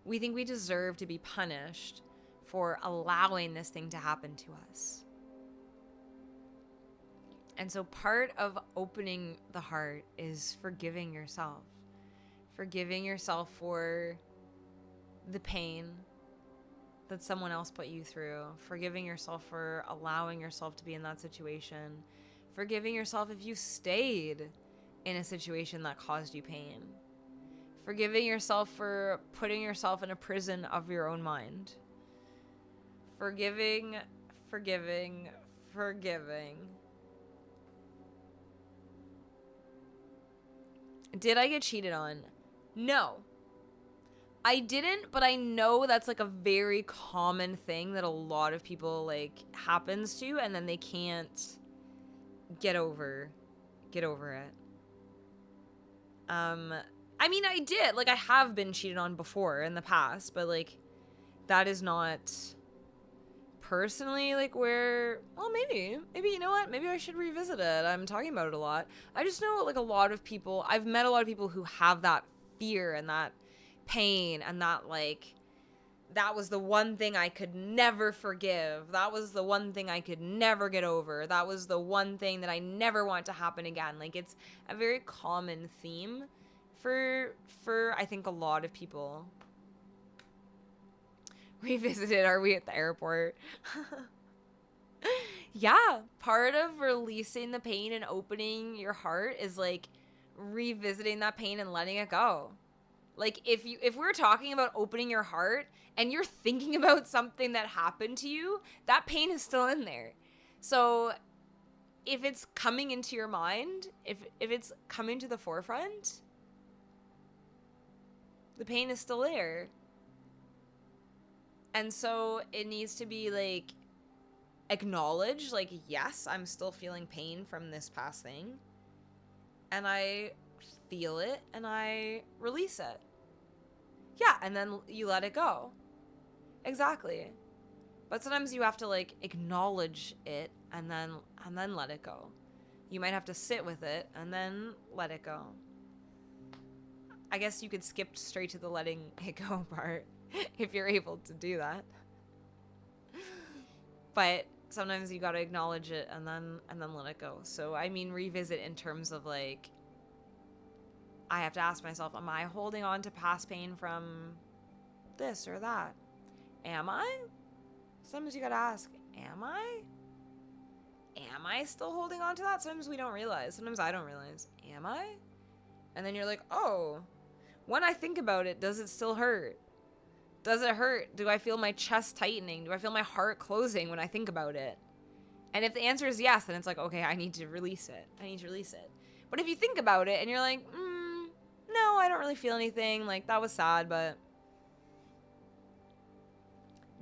We think we deserve to be punished for allowing this thing to happen to us. And so part of opening the heart is forgiving yourself. Forgiving yourself for the pain that someone else put you through. Forgiving yourself for allowing yourself to be in that situation. Forgiving yourself if you stayed in a situation that caused you pain. Forgiving yourself for putting yourself in a prison of your own mind. Forgiving. Did I get cheated on? No. I didn't, but I know that's like a very common thing that a lot of people like happens to, and then they can't get over it. I mean, I did. Like, I have been cheated on before in the past, but like that is not personally like where, well, maybe you know what, maybe I should revisit it. I'm talking about it a lot. I just know like a lot of people, I've met a lot of people who have that fear and that pain and that like, that was the one thing I could never forgive. That was the one thing I could never get over. That was the one thing that I never want to happen again. Like, it's a very common theme for I think a lot of people. Revisited, are we at the airport? Yeah, part of releasing the pain and opening your heart is like revisiting that pain and letting it go. Like, if we're talking about opening your heart and you're thinking about something that happened to you, that pain is still in there. So if it's coming into your mind, if it's coming to the forefront, the pain is still there. And so it needs to be like acknowledged, like, yes, I'm still feeling pain from this past thing. And I feel it and I release it. Yeah, and then you let it go. Exactly. But sometimes you have to like acknowledge it and then let it go. You might have to sit with it and then let it go. I guess you could skip straight to the letting it go part if you're able to do that. But sometimes you got to acknowledge it and then let it go. So I mean, revisit in terms of like, I have to ask myself, am I holding on to past pain from this or that? Am I? Sometimes you gotta ask, am I? Am I still holding on to that? Sometimes we don't realize. Sometimes I don't realize. Am I? And then you're like, oh, when I think about it, does it still hurt? Does it hurt? Do I feel my chest tightening? Do I feel my heart closing when I think about it? And if the answer is yes, then it's like, okay, I need to release it. But if you think about it and you're like, no, I don't really feel anything. Like, that was sad, but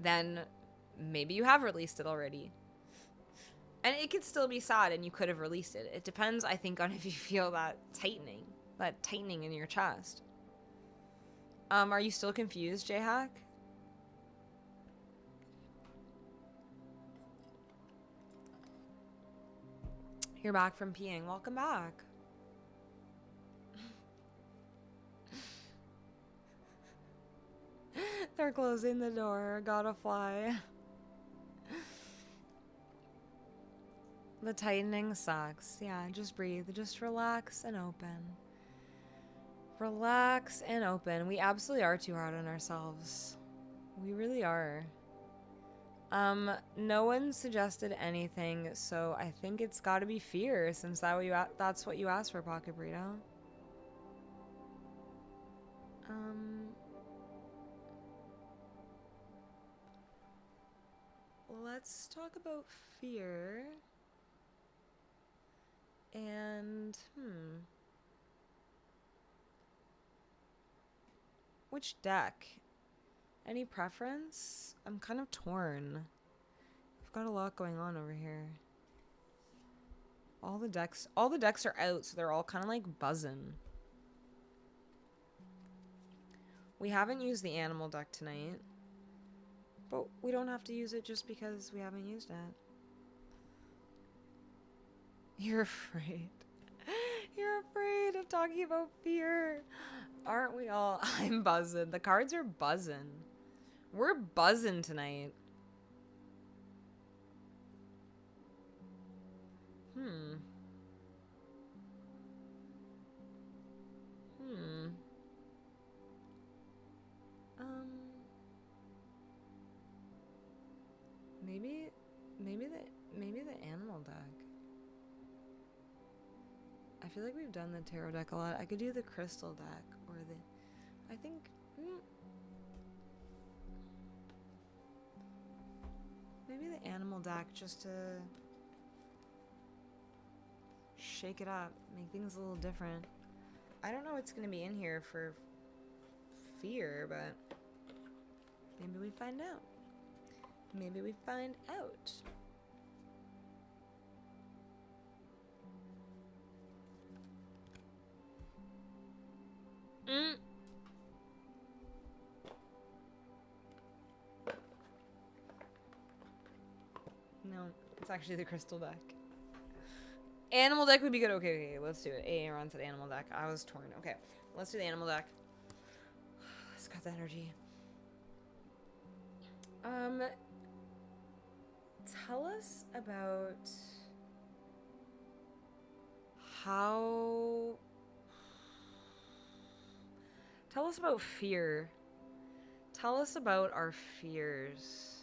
then maybe you have released it already. And it could still be sad and you could have released it. It depends, I think, on if you feel that tightening in your chest. Are you still confused, J-Hack? You're back from peeing. Welcome back. They're closing the door. Gotta fly. The tightening sucks. Yeah, just breathe. Just relax and open. Relax and open. We absolutely are too hard on ourselves. We really are. No one suggested anything, so I think it's gotta be fear, since that's what you asked for, Pocket Burrito. Let's talk about fear. And, which deck? Any preference? I'm kind of torn. I've got a lot going on over here. All the decks are out, so they're all kind of like buzzing. We haven't used the animal deck tonight, but we don't have to use it just because we haven't used it. You're afraid. You're afraid of talking about fear. Aren't we all? I'm buzzing. The cards are buzzing. We're buzzing tonight. Maybe the animal deck. I feel like we've done the tarot deck a lot. I could do the crystal deck or I think maybe the animal deck, just to shake it up, make things a little different. I don't know what's going to be in here for fear, but maybe we find out. Maybe we find out. No, it's actually the crystal deck. Animal deck would be good. Okay, let's do it. Aaron said animal deck. I was torn. Okay, let's do the animal deck. It's got the energy. Tell us about how... Tell us about fear. Tell us about our fears.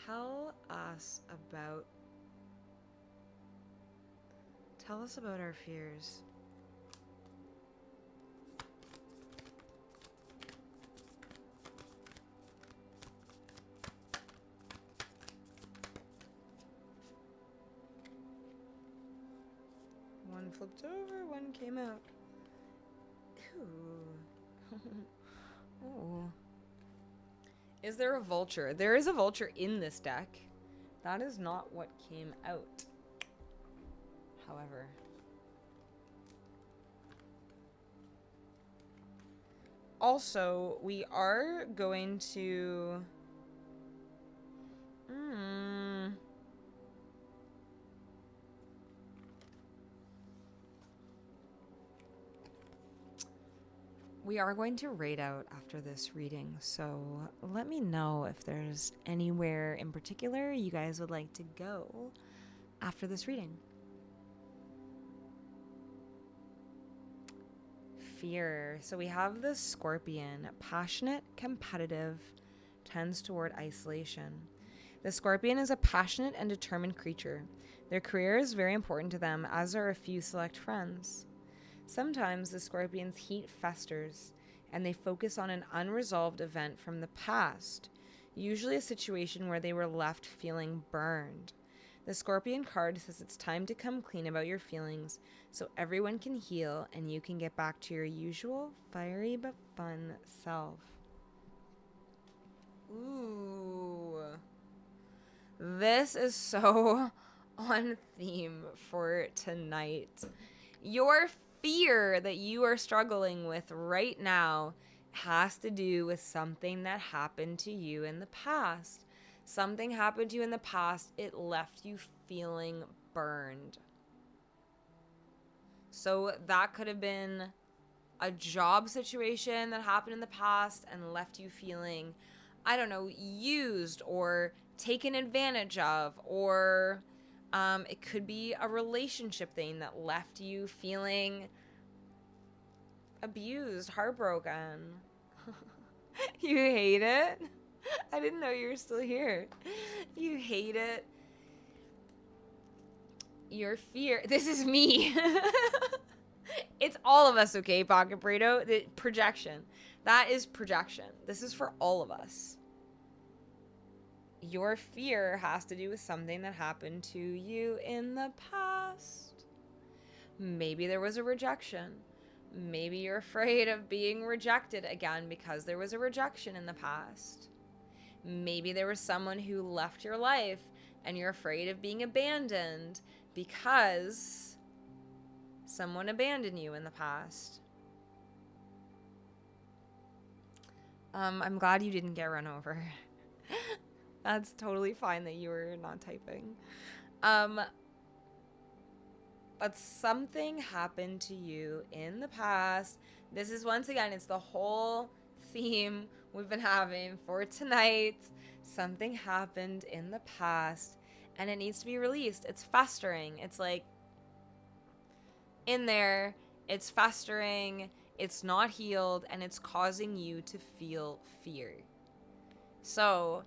Tell us about our fears. One flipped over, one came out. Ooh. Ooh. Is there a vulture? There is a vulture in this deck. That is not what came out. However. Also, we are going to... We are going to raid out after this reading, so let me know if there's anywhere in particular you guys would like to go after this reading. Fear. So we have the Scorpion. Passionate, competitive, tends toward isolation. The Scorpion is a passionate and determined creature. Their career is very important to them, as are a few select friends. Sometimes the Scorpion's heat festers, and they focus on an unresolved event from the past, usually a situation where they were left feeling burned. The Scorpion card says it's time to come clean about your feelings so everyone can heal and you can get back to your usual fiery but fun self. Ooh. This is so on theme for tonight. Your fear that you are struggling with right now has to do with something that happened to you in the past. Something happened to you in the past. It left you feeling burned. So that could have been a job situation that happened in the past and left you feeling, I don't know, used or taken advantage of, or it could be a relationship thing that left you feeling abused, heartbroken. You hate it? I didn't know you were still here. You hate it. Your fear. This is me. It's all of us, okay, Pocket Burrito? The projection. That is projection. This is for all of us. Your fear has to do with something that happened to you in the past. Maybe there was a rejection. Maybe you're afraid of being rejected again because there was a rejection in the past. Maybe there was someone who left your life and you're afraid of being abandoned because someone abandoned you in the past. I'm glad you didn't get run over. That's totally fine that you were not typing. But something happened to you in the past. This is, once again, it's the whole theme we've been having for tonight. Something happened in the past and it needs to be released. It's festering. It's like in there, it's festering, it's not healed, and it's causing you to feel fear. So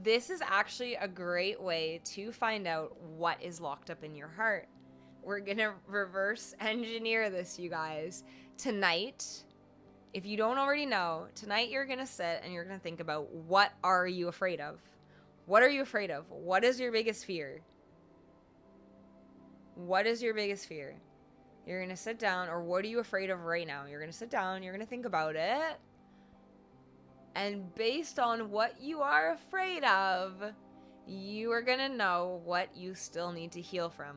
this is actually a great way to find out what is locked up in your heart. We're going to reverse engineer this, you guys. Tonight, if you don't already know, tonight you're going to sit and you're going to think about, what are you afraid of? What are you afraid of? What is your biggest fear? What is your biggest fear? You're going to sit down, or what are you afraid of right now? You're going to sit down, you're going to think about it. And based on what you are afraid of, you are going to know what you still need to heal from.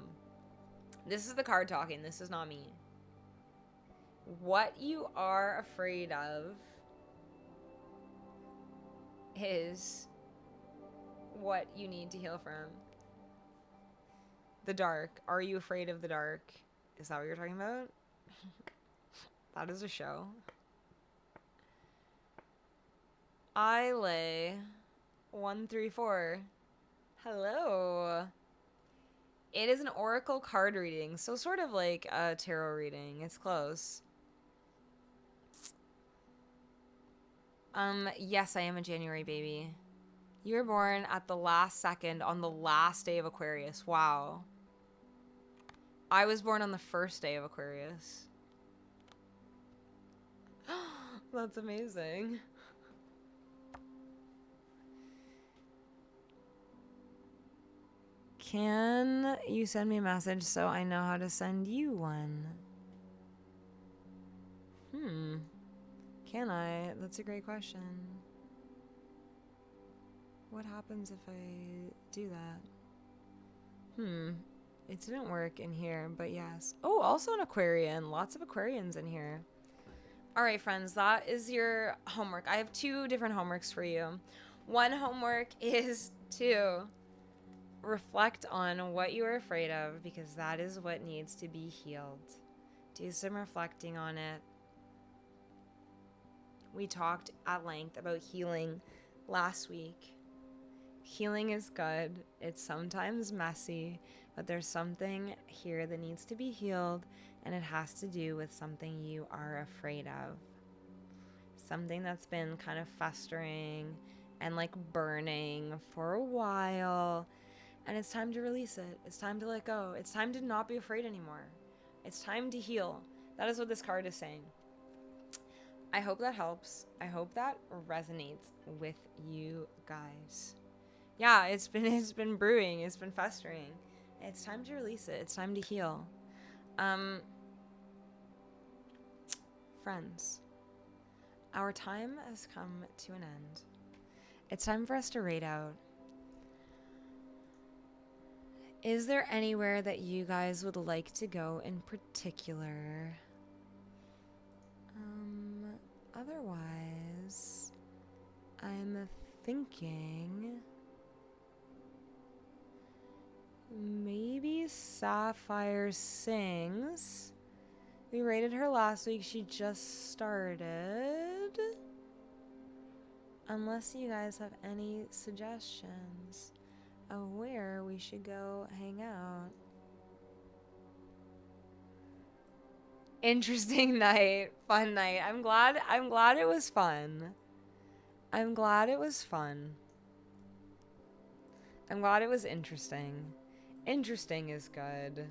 This is the card talking. This is not me. What you are afraid of is what you need to heal from. The dark. Are you afraid of the dark? Is that what you're talking about? That is a show. I lay 134. Hello. It is an oracle card reading, so sort of like a tarot reading. It's close. Yes, I am a January baby. You were born at the last second on the last day of Aquarius. Wow. I was born on the first day of Aquarius. That's amazing. Can you send me a message so I know how to send you one? Can I? That's a great question. What happens if I do that? It didn't work in here, but yes. Oh, also an Aquarian. Lots of Aquarians in here. All right, friends, that is your homework. I have 2 different homeworks for you. One homework is to reflect on what you are afraid of, because that is what needs to be healed. Do some reflecting on it. We talked at length about healing last week. Healing is good. It's sometimes messy, but there's something here that needs to be healed, and it has to do with something you are afraid of. Something that's been kind of festering and like burning for a while, and it's time to release it. It's time to let go. It's time to not be afraid anymore. It's time to heal. That is what this card is saying. I hope that helps. I hope that resonates with you guys. Yeah, it's been brewing. It's been festering. It's time to release it. It's time to heal. Friends, our time has come to an end. It's time for us to rate out. Is there anywhere that you guys would like to go in particular? Otherwise, I'm thinking maybe Sapphire Sings. We rated her last week. She just started. Unless you guys have any suggestions of where we should go hang out. Interesting night. Fun night. I'm glad it was fun. I'm glad it was fun. I'm glad it was interesting. Interesting is good.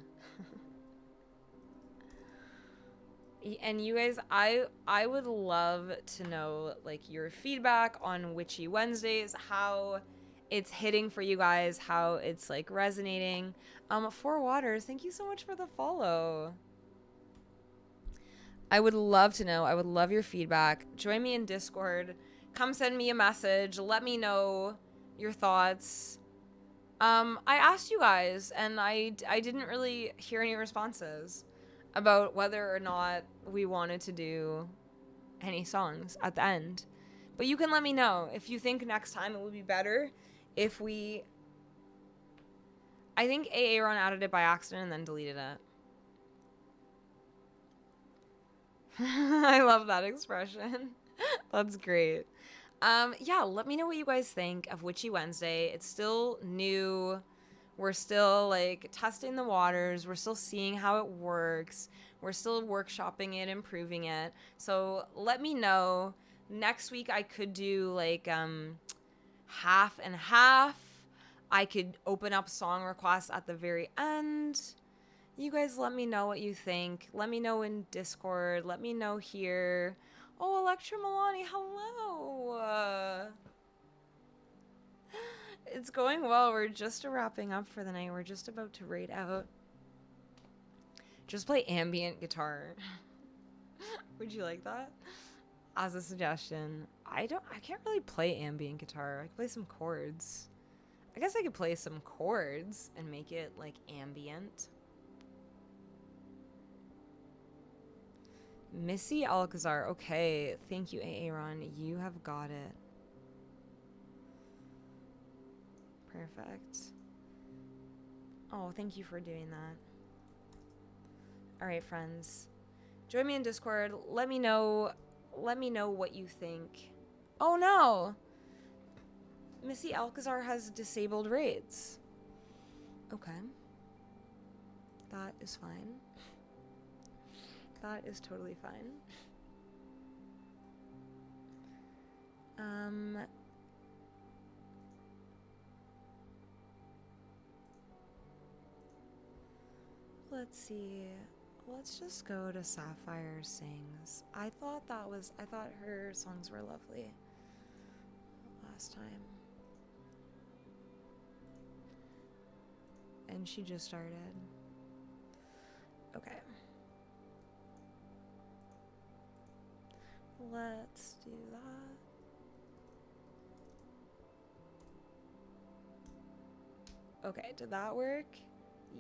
And you guys, I would love to know like your feedback on Witchy Wednesdays, how it's hitting for you guys, how it's like resonating. Four Waters, thank you so much for the follow. I would love to know. I would love your feedback. Join me in Discord. Come send me a message. Let me know your thoughts. I asked you guys, and I didn't really hear any responses about whether or not we wanted to do any songs at the end. But you can let me know if you think next time it would be better if we... I think Aaron added it by accident and then deleted it. I love that expression. That's great. Yeah, let me know what you guys think of Witchy Wednesday. It's still new. We're still like testing the waters. We're still seeing how it works. We're still workshopping it, improving it. So let me know. Next week I could do like half and half. I could open up song requests at the very end. You guys let me know what you think. Let me know in Discord. Let me know here. Oh, Electra Milani, hello. It's going well. We're just wrapping up for the night. We're just about to raid out. Just play ambient guitar. Would you like that? As a suggestion. I can't really play ambient guitar. I can play some chords. I guess I could play some chords and make it like ambient. Missy Alcazar. Okay. Thank you, Aaron. You have got it. Perfect. Oh, thank you for doing that. All right, friends. Join me in Discord. Let me know what you think. Oh no. Missy Alcazar has disabled raids. Okay. That is fine. That is totally fine. Let's see. Let's just go to Sapphire Sings. I thought her songs were lovely last time. And she just started. Okay. Let's do that. Okay, did that work?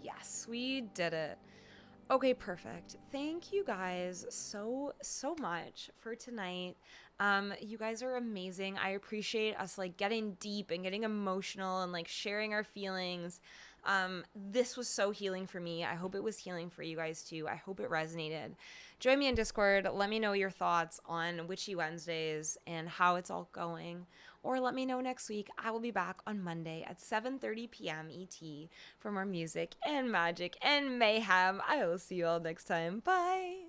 Yes, we did it. Okay, perfect. Thank you guys so much for tonight. You guys are amazing. I appreciate us like getting deep and getting emotional and like sharing our feelings. This was so healing for me. I hope it was healing for you guys too. I hope it resonated. Join me in Discord. Let me know your thoughts on Witchy Wednesdays and how it's all going. Or let me know next week. I will be back on Monday at 7:30 p.m. ET for more music and magic and mayhem. I will see you all next time. Bye.